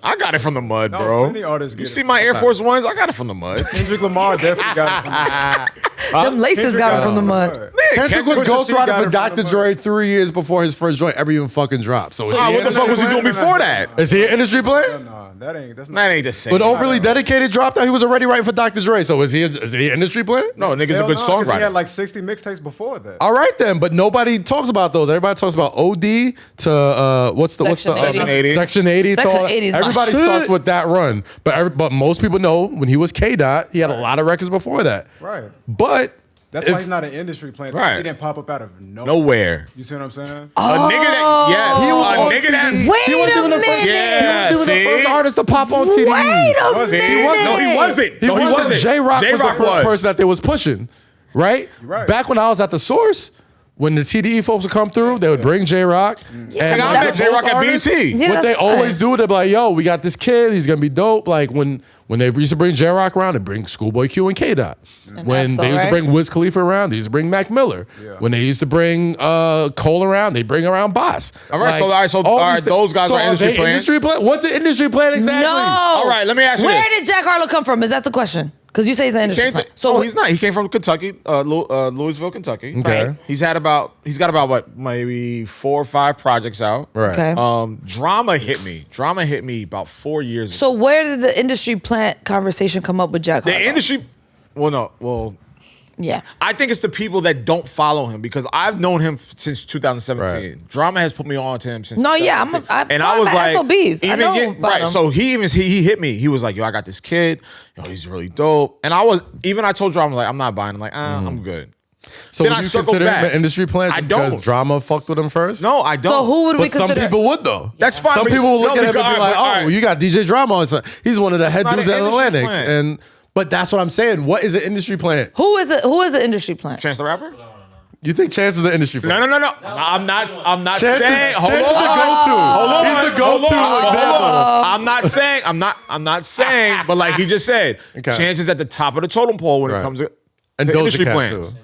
I got it from the mud, No, bro. many artists get You it see from my the Air mud. Force Ones? I got it from the mud. Kendrick Lamar definitely got it from the Them laces got it from the mud. Kendrick was Pusha T got ghostwriter it for from Dr. the Dre 3 years before his first joint ever even fucking dropped. So is he What the an fuck was he industry doing plant? before that? Is he an industry plant? Nah, that's not. That ain't the same. But Overly Dedicated dropped out. He was already writing for Dr. Dre. So is he an industry plant? No, nigga's a Hell good no, 'cause He had songwriter. like 60 mixtapes before that. All right then, but nobody talks about those. Everybody talks about OD to what's the Section 80. Section 80. Section So 80 is my everybody shit. starts with that run, but most people know when he was K-Dot, he had a lot of records before that. Right. But That's if- why he's not an industry plant. Right. He didn't pop up out of nowhere. Nowhere. You see what I'm saying? A nigga that, yeah, He was a on nigga TV. that, He Wait wasn't a even the first- minute. Yeah, he was the see? first artist to pop on TDE. Wait a Was he? minute. No, he wasn't. He No, he wasn't. wasn't. J-Rock was the J-Rock first was. person that they was pushing, right? Right. Back when I was at the Source, when the TDE folks would come through, they would bring J-Rock. Nigga, I met J-Rock at BET. Yeah, what they that's always fine. do, they're like, yo, we got this kid, he's gonna be dope. Like when they used to bring J-Rock around, they bring Schoolboy Q and K-Dot. When they Absol, used to right? bring Wiz Khalifa around, they used to bring Mac Miller. Yeah. When they used to bring Cole around, they bring around Boss. All right, so those guys so are industry they plans? industry plan? What's an industry plan exactly? No. All right, let me ask you Where this. did Jack Harlow come from? Is that the question? Because you say he's an industry Came plant. to- So no, he's not. He came from Kentucky, Louisville, Kentucky. Okay. Right. He's got about what, maybe 4 or 5 projects out. Right. Okay. Drama hit me. Drama hit me about 4 years ago. So where did the industry plant conversation come up with Jack Harlow? The industry, well, Yeah. I think it's the people that don't follow him because I've known him since 2017. Right. Drama has put me on to him since. No, yeah, 2017. and I was like, SOBs. I know about right. them. So he hit me. He was like, "Yo, I got this kid. Yo, he's really dope." And I told Drama like, "I'm not buying." I'm like, I'm good. So Then would I you circled consider him back. an industry plan I because don't. Drama fucked with him first? No, I don't. So who would we But some consider? people would though. That's fine. Some but- people will look no, at him and because- be like, all "Oh, you got DJ Drama on something. He's one of the head not dudes an at industry Atlantic." plant. But that's what I'm saying. What is an industry plant? Who is an industry plant? Chance the Rapper? You think Chance is an industry plant? No. I'm not Chance saying. is, Hold Chance on. is the go-to. He's the go-to example. I'm not saying, but like he just said, Okay. Chance is at the top of the total pole when Right. it comes to And to Doja industry Cat, plans. too.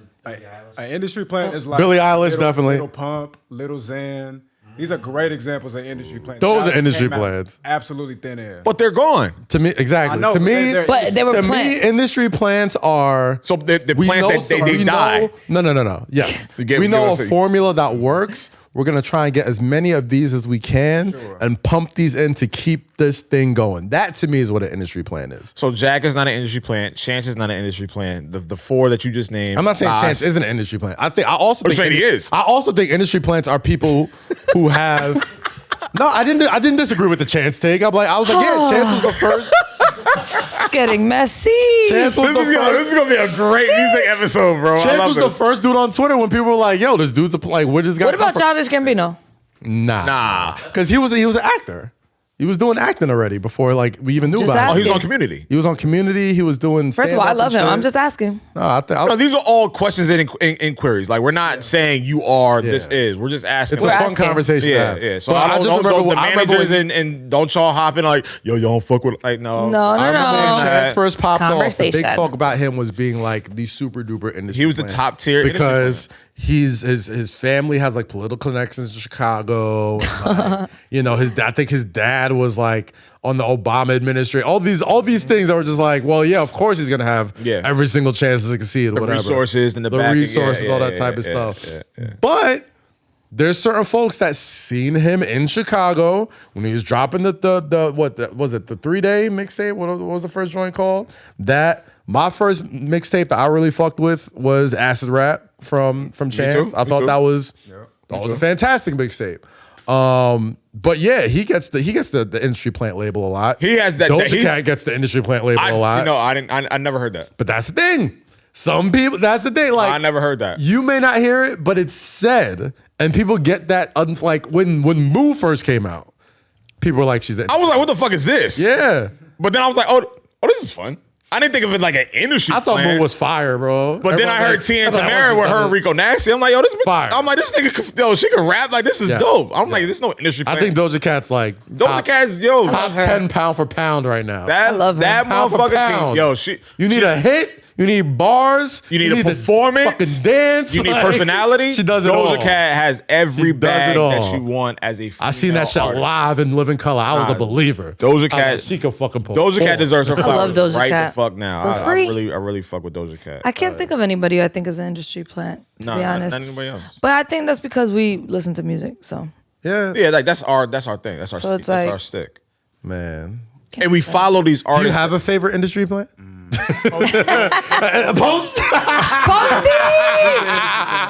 An industry plant is like Billie Eilish, definitely. Little Pump, Little Xan. These are great examples of industry plans. Those are Guys industry came out plans. Absolutely thin air. But they're gone. To me, exactly. I know, to me, But they were to plants. me, industry plants are. So the we plans know that some- they we die. know- No. Yes. Give we know us a a- formula that works. We're going to try and get as many of these as we can and pump these in to keep this thing going. That to me is what an industry plan is. So Jack is not an industry plan. Chance is not an industry plan. The four that you just named. I'm not saying Nas- Chance isn't an industry plan. I also You're think saying he is. I also think industry plants are people who have. No, I didn't disagree with the Chance take. I was like, yeah, Chance was the first. It's getting messy. Chance was the first. This is gonna be a great music episode, bro. I Chance love was this. the first dude on Twitter when people were like, "Yo, this dude's like, where this guy?" What come about from?" Childish Gambino? Nah. Because he was an actor. He was doing acting already before like we even knew Just about Oh, it. he was on Asking. Community. He was on Community. He was doing. First of all, I stand-up love and him. shit. I'm just asking. No, I think No, these are all questions and inquiries. Like we're not saying you are. This Yeah. is. We're just asking. it's a We're fun asking. conversation. to Yeah, have. yeah. So But I don't just remember the I remember managers when- and don't y'all hop in like, yo, don't fuck with like no. No, I remember when no. Chance first popped off. The big Conversation. talk about him was being like the super duper industry. He was the plant. top tier industry because his family has like political connections in Chicago. And, like, you know, I think his dad was like on the Obama administration. All these things that were just like, well, yeah, of course he's gonna have every single chance to succeed. The whatever. resources and the the backing, resources, yeah, all that yeah, type of yeah, stuff. yeah. But there's certain folks that seen him in Chicago when he was dropping the 3-day mixtape. What was the first joint called? My first mixtape that I really fucked with was Acid Rap from Chance. I thought that was a fantastic mixtape. But yeah, he gets the industry plant label a lot. He has that. Doja Cat gets the industry plant label a lot. No, I didn't. I never heard that. But that's the thing. Some people. That's the thing. Like I never heard that. You may not hear it, but it's said, and people get that. Like when Moo first came out, people were like, "She's." I was like, "What the fuck is this?" Yeah. But then I was like, "Oh, this is fun." I didn't think of it like an industry. I thought plan. Moo was fire, bro. But then I heard T and Tamara with her and Rico Nasty. I'm like, yo, this bitch, Fire. I'm like, this nigga, yo, she can rap. Like, this is dope. I'm like, this is no industry plan. I think Doja Cat's like Doja Cat's, yo, top 10 pound for pound right now. That, I love her. that Pound for motherfucker pound. thing, yo, she. You need she, a hit. You need bars. You need a to performance. Fucking dance. You need like, personality. She does it all. Doja Cat has every She does bag it all. that you want as a female I seen that shit artist. live in living color. I was a believer. Doja I was Cat- like, she can fucking Doja Cat deserves her love flowers Doja right Cat. the fuck now. For I free. really fuck with Doja Cat. I can't think of anybody who I think is an industry plant, to be honest. Not anybody else. But I think that's because we listen to music. So Yeah. Yeah, like that's our thing. That's our So it's that's like- our stick. Man. And we follow these Do artists. you have a favorite industry plant? Post? Posty!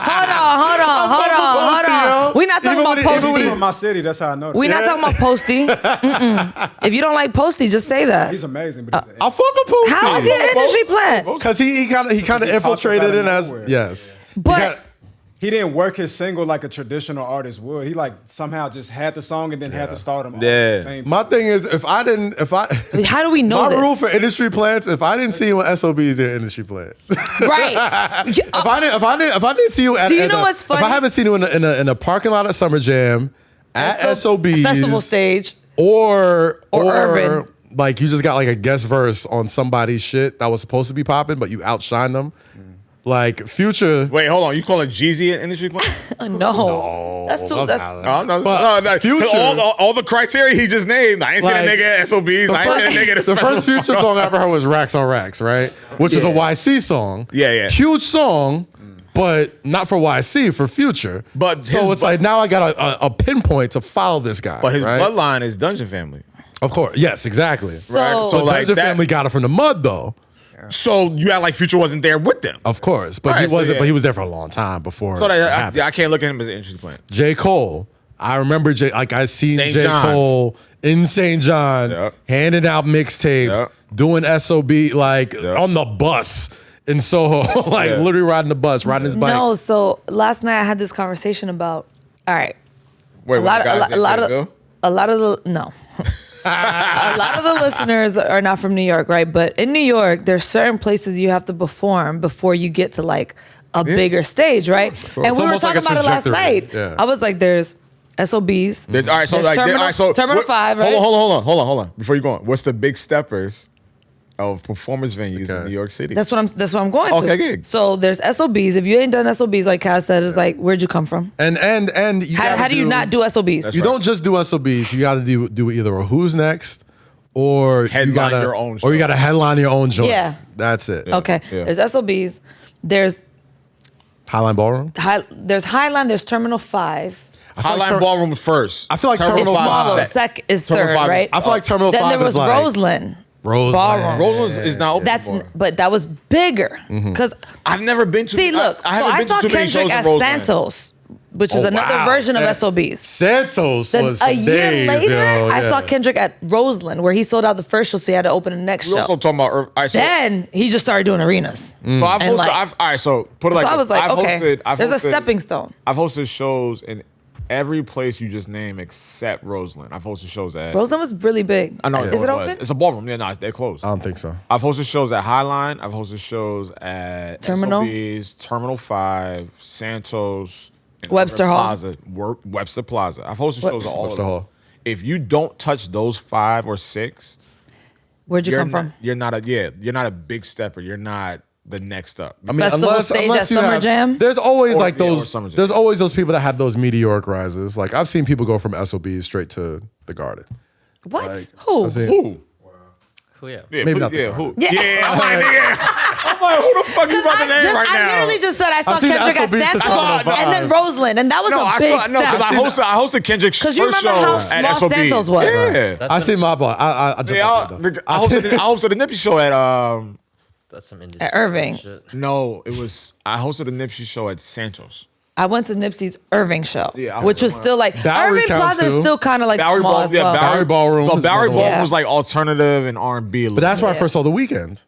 Hold on. We're not talking about Even when Posty. In my city, that's how I know. We're not talking about Posty. Mm-mm. If you don't like Posty, just say that. He's amazing, but he's I fuck with Posty. How is he an industry plant? Because he kind of He popped infiltrated up out in of as nowhere. yes. But he didn't work his single like a traditional artist would. He like somehow just had the song and then had to start them all at Yeah. the same time. My thing is, if I how do we know my this? rule for industry plants, if I didn't see you at SOB, is an industry plant. Right. If I didn't see you at, Do you know what's funny? If I haven't seen you in a parking lot at Summer Jam, at SOB, Festival stage. or Urban. like you just got like a guest verse on somebody's shit that was supposed to be popping, but you outshine them. Like Future. Wait, hold on. You call it Jeezy an industry plan? No. That's too. That's Oh, no, But no. Future- all the criteria he just named. I ain't seen a Like, nigga at SOBs. I ain't seen a nigga at The first Future song I ever heard was Racks on Racks, right? Which is a YC song. Yeah. Huge song, but not for YC, for Future. But so his it's like now I got a pinpoint to follow this guy. But his right? bloodline is Dungeon Family. Of course. Yes, exactly. So- Right? So like Dungeon that- family got it from the mud though. So you act like Future wasn't there with them. Of course. But Right, he so wasn't, yeah. but he was there for a long time before. So it that, happened. I can't look at him as an industry plan. J. Cole. I remember I seen St. J. John's. Cole in St. John's Yep. handing out mixtapes, Yep. doing SOB like Yep. on the bus in Soho, like Yeah. literally riding the bus, riding his bike. no. So last night I had this conversation about. All right. Wait, A lot guys of the no. A lot of the listeners are not from New York, right? But in New York, there's certain places you have to perform before you get to like a bigger stage, right? And It's we were almost like talking a about it last trajectory. night. Yeah. I was like, there's SOBs. All right, so There's like, Terminal, all right, so Terminal 5, right? Hold on. Before you go on, what's the big steppers of performance venues in New York City. That's what I'm going to. Okay, good. So there's SOBs. If you ain't done SOBs, like Kaz said, it's like, where'd you come from? And you How do you not do SOBs? You don't just do SOBs. You got to do either a Who's Next or Headline your own show. Or you got to headline your own joint. Yeah. That's it. Okay. Yeah. There's SOBs. There's Highline Ballroom. There's Highline. There's Terminal 5. Highline Ballroom first. I feel like It's Terminal 5 smaller. is Is Terminal third, 5 right? I feel like Terminal Then 5 there was is like Roseland. Ballroom. Roland's is not open But that was bigger because I've never been to. see, look. I saw Kendrick at Santos, which is another version of SOBs. Santos Then was a for year days, later, yo, I saw yeah. Kendrick at Roseland, where he sold out the first show, so he had to open the next We show. also talking about. Then he just started doing arenas. So I've And hosted. like- All right, so put it like So I this. was like, I've okay, hosted- I've there's a hosted- stepping stone. I've hosted shows in every place you just named except Roseland. I've hosted shows at. Roseland was really big. I know. Is it was. open? It's a ballroom. Yeah, no, they're closed. I don't think so. I've hosted shows at Highline. I've hosted shows at Terminal? SOBs, Terminal 5, Santos, and Webster Everett Hall. Plaza, Webster Plaza. I've hosted shows at all Webster of them. Hall. If you don't touch those 5 or 6, Where'd you come from? You're not a big stepper. You're not the next up. I mean, Festival stage at you Summer have, Jam? there's always Or- like yeah, or those. Summer Jam. There's always those people that have those meteoric rises. Like I've seen people go from SOBs straight to the Garden. What? Like, Who? I've seen- Who? Who, yeah. Yeah, Maybe not the yeah, Garden. who? Yeah. Yeah, I'm like, who the fuck you about to name right now? I literally just said I saw I've seen Kendrick at SOBs to Santos Terminal and then 5. Roseland, and that was No, a big because I step. hosted Kendrick's first Because you show remember how at small SOBs. Santos was. Yeah. I seen my boy. I jumped Yeah, out there, though. I hosted the Nipsey show at That's some industry At Irving. shit. no, I hosted the Nipsey show at Santos. I went to Nipsey's Irving show, Yeah, I which was went. still like Bowery Irving counts Plaza is too. still kind of like Bowery small Ball, as yeah, well. Bowery Ballroom But is Bowery another one. Ballroom Yeah. was like alternative and R&B. But that's where I first saw The Weeknd.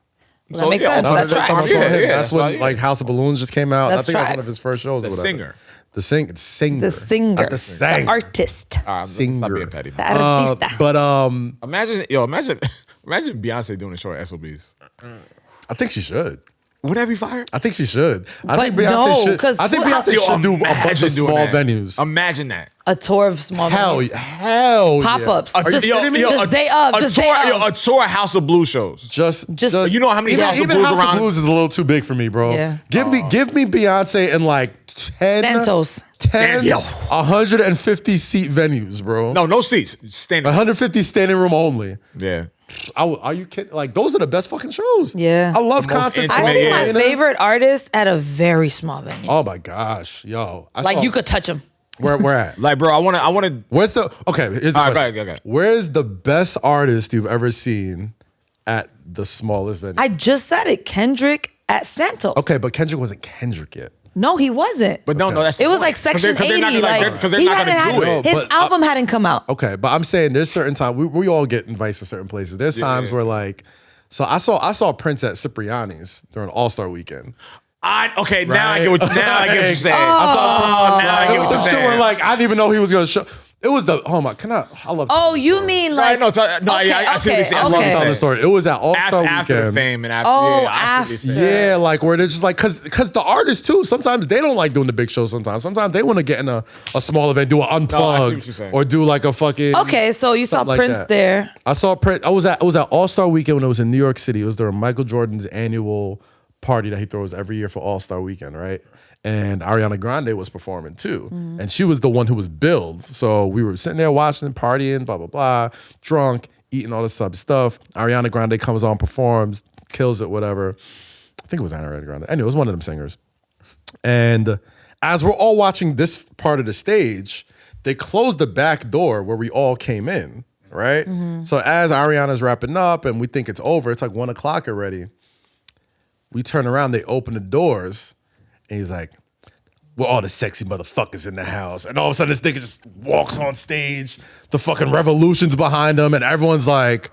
That makes sense. no, That that's tracks. fine. Yeah, That's that's when right, yeah. like House of Balloons just came out. That's I think that was one tracks. of his first shows. The or whatever. singer. The singer. The singer, Not the singer. the artist, Stop Singer. being petty. the artista. But Imagine Beyonce doing a show at SOBs. I think she should. Would that be fire? I think she should. I But think Beyonce no, should. 'cause I think who- Beyonce Yo, should do a bunch imagine of doing small that. venues. Imagine that. A tour of small Hell, venues. hell, Pop-ups. Yeah. Are you Just- kidding me? just day of, a just tour, day of. a tour of House of Blues shows. Just- You know how many even, House of even Blues House around? of Blues is a little too big for me, bro. Yeah. Give me Beyonce in like 10 Santos. 10 Yo. 150 seat venues, bro. No seats. Standing. 150 standing room only. Yeah. Are you kidding? Like those are the best fucking shows. Yeah. I love The most concerts. intimate, I see yeah. my favorite artist at a very small venue. Oh my gosh, yo! Like you could touch him. Where at? Like, bro, I want Where's the okay? Here's the All right, question. go ahead. Where's the best artist you've ever seen at the smallest venue? I just said it. Kendrick at Santos. Okay, but Kendrick wasn't Kendrick yet. No, he wasn't. But no, that's It was the like point. Section 'Cause they're 80. not gonna- Like, because they're he not hadn't gonna do had it. his But, album hadn't come out. Okay, but I'm saying there's certain times we all get invites to certain places. There's times where like, so I saw Prince at Cipriani's during All-Star Weekend. Okay, now I get what you're saying. I saw now I get what you're some shit saying. where like I didn't even know he was gonna show. It was the I love. Oh, you mean like? Right, no, yeah, I see what you're saying. I love Okay. telling the story. It was at All-Star After the Weekend. fame and after. Oh, yeah, I see what after. you're saying. Yeah, like where they're just like, cause the artists too. Sometimes they don't like doing the big shows. Sometimes they want to get in a small event, do an what unplugged, you're saying. or do like a fucking. Okay, so you saw Something like Prince that. there. I saw Prince. I was at All-Star Weekend when it was in New York City. It was during Michael Jordan's annual party that he throws every year for All-Star Weekend, right? And Ariana Grande was performing too. And she was the one who was billed. So we were sitting there watching, partying, blah, blah, blah, drunk, eating all this type of stuff. Ariana Grande comes on, performs, kills it, whatever. I think it was Ariana Grande. Anyway, it was one of them singers. And as we're all watching this part of the stage, they closed the back door where we all came in, right? So as Ariana's wrapping up and we think it's over, it's like 1 o'clock already. We turn around, they open the doors, and he's like, we're all the sexy motherfuckers in the house. And all of a sudden, this nigga just walks on stage, the fucking revolution's behind him, and everyone's like,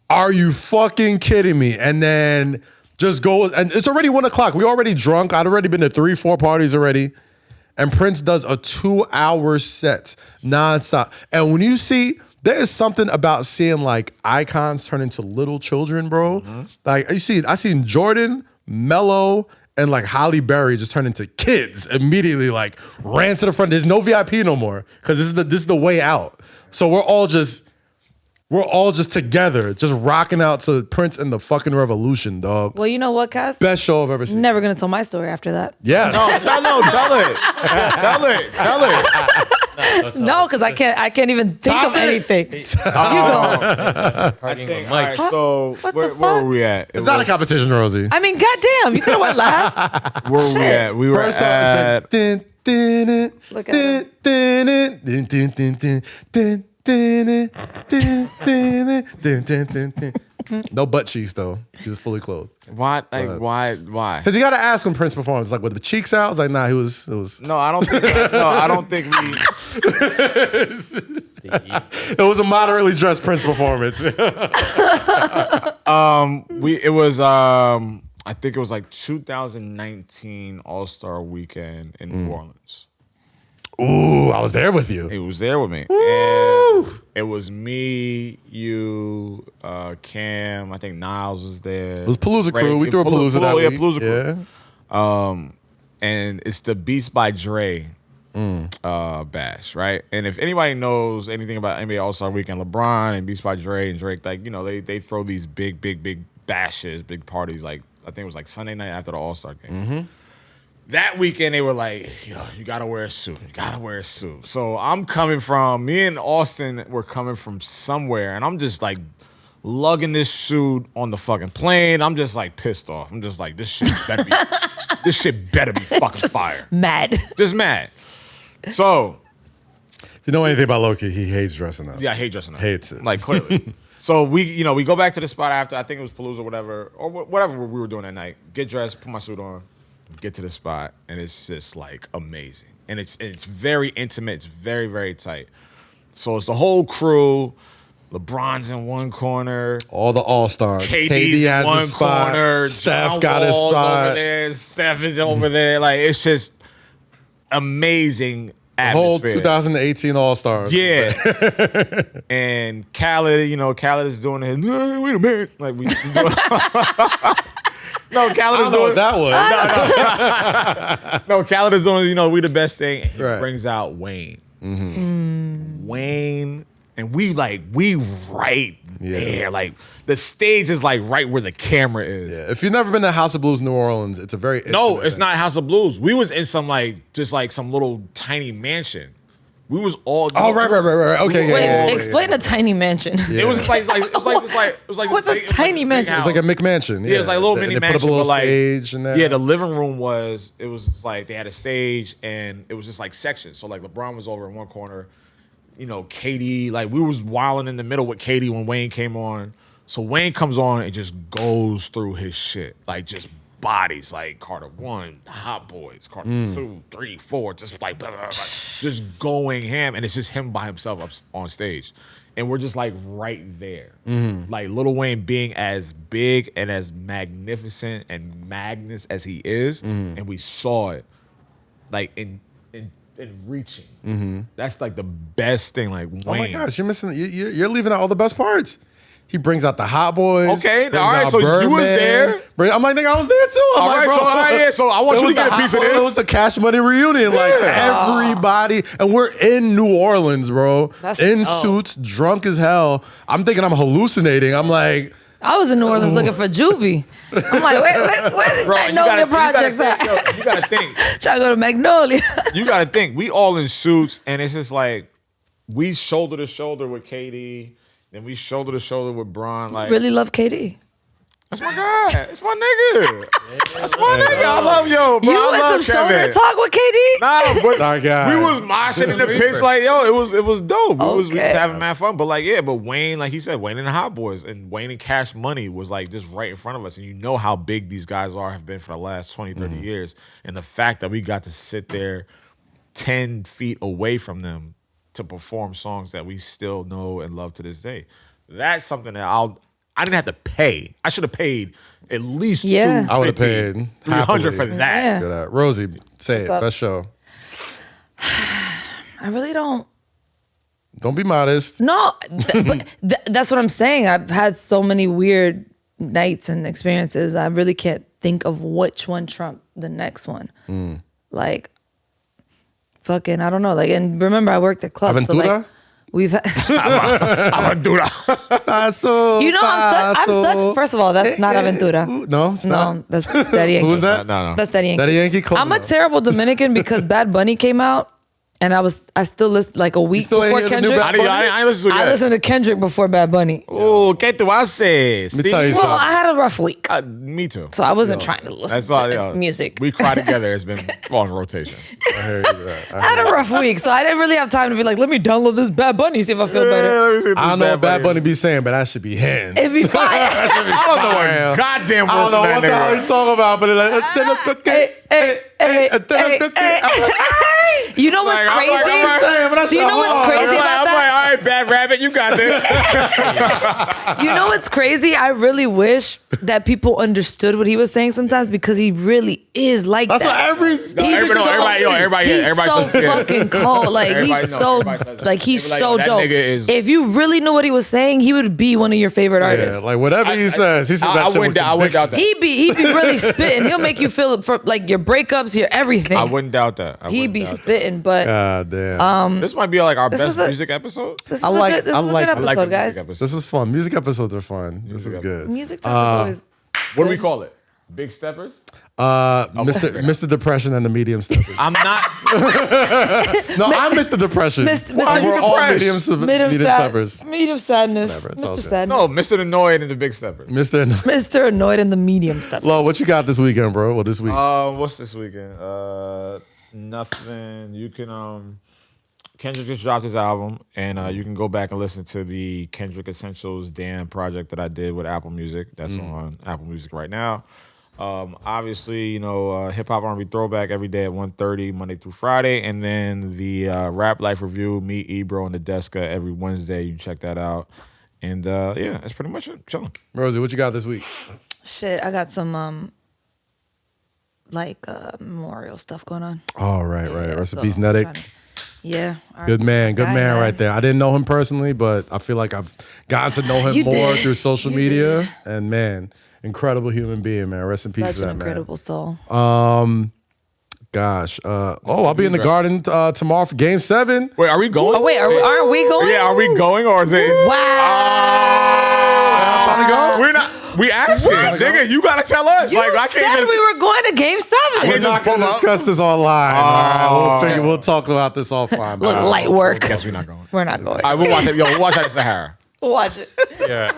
are you fucking kidding me? And then just goes, and it's already 1 o'clock. We already drunk. I'd already been to 3-4 parties already. And Prince does a 2-hour set, nonstop. And when you see, there is something about seeing like icons turn into little children, bro. Like I seen Jordan, Mello, and like Halle Berry just turn into kids immediately. Like ran to the front. There's no VIP no more because this is the way out. So we're all just we're all just together, just rocking out to Prince and the fucking Revolution, dog. Well, you know what, Kaz? Best show I've ever seen. Never gonna tell my story after that. Yeah. No, tell it. No, because I can't even think of anything. You go. Partying with Mike. All right, so where were we at? It's not a competition, Rosie. I mean, goddamn, you could have went last. Where were we at? We were First at. off, Look at no butt cheeks though. She was fully clothed. Why? Why? Because you got to ask when Prince performs. Like with the cheeks out, I was like, nah, it was. No, I don't think. I don't think we. It was a moderately dressed Prince performance. It was. I think it was like 2019 All-Star Weekend in New Orleans. Ooh, I was there with you. He was there with me. And it was me, you, Cam. I think Niles was there. It was Palooza crew. We threw a Palooza that week. Palooza crew. And it's the Beats by Dre bash, right? And if anybody knows anything about NBA All-Star Weekend, LeBron and Beats by Dre and Drake, like, you know, they throw these big bashes, big parties. Like, I think it was like Sunday night after the All-Star game. Mm-hmm. That weekend, they were like, yo, you got to wear a suit. You got to wear a suit. So me and Austin were coming from somewhere, and I'm just like lugging this suit on the fucking plane. I'm just like pissed off. I'm just like, this shit better be fucking Just fire. mad. Just mad. So. If you know anything about Lowkey, he hates dressing up. Yeah, I hate dressing up. Hates it. Like, clearly. So we go back to the spot after. I think it was Palooza, whatever we were doing that night. Get dressed, put my suit on. Get to the spot, and it's just like amazing, and it's very intimate. It's very, very tight. So it's the whole crew. LeBron's in one corner, all the All-Stars. KD's has in one his spot. corner. Steph John got his Wall's spot. over there. Steph is over there. Like, it's just amazing atmosphere. Whole 2018 All-Stars. Yeah. And Khaled is doing his. Wait a minute, like we. No, Khaled is doing that one. No, Khaled is doing, we the best thing. And he Right. brings out Wayne. Mm-hmm. Wayne, and we right there. Like, the stage is like right where the camera is. Yeah. If you've never been to House of Blues New Orleans, it's a very No, it's not House of Blues. We was in some some little tiny mansion. We was all. Oh, right. Okay, Wait, yeah. explain a tiny mansion. Yeah. It was like What's a tiny mansion? It was like a McMansion. Yeah, it was like a little mini they mansion. Put up a little but like, stage and that. yeah, the living room was like they had a stage and it was just like sections. So like LeBron was over in one corner, KD, like we was wilding in the middle with KD when Wayne came on. So Wayne comes on and just goes through his shit, like just bodies, like Carter 1, Hot Boys, Carter 2, 3, 4, just like blah, blah, blah, just going ham, and it's just him by himself up on stage, and we're just like right there, like Lil Wayne being as big and as magnificent and Magnus as he is, and we saw it, like in reaching. That's like the best thing. Like Wayne. Oh my gosh, you're missing. You're leaving out all the best parts. He brings out the Hot Boys. Okay, brings all right, out so you was there. I'm like, nigga, I was there too. I'm All like, right, so I want you to get a piece of this. It was the Cash Money reunion. Like everybody, and we're in New Orleans, bro. That's in dope. suits, drunk as hell. I'm thinking I'm hallucinating. I'm like, I was in New Orleans looking for Juvie. I'm like, where's the Magnolia Projects at? You gotta think. Trying to go to Magnolia. You gotta think. We all in suits, and it's just like we shoulder to shoulder with KD, then we shoulder to shoulder with Bron. Like, Really love KD. that's my guy. That's my nigga. That's my nigga. I love yo, bro. You I and love some shoulder Kevin. talk with KD? Nah, but our guy. we was moshing in the pitch like, yo, it was dope. We was Okay. having mad fun. But like, yeah, but Wayne, like he said, Wayne and the Hot Boys and Wayne and Cash Money was like just right in front of us. And you know how big these guys have been for the last 20, 30 years. And the fact that we got to sit there 10 feet away from them to perform songs that we still know and love to this day. That's something that I didn't have to pay. I should have paid at least Yeah. I would have $250, paid $300 for happily. that. Yeah. Look at that. Rosie, say it. up? Best show. I really don't. Don't be modest. No, but that's what I'm saying. I've had so many weird nights and experiences. I really can't think of which one trumped the next one. Like, fucking, I don't know. Like, and remember, I worked at clubs. So Aventura? like, We've had, I'm gonna do that. Paso, you know, I'm such. First of all, that's not Aventura. No, it's not. No, that's Daddy Yankee. Who's that? No. That's Daddy Yankee. Daddy Yankee. Close I'm a enough. terrible Dominican because Bad Bunny came out, and I still listened like a week still ain't before hear the new Kendrick. Bad Bunny? I listen to it I yet. listened to Kendrick before Bad Bunny. Oh, ¿qué tú haces? Let me tell you Well, something. I had a rough week, Me too. so I wasn't trying to listen That's all. to music. We cry together. It's been on rotation. I heard that. I had a rough week, so I didn't really have time to be like, let me download this Bad Bunny, see if I feel better. Let me see what I this don't know what Bad Bunny be saying, but that should be hitting. It'd be fire. I don't know what goddamn I don't know what the hell word he's talking about, but it's like, You know what's I'm like, crazy? I'm like, Do you know what's crazy about I'm that? like, all right, Bad Rabbit, you got this. You know what's crazy? I really wish that people understood what he was saying sometimes because he really is like that's what that. everybody He's says, so yeah. fucking cold. Like Everybody he's knows, so everybody says that. like he's They be like, so "Yo, that dope. nigga is-" If you really knew what he was saying, he would be one of your favorite yeah, artists. like whatever he says that I shit wouldn't with doubt that. He'd be really spitting. He'll make you feel it for like your breakups, your everything. I wouldn't doubt that. He'd be spitting, but God damn. This might be like our This best was a- music episode. this I was like- a good, this I was a like- good I episode, like the guys. music episode. This is fun. Music episodes are fun. This is good. Music talk is always. What do we call it? Big Steppers? Mr. Depression and the Medium Steppers. I'm not. No, I'm Mr. Depression. Mr. We're all Depressed? medium steppers. Medium sadness. Whatever, it's all Mr. good. Sadness. No, Mr. Annoyed and the Big Steppers. Mr. Annoyed and the medium stuff. Lo, what you got this weekend, bro? Well, this week. What's this weekend? Nothing. You can Kendrick just dropped his album, and you can go back and listen to the Kendrick Essentials Dan project that I did with Apple Music. That's on Apple Music right now. Obviously, hip hop R&B throwback every day at 1:30, Monday through Friday, and then the Rap Life Review, me, Ebro, and the Deska every Wednesday. You can check that out. And yeah, that's pretty much it. Chilling. Rosie, what you got this week? Shit, I got some memorial stuff going on. Oh, right. Rest in so peace, I'm Nedic. trying to- Yeah. all right. Good man Guy, right there. I didn't know him personally, but I feel like I've gotten to know him You more did. through social You media. did. And man, incredible human being, man. Rest in peace Such to that an incredible soul. man. Gosh. I'll be in the Garden tomorrow for Game 7. Wait, are we going? Oh wait, aren't we going? Yeah, are we going or is it? Wow. Trying to go? We're not. We asking, nigga. You gotta tell us. You like I said can't just. we were going to Game 7. We're just not going to pull up? discuss this online. All right, we'll talk about this offline. Look, light work. Guess we're not going. We're not going. All right, we'll watch it. Yo, we'll watch it at Sahara. We'll watch it. Yeah.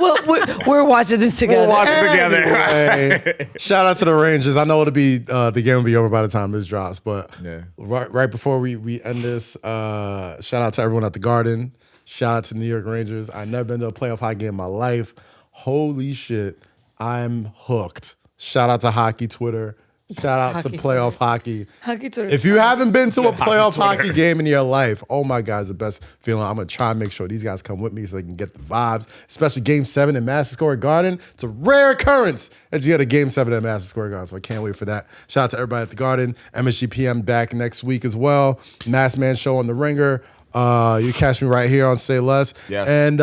We're watching this together. We'll watch it together. Anyway, shout out to the Rangers. I know it'll be the game will be over by the time this drops, but Yeah. right before we end this, shout out to everyone at the Garden. Shout out to New York Rangers. I've never been to a playoff hockey game in my life. Holy shit, I'm hooked. Shout out to Hockey Twitter. Shout out to playoff hockey. Hockey Twitter. If you haven't been to a playoff hockey game in your life, oh my God, it's the best feeling. I'm going to try and make sure these guys come with me so they can get the vibes, especially Game 7 in Madison Square Garden. It's a rare occurrence that you get a Game 7 at Madison Square Garden, so I can't wait for that. Shout out to everybody at the Garden. MSGPM back next week as well. Masked Man Show on The Ringer. You catch me right here on Say Less. Yes. And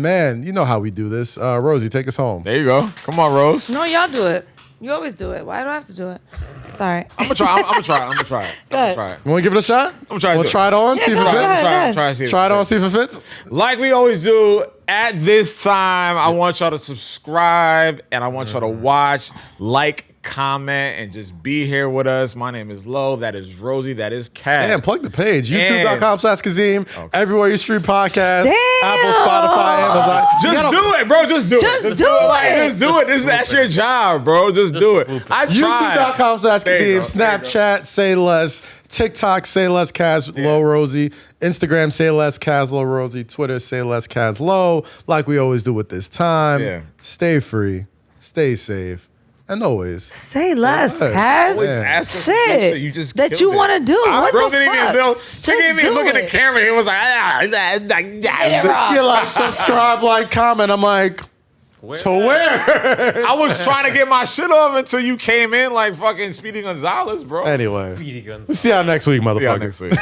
man, you know how we do this. Rosie, take us home. There you go. Come on, Rose. No, y'all do it. You always do it. Why do I have to do it? Sorry. I'm gonna try. I'm gonna try it. Go ahead. You want to give it a shot? I'm trying to We'll do it. try it on, see if it go fits. ahead. Try to see. Try it on, see if it fits. Like we always do at this time, I want y'all to subscribe and I want y'all to watch, like, comment, and just be here with us. My name is Lo. That is Rosie. That is KAZ. Damn, plug the page. And- YouTube.com/Kazeem. Everywhere you stream podcasts. Damn. Apple, Spotify, Amazon. Just do it, bro. Just do it. Just do Like, it. just do it. That's your job, bro. Just do it. I tried. There you YouTube.com/Kazeem. go. There you go. Snapchat, Say Less. TikTok, Say Less KAZ Low Rosie. Instagram, Say Less KAZ Low Rosie. Twitter, Say Less KAZ Low. Like we always do at this time. Yeah. Stay free. Stay safe. And always. Say less, Always. Kaz. Always ask us Shit. you just that killed you it. want to do. What Bro the didn't fuck? even Just look at me do look at the it. camera. He was like, You're like, subscribe, like, comment. I'm like, to where? I was trying to get my shit off until you came in like fucking Speedy Gonzalez, bro. Anyway. Speedy guns. We'll see y'all next week, See y'all motherfuckers. next week.